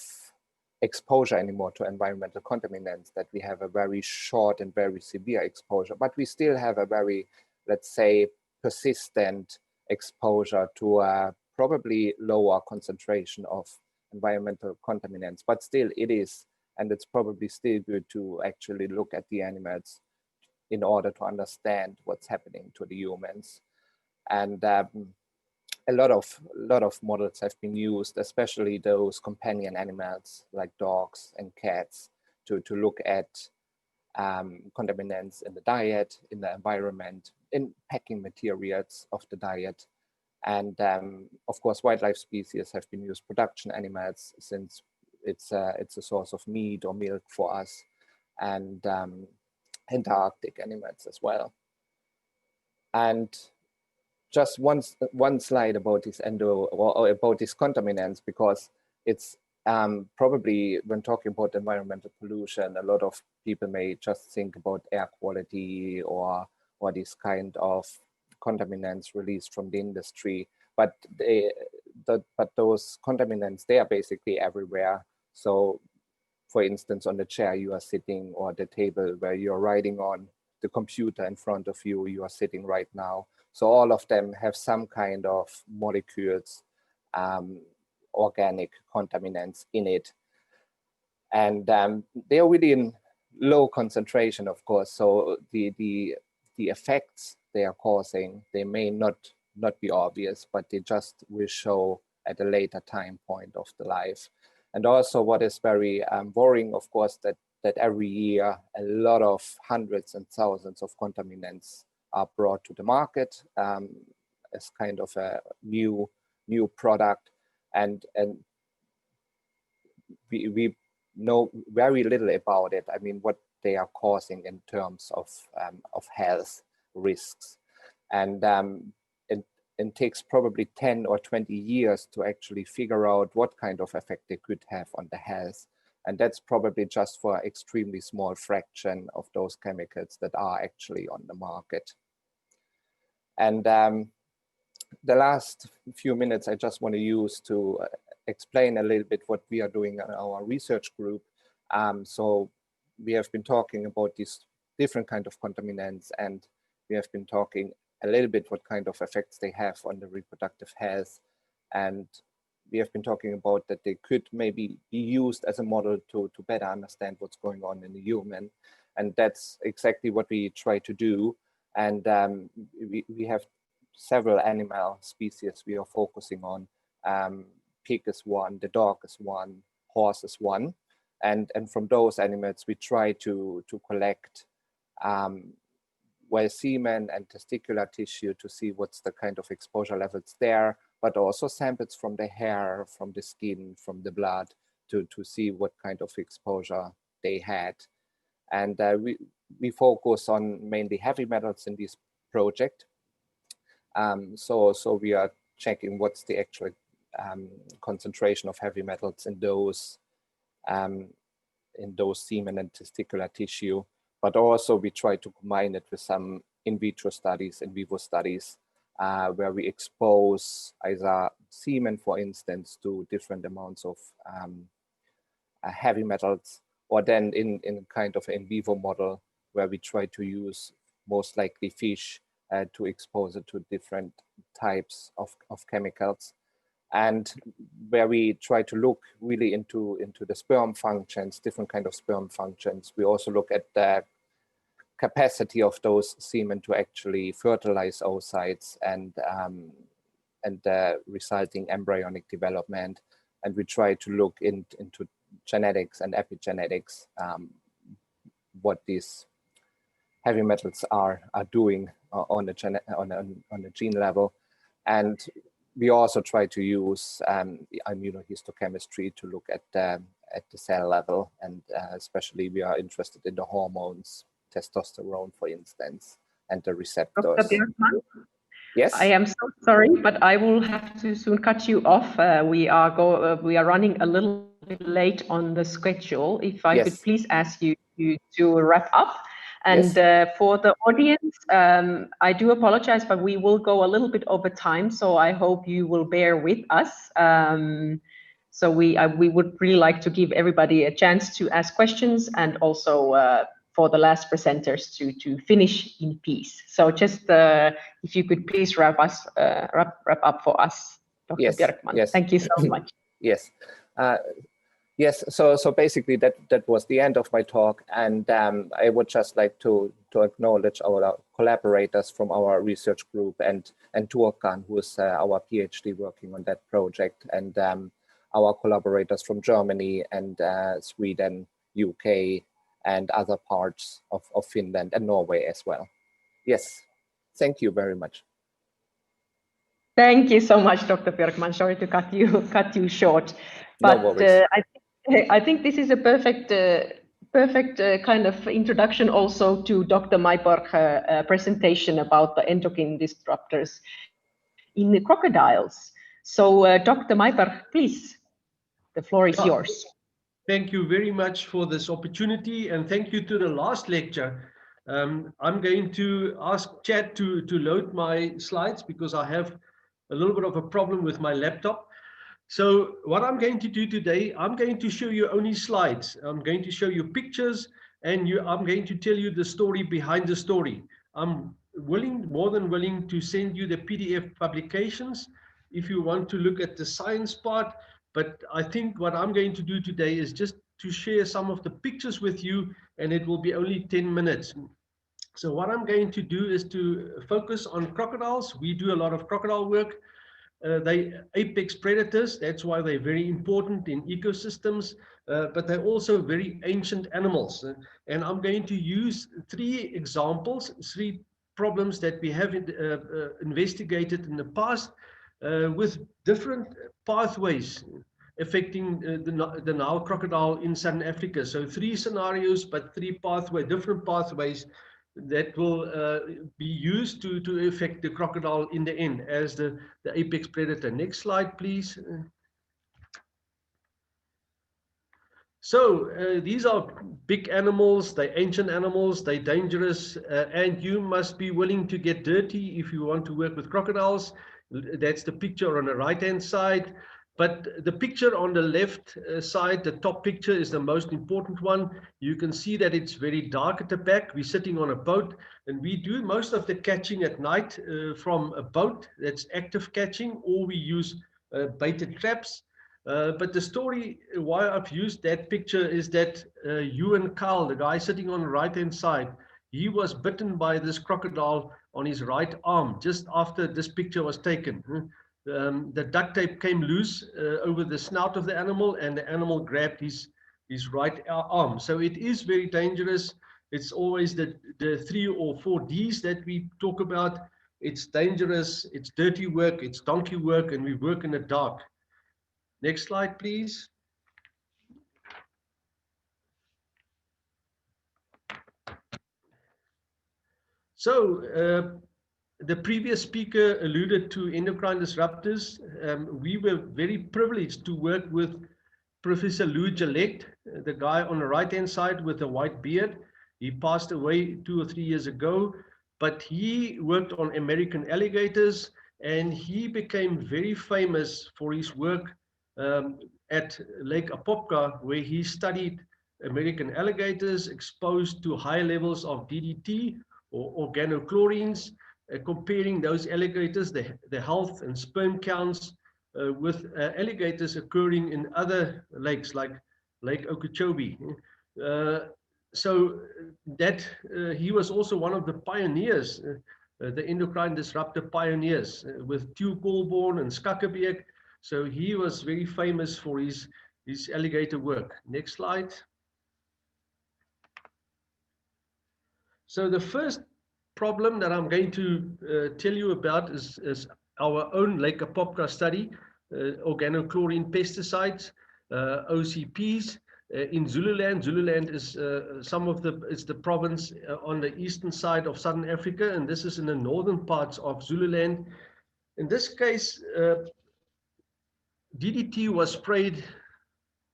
exposure anymore to environmental contaminants, that we have a very short and very severe exposure, but we still have a very, let's say, persistent exposure to a probably lower concentration of environmental contaminants, but still it is, and it's probably still good to actually look at the animals in order to understand what's happening to the humans. And a lot of models have been used, especially those companion animals like dogs and cats, to look at contaminants in the diet, in the environment, in packing materials of the diet. And of course, wildlife species have been used, production animals, since it's a source of meat or milk for us, and Antarctic animals as well. And just one slide about this or about these contaminants, because it's probably when talking about environmental pollution, a lot of people may just think about air quality or this kind of contaminants released from the industry, but those contaminants, they are basically everywhere. So for instance, on the chair you are sitting, or the table where you're writing on, the computer in front of you, you are sitting right now. So all of them have some kind of molecules, organic contaminants in it. And they're really in low concentration, of course. So the effects they are causing, they may not be obvious, but they just will show at a later time point of the life. And also what is very worrying, of course, that every year a lot of hundreds and thousands of contaminants are brought to the market as kind of a new product, and we know very little about it. I mean, what they are causing in terms of health risks, and it takes probably 10 or 20 years to actually figure out what kind of effect they could have on the health. And that's probably just for an extremely small fraction of those chemicals that are actually on the market. And the last few minutes I just want to use to explain a little bit what we are doing in our research group. So we have been talking about these different kind of contaminants, and we have been talking a little bit what kind of effects they have on the reproductive health. And we have been talking about that they could maybe be used as a model to better understand what's going on in the human. And that's exactly what we try to do. And we have several animal species we are focusing on. Pig is one, the dog is one, horse is one. And from those animals, we try to collect well, semen and testicular tissue to see what's the kind of exposure levels there, but also samples from the hair, from the skin, from the blood, to see what kind of exposure they had. And we focus on mainly heavy metals in this project. So we are checking what's the actual concentration of heavy metals in those semen and testicular tissue. But also we try to combine it with some in vitro studies, in vivo studies, where we expose either semen, for instance, to different amounts of heavy metals, or then in kind of in vivo model where we try to use most likely fish to expose it to different types of chemicals, and where we try to look really into the sperm functions, different kind of sperm functions. We also look at the capacity of those semen to actually fertilize oocytes and the resulting embryonic development. And we try to look into genetics and epigenetics, what these heavy metals are doing on a gene level. And we also try to use immunohistochemistry to look at the cell level, and especially we are interested in the hormones, testosterone, for instance, and the receptors. Dr. Björkman? Yes. I am so sorry, but I will have to soon cut you off. We are running a little bit late on the schedule. If I could please ask you to wrap up. And for the audience, I do apologize, but we will go a little bit over time. So I hope you will bear with us. So we would really like to give everybody a chance to ask questions, and also for the last presenters to finish in peace. So just if you could please wrap up for us, Dr. Björkman. Yes. Thank you so much. Yes. Yes, so basically that was the end of my talk, and I would just like to acknowledge our collaborators from our research group, and Turkan, who is our PhD working on that project, and our collaborators from Germany and Sweden, UK, and other parts of Finland and Norway as well. Yes, thank you very much. Thank you so much, Dr. Björkman. Sorry to cut you short, but no worries. I think this is a perfect kind of introduction also to Dr. Myburgh presentation about the endocrine disruptors in the crocodiles. So, Dr. Myburgh, please, the floor is yours. Thank you very much for this opportunity, and thank you to the last lecture. I'm going to ask Chad to load my slides because I have a little bit of a problem with my laptop. So what I'm going to do today, I'm going to show you only slides. I'm going to show you pictures, and I'm going to tell you the story behind the story. I'm more than willing to send you the PDF publications if you want to look at the science part. But I think what I'm going to do today is just to share some of the pictures with you, and it will be only 10 minutes. So what I'm going to do is to focus on crocodiles. We do a lot of crocodile work. They apex predators, that's why they're very important in ecosystems, but they're also very ancient animals. And I'm going to use 3 examples, 3 problems that we have investigated in the past with different pathways affecting the Nile crocodile in Southern Africa. So 3 scenarios, but 3 different pathways that will be used to affect the crocodile in the end as the apex predator. Next slide, please. So these are big animals, they're ancient animals, they're dangerous, and you must be willing to get dirty if you want to work with crocodiles. That's the picture on the right-hand side. But the picture on the left side, the top picture, is the most important one. You can see that it's very dark at the back. We're sitting on a boat, and we do most of the catching at night from a boat. That's active catching, or we use baited traps. But the story why I've used that picture is that Ewan Carl, the guy sitting on the right-hand side, he was bitten by this crocodile on his right arm just after this picture was taken. The duct tape came loose over the snout of the animal, and the animal grabbed his right arm. So it is very dangerous. It's always the 3 or 4 Ds that we talk about. It's dangerous, it's dirty work, it's donkey work, and we work in the dark. Next slide, please. So the previous speaker alluded to endocrine disruptors. We were very privileged to work with Professor Lou Gillette, the guy on the right-hand side with the white beard. He passed away 2 or 3 years ago, but he worked on American alligators, and he became very famous for his work at Lake Apopka, where he studied American alligators exposed to high levels of DDT or organochlorines, comparing those alligators, the health and sperm counts with alligators occurring in other lakes like Lake Okeechobee. So that he was also one of the pioneers, the endocrine disruptor pioneers with Tew Colborne and Skakkebeek. So he was very famous for his alligator work. Next slide. So the first problem that I'm going to tell you about is our own Lake Apopka study, organochlorine pesticides, OCPs, in Zululand. Zululand is it's the province on the eastern side of Southern Africa, and this is in the northern parts of Zululand. In this case, DDT was sprayed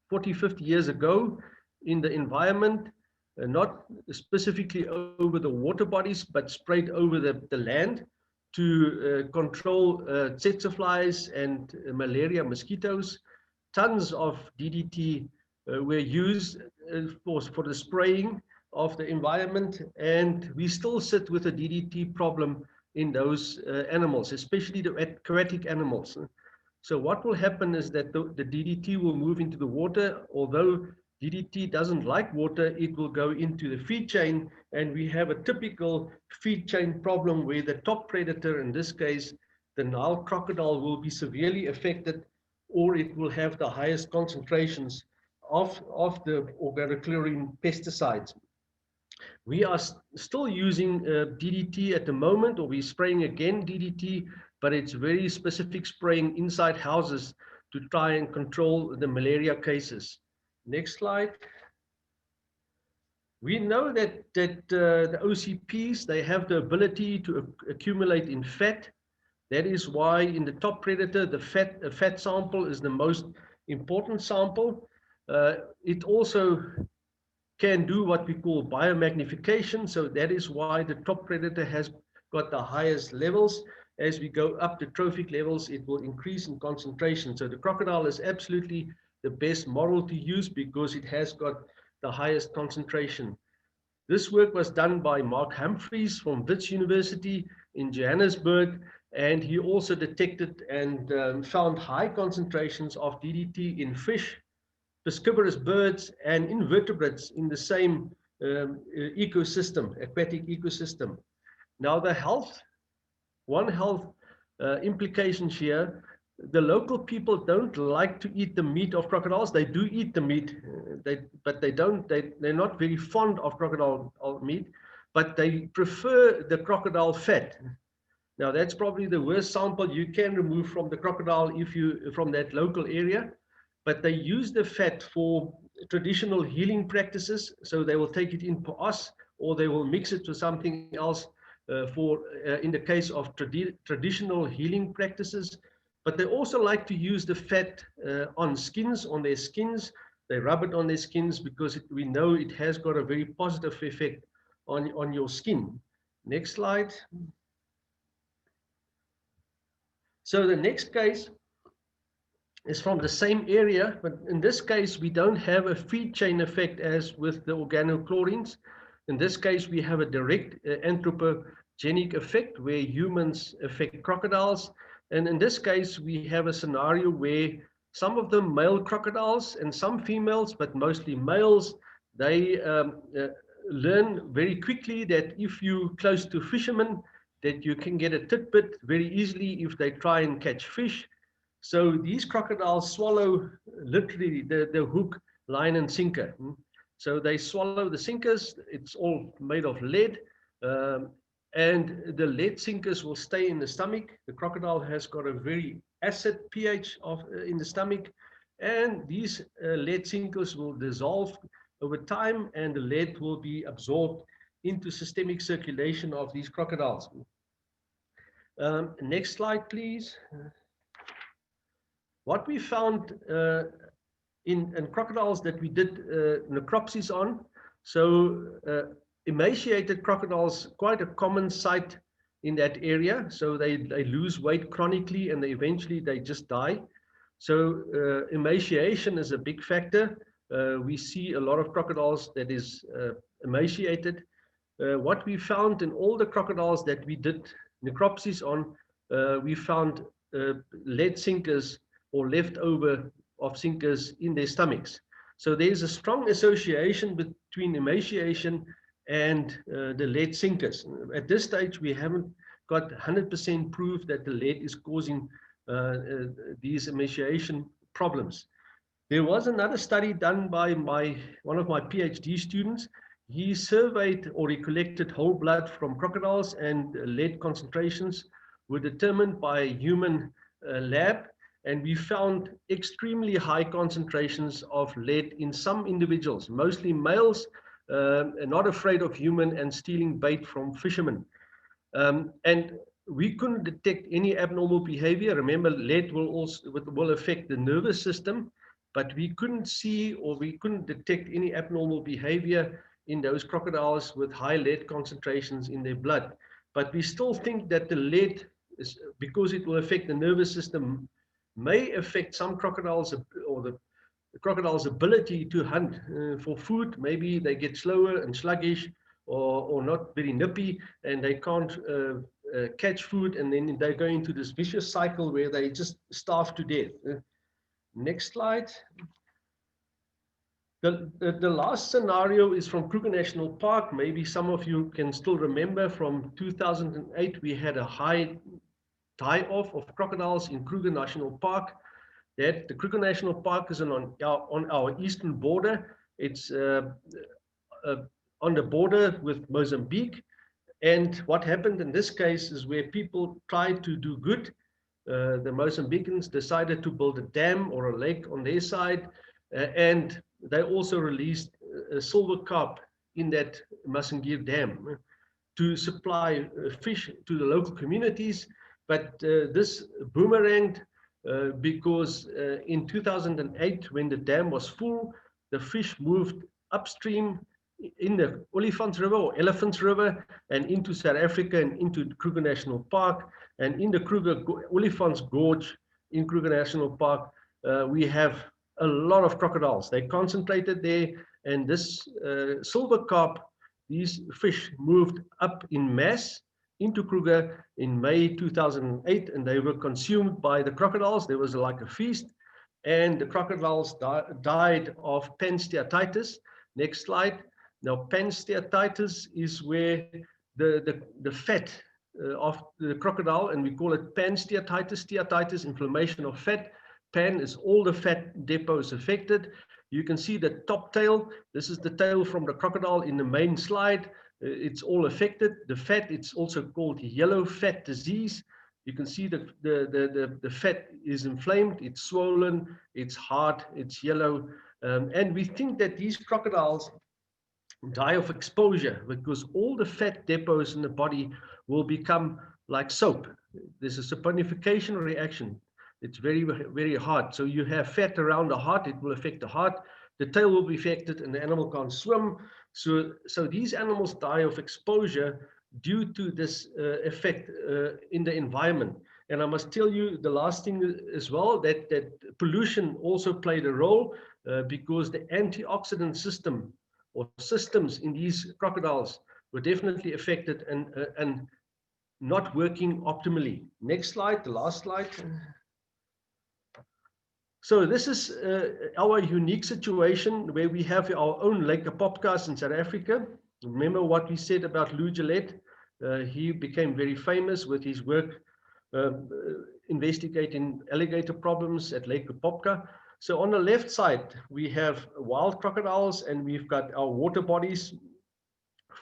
40, 50 years ago in the environment, not specifically over the water bodies, but sprayed over the land to control tsetse flies and malaria mosquitoes. Tons of DDT were used for the spraying of the environment, and we still sit with a DDT problem in those animals, especially the aquatic animals. So what will happen is that the DDT will move into the water. Although DDT doesn't like water, it will go into the feed chain, and we have a typical feed chain problem where the top predator, in this case, the Nile crocodile, will be severely affected, or it will have the highest concentrations of the organochlorine pesticides. We are still using DDT at the moment, or we're spraying again DDT, but it's very specific spraying inside houses to try and control the malaria cases. Next slide. We know that the OCPs, they have the ability to accumulate in fat. That is why in the top predator, the fat sample is the most important sample. It also can do what we call biomagnification. So that is why the top predator has got the highest levels. As we go up the trophic levels, it will increase in concentration. So the crocodile is absolutely the best model to use because it has got the highest concentration. This work was done by Mark Humphreys from Wits University in Johannesburg, and he also detected and found high concentrations of DDT in fish, piscivorous birds, and invertebrates in the same ecosystem, aquatic ecosystem. Now the health implications here, the local people don't like to eat the meat of crocodiles. They do eat the meat, but they're not very fond of crocodile meat, but they prefer the crocodile fat. Now that's probably the worst sample you can remove from the crocodile from that local area, but they use the fat for traditional healing practices. So they will take it in us, or they will mix it to something else in the case of traditional healing practices. But they also like to use the fat on their skins. They rub it on their skins because we know it has got a very positive effect on your skin. Next slide. So the next case is from the same area, but in this case, we don't have a feed chain effect as with the organochlorines. In this case, we have a direct anthropogenic effect where humans affect crocodiles. And in this case, we have a scenario where some of the male crocodiles and some females, but mostly males, they learn very quickly that if you're close to fishermen, that you can get a tidbit very easily if they try and catch fish. So these crocodiles swallow literally the hook, line, and sinker. So they swallow the sinkers. It's all made of lead. And the lead sinkers will stay in the stomach. The crocodile has got a very acid pH in the stomach. And these lead sinkers will dissolve over time, and the lead will be absorbed into systemic circulation of these crocodiles. Next slide, please. What we found in crocodiles that we did necropsies on, so emaciated crocodiles, quite a common sight in that area. So they lose weight chronically and eventually they just die. So emaciation is a big factor. We see a lot of crocodiles that is emaciated. What we found in all the crocodiles that we did necropsies on, we found lead sinkers or leftover of sinkers in their stomachs. So there's a strong association between emaciation and the lead sinkers. At this stage, we haven't got 100% proof that the lead is causing these emaciation problems. There was another study done by one of my PhD students. He surveyed or he collected whole blood from crocodiles, and lead concentrations were determined by a human lab. And we found extremely high concentrations of lead in some individuals, mostly males, not afraid of human and stealing bait from fishermen. And we couldn't detect any abnormal behavior. Remember, lead will affect the nervous system, but we couldn't see or we couldn't detect any abnormal behavior in those crocodiles with high lead concentrations in their blood. But we still think that the lead, because it will affect the nervous system, may affect some crocodiles or the crocodile's ability to hunt for food. Maybe they get slower and sluggish or not very nippy, and they can't catch food, and then they go into this vicious cycle where they just starve to death. Next slide. The last scenario is from Kruger National Park. Maybe some of you can still remember from 2008, we had a high die-off of crocodiles in Kruger National Park that the Kruger National Park is on our eastern border. It's on the border with Mozambique. And what happened in this case is where people tried to do good. The Mozambicans decided to build a dam or a lake on their side, and they also released a silver carp in that Masangir Dam to supply fish to the local communities. But this boomeranged because in 2008, when the dam was full, the fish moved upstream in the Olifants River or Elephants River and into South Africa and into Kruger National Park. And in the Kruger Olifants Gorge in Kruger National Park, we have a lot of crocodiles. They concentrated there, and this silver carp, these fish moved up in mass into Kruger in May 2008, and they were consumed by the crocodiles. There was like a feast, and the crocodiles died of pansteatitis. Next slide. Now, pansteatitis is where the fat of the crocodile, and we call it pansteatitis, steatitis, inflammation of fat. Pan is all the fat depots affected. You can see the top tail. This is the tail from the crocodile in the main slide. It's all affected. The fat, it's also called yellow fat disease. You can see the fat is inflamed, it's swollen, it's hard, it's yellow. And we think that these crocodiles die of exposure because all the fat depots in the body will become like soap. There's a saponification reaction. It's very, very hard. So you have fat around the heart, it will affect the heart. The tail will be affected and the animal can't swim. So these animals die of exposure due to this effect in the environment. And I must tell you the last thing as well, that pollution also played a role because the antioxidant system or systems in these crocodiles were definitely affected and not working optimally. Next slide, the last slide. So this is our unique situation where we have our own Lake podcast in South Africa. Remember what we said about Lou Gillette? He became very famous with his work investigating alligator problems at Lake Apopka. So on the left side, we have wild crocodiles and we've got our water bodies,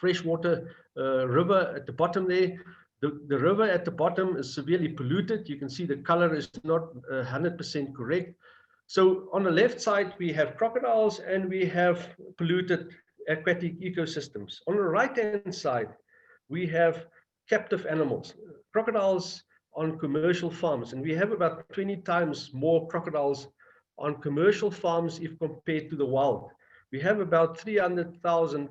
freshwater river at the bottom there. The river at the bottom is severely polluted. You can see the color is not 100% correct. So on the left side, we have crocodiles and we have polluted aquatic ecosystems. On the right-hand side, we have captive animals, crocodiles on commercial farms. And we have about 20 times more crocodiles on commercial farms if compared to the wild. We have about 300,000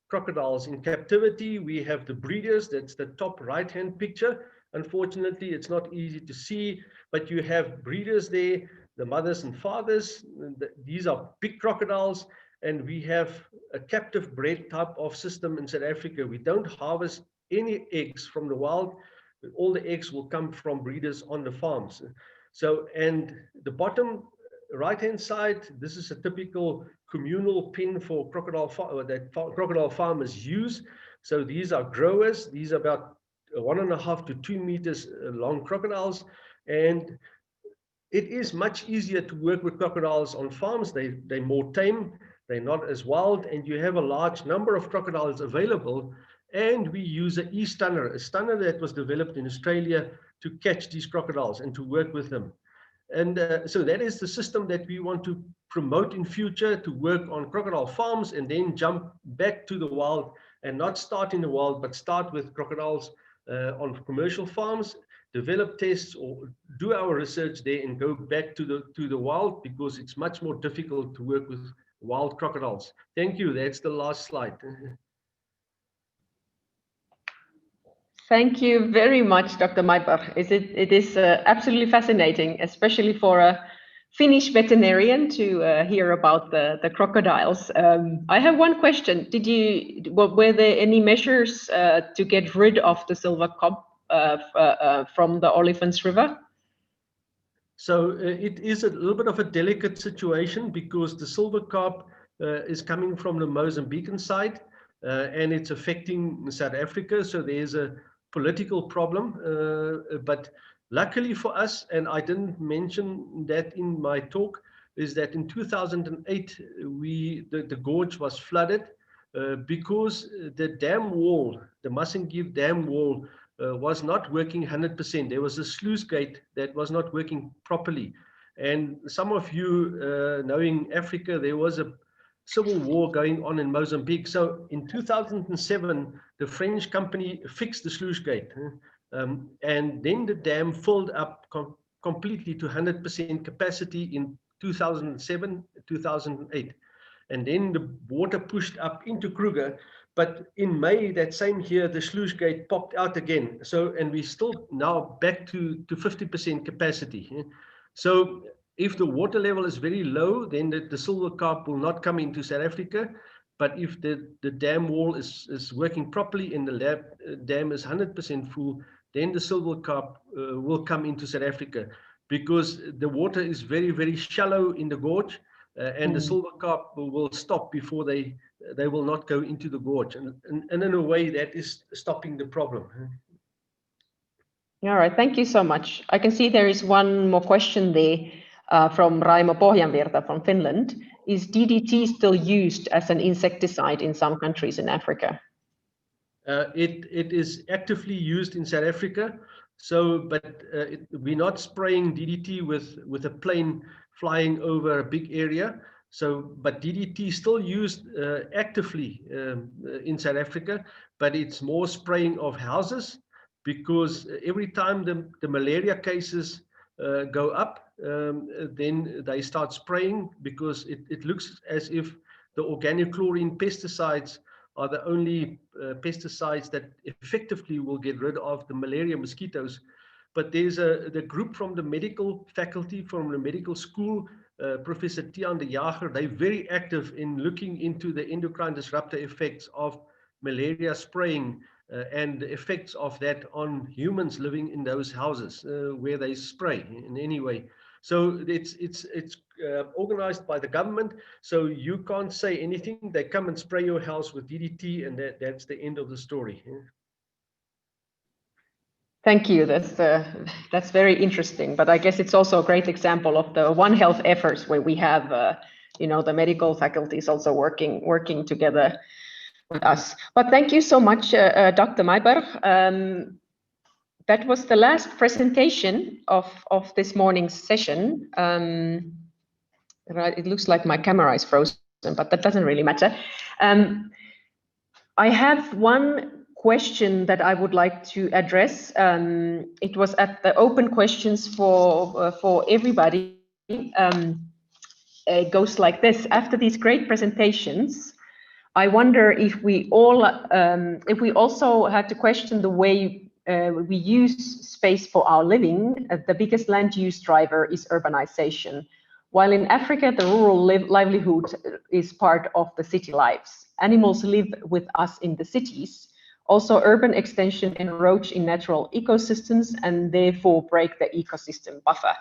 crocodiles in captivity. We have the breeders, that's the top right-hand picture. Unfortunately, it's not easy to see, but you have breeders there, the mothers and fathers. These are big crocodiles, and we have a captive bred type of system in South Africa. We don't harvest any eggs from the wild. All the eggs will come from breeders on the farms. So, and the bottom right-hand side, this is a typical communal pen for crocodile that crocodile farmers use. So these are growers. These are about 1.5 to 2 meters long crocodiles, and it is much easier to work with crocodiles on farms. They're more tame, they're not as wild, and you have a large number of crocodiles available. And we use an e-stunner, a stunner that was developed in Australia to catch these crocodiles and to work with them. And so that is the system that we want to promote in future, to work on crocodile farms and then jump back to the wild, and not start in the wild, but start with crocodiles on commercial farms, develop tests or do our research there and go back to the wild, because it's much more difficult to work with wild crocodiles. Thank you. That's the last slide. Thank you very much, Dr. Myburgh. It is absolutely fascinating, especially for a Finnish veterinarian to hear about the crocodiles. I have one question. Were there any measures to get rid of the silver carp from the Olifants River? So it is a little bit of a delicate situation, because the silver carp is coming from the Mozambican side and it's affecting South Africa. So there's a political problem, but Luckily for us, and I didn't mention that in my talk, is that in 2008, the gorge was flooded because the dam wall, the Massengief dam wall, was not working 100%. There was a sluice gate that was not working properly. And some of you knowing Africa, there was a civil war going on in Mozambique. So in 2007, the French company fixed the sluice gate. And then the dam filled up completely to 100% capacity in 2007, 2008. And then the water pushed up into Kruger. But in May that same year, the sluice gate popped out again. So, and we're still now back to 50% capacity. So if the water level is very low, then the silver carp will not come into South Africa. But if the dam wall is working properly and the dam is 100% full, then the silver carp will come into South Africa, because the water is very, very shallow in the gorge, and the silver carp will stop before they will not go into the gorge. And in a way, that is stopping the problem. All right, thank you so much. I can see there is one more question there from Raimo Pohjanvirta from Finland. Is DDT still used as an insecticide in some countries in Africa? It is actively used in South Africa. So, but we're not spraying DDT with a plane flying over a big area. So, but DDT is still used actively in South Africa, but it's more spraying of houses, because every time the malaria cases go up, then they start spraying, because it looks as if the organochlorine pesticides are the only pesticides that effectively will get rid of the malaria mosquitoes. But there's the group from the medical faculty, from the medical school, Professor Tiaan de Jager, they're very active in looking into the endocrine disruptor effects of malaria spraying and the effects of that on humans living in those houses where they spray in any way. So it's organized by the government. So you can't say anything. They come and spray your house with DDT, and that's the end of the story. Thank you. That's very interesting. But I guess it's also a great example of the One Health efforts, where we have, the medical faculties also working together with us. But thank you so much, Dr. Myburgh. That was the last presentation of this morning's session. Right, it looks like my camera is frozen, but that doesn't really matter. I have one question that I would like to address. It was at the open questions for everybody. It goes like this: after these great presentations, I wonder if we also had to question the way we use space for our living. The biggest land use driver is urbanization. While in Africa, the rural livelihood is part of the city lives. Animals live with us in the cities. Also, urban extension encroach in natural ecosystems and therefore break the ecosystem buffer.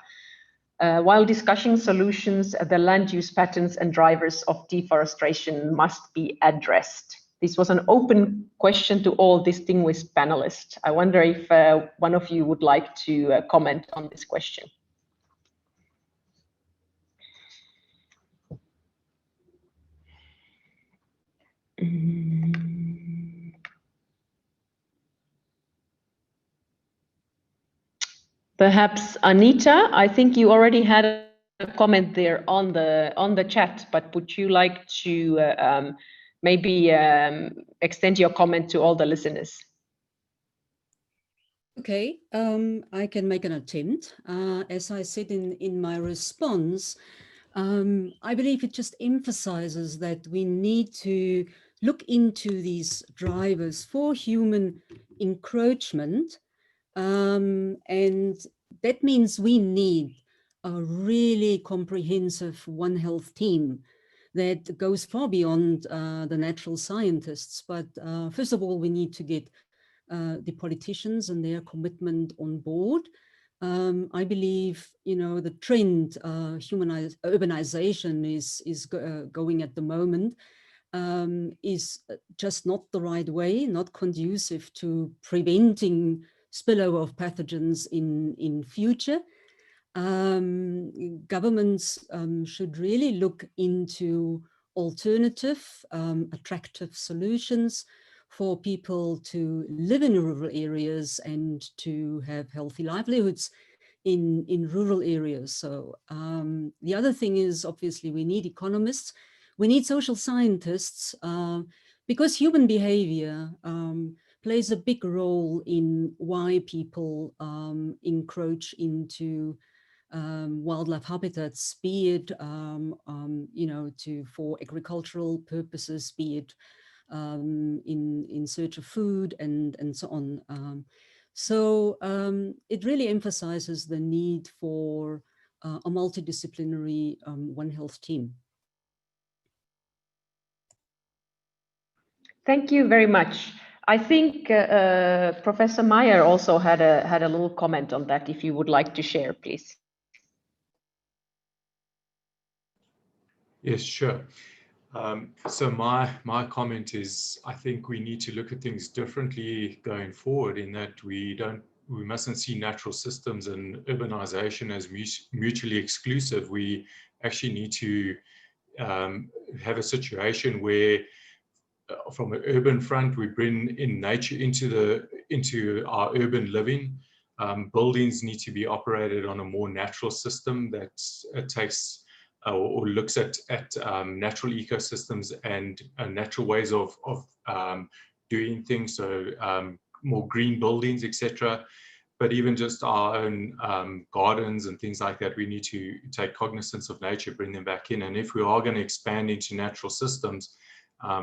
While discussing solutions, the land use patterns and drivers of deforestation must be addressed. This was an open question to all distinguished panelists. I wonder if one of you would like to comment on this question. Perhaps Anita, I think you already had a comment there on the chat, but would you like to maybe extend your comment to all the listeners? Okay, I can make an attempt. As I said in my response, I believe it just emphasizes that we need to look into these drivers for human encroachment. And that means we need a really comprehensive One Health team that goes far beyond the natural scientists. But first of all, we need to get the politicians and their commitment on board. I believe, the trend, urbanization is going at the moment, is just not the right way, not conducive to preventing spillover of pathogens in future. Governments should really look into alternative, attractive solutions for people to live in rural areas and to have healthy livelihoods in rural areas. So the other thing is, obviously, we need economists, we need social scientists, because human behavior plays a big role in why people encroach into wildlife habitats, be it for agricultural purposes, be it in search of food and so on. So it really emphasizes the need for a multidisciplinary One Health team. Thank you very much. I think Professor Meyer also had a little comment on that. If you would like to share, please. Yes, sure. So my comment is, I think we need to look at things differently going forward, in that we mustn't see natural systems and urbanization as mutually exclusive. We actually need to have a situation where from an urban front, we bring in nature into our urban living. Buildings need to be operated on a more natural system that takes or looks at natural ecosystems and natural ways of doing things. So more green buildings, etc. But even just our own gardens and things like that, we need to take cognizance of nature, bring them back in. And if we are going to expand into natural systems,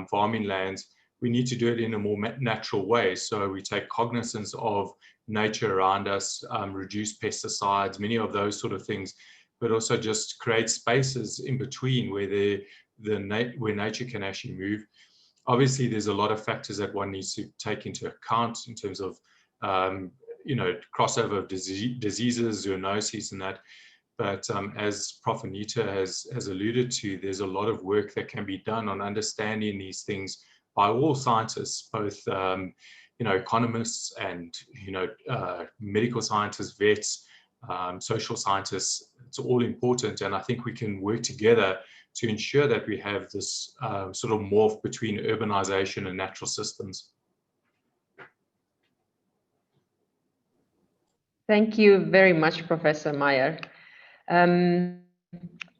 farming lands, we need to do it in a more natural way. So we take cognizance of nature around us, reduce pesticides, many of those sort of things, but also just create spaces in between where where nature can actually move. Obviously, there's a lot of factors that one needs to take into account in terms of crossover of diseases, zoonoses and that. But as Prof. Anita has alluded to, there's a lot of work that can be done on understanding these things by all scientists, both economists and medical scientists, vets, social scientists. It's all important, and I think we can work together to ensure that we have this sort of morph between urbanization and natural systems. Thank you very much, Professor Meyer.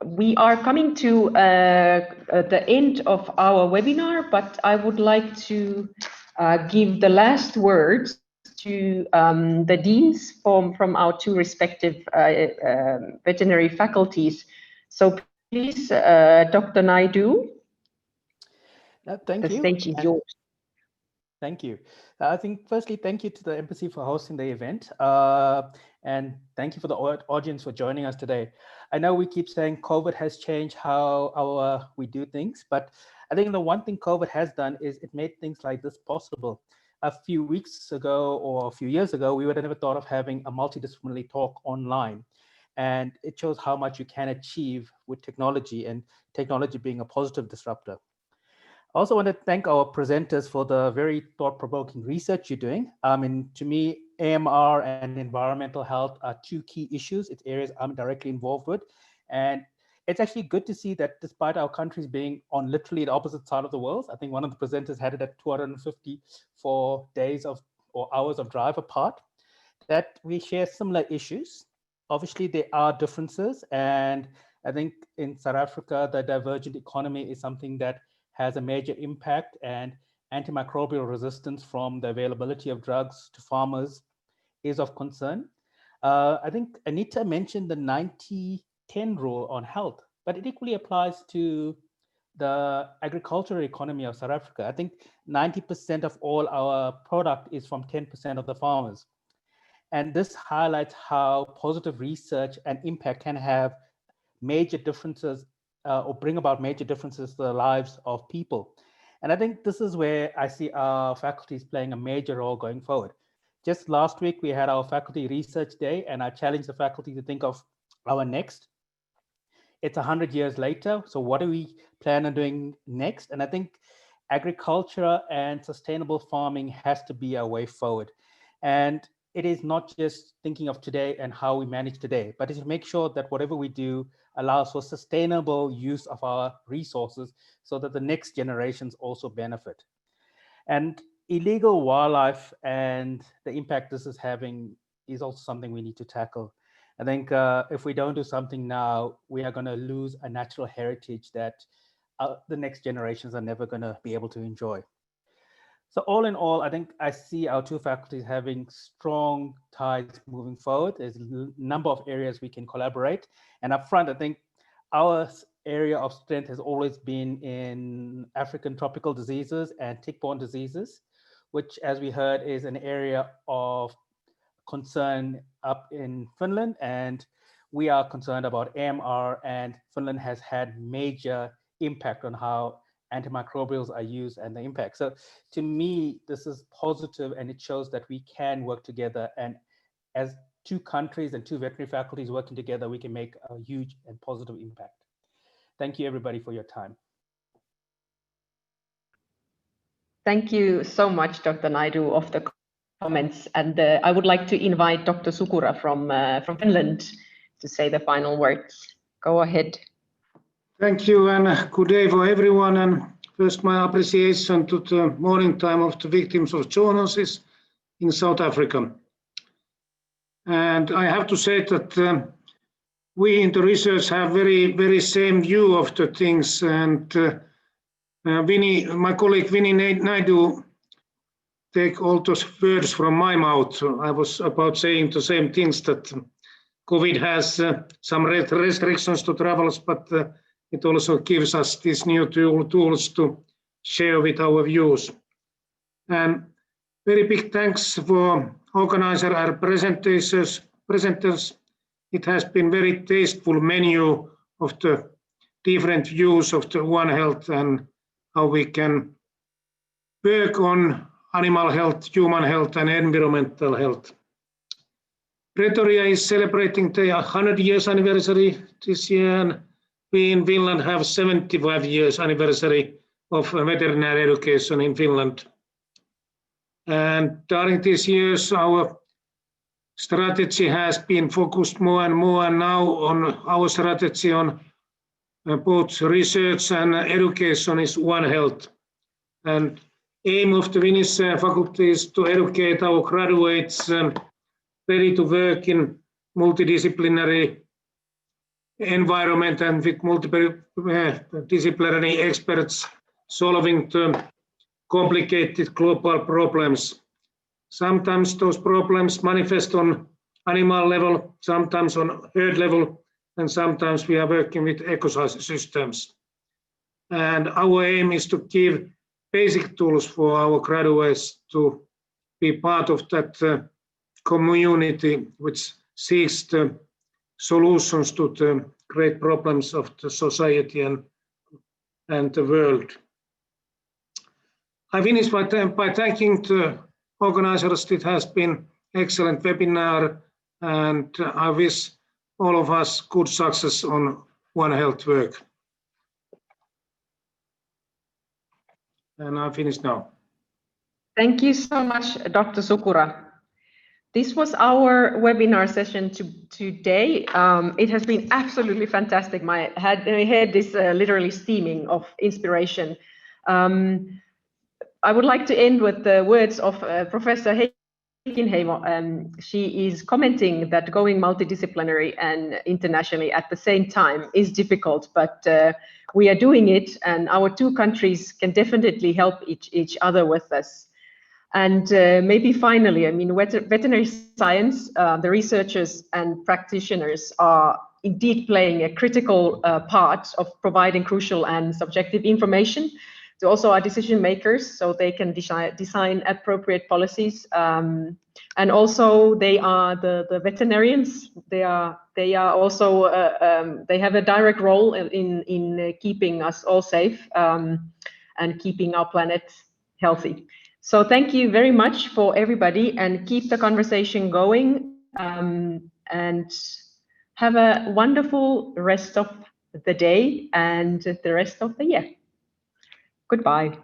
We are coming to the end of our webinar, but I would like to give the last words to the deans from our two respective veterinary faculties. So please, Dr. Naidu. Thank you. The stage is yours. Thank you. I think firstly, thank you to the Embassy for hosting the event. And thank you for the audience for joining us today. I know we keep saying COVID has changed how we do things, but I think the one thing COVID has done is it made things like this possible. A few weeks ago or a few years ago, we would have never thought of having a multidisciplinary talk online. And it shows how much you can achieve with technology, and technology being a positive disruptor. I also want to thank our presenters for the very thought-provoking research you're doing. To me, AMR and environmental health are two key issues. It's areas I'm directly involved with. And it's actually good to see that despite our countries being on literally the opposite side of the world, I think one of the presenters had it at 254 days or hours of drive apart, that we share similar issues. Obviously, there are differences. And I think in South Africa, the divergent economy is something that has a major impact, and antimicrobial resistance from the availability of drugs to farmers is of concern. I think Anita mentioned the 90-10 rule on health, but it equally applies to the agricultural economy of South Africa. I think 90% of all our product is from 10% of the farmers. And this highlights how positive research and impact can have major differences or bring about major differences to the lives of people. And I think this is where I see our faculties playing a major role going forward. Just last week, we had our faculty research day, and I challenged the faculty to think of our next. It's 100 years later, so what do we plan on doing next? And I think agriculture and sustainable farming has to be our way forward. And it is not just thinking of today and how we manage today, but it's to make sure that whatever we do allows for sustainable use of our resources so that the next generations also benefit. And illegal wildlife and the impact this is having is also something we need to tackle. I think if we don't do something now, we are going to lose a natural heritage that the next generations are never going to be able to enjoy. So all in all, I think I see our two faculties having strong ties moving forward. There's a number of areas we can collaborate. And up front, I think our area of strength has always been in African tropical diseases and tick-borne diseases, which, as we heard, is an area of concern up in Finland. And we are concerned about AMR, and Finland has had major impact on how antimicrobials are used and the impact. So to me, this is positive, and it shows that we can work together. And as two countries and two veterinary faculties working together, we can make a huge and positive impact. Thank you, everybody, for your time. Thank you so much, Dr. Naidu, of the comments. And I would like to invite Dr. Sukura from Finland to say the final words. Go ahead. Thank you, and good day for everyone. And first, my appreciation to the morning time of the victims of zoonosis in South Africa. And I have to say that we in the research have very same view of the things. And my colleague Vinnie Naidu take all those words from my mouth. I was about saying the same things, that COVID has some restrictions to travels, but it also gives us these new tools to share with our views. And very big thanks for organizer and presenters. It has been very tasteful menu of the different views of the One Health and how we can work on animal health, human health, and environmental health. Pretoria is celebrating their 100 years anniversary this year, and we in Finland have 75 years anniversary of veterinary education in Finland. And during these years, our strategy has been focused more and more, and now on our strategy on both research and education is One Health. And aim of the Finnish faculty is to educate our graduates ready to work in multidisciplinary environment and with multidisciplinary experts solving the complicated global problems. Sometimes those problems manifest on animal level, sometimes on herd level, and sometimes we are working with ecosystems. And our aim is to give basic tools for our graduates to be part of that community which seeks the solutions to the great problems of the society and the world. I finish by thanking the organizers. It has been excellent webinar, and I wish all of us good success on One Health work. And I finish now. Thank you so much, Dr. Sukura. This was our webinar session today. It has been absolutely fantastic. My head is literally steaming of inspiration. I would like to end with the words of Professor Heikinheimo. She is commenting that going multidisciplinary and internationally at the same time is difficult, but we are doing it, and our two countries can definitely help each other with this. And maybe finally, I mean, veterinary science, the researchers and practitioners are indeed playing a critical part of providing crucial and subjective information to also our decision makers, so they can design appropriate policies. And also, they are the veterinarians. They are also they have a direct role in keeping us all safe and keeping our planet healthy. So thank you very much for everybody, and keep the conversation going, and have a wonderful rest of the day and the rest of the year. Goodbye.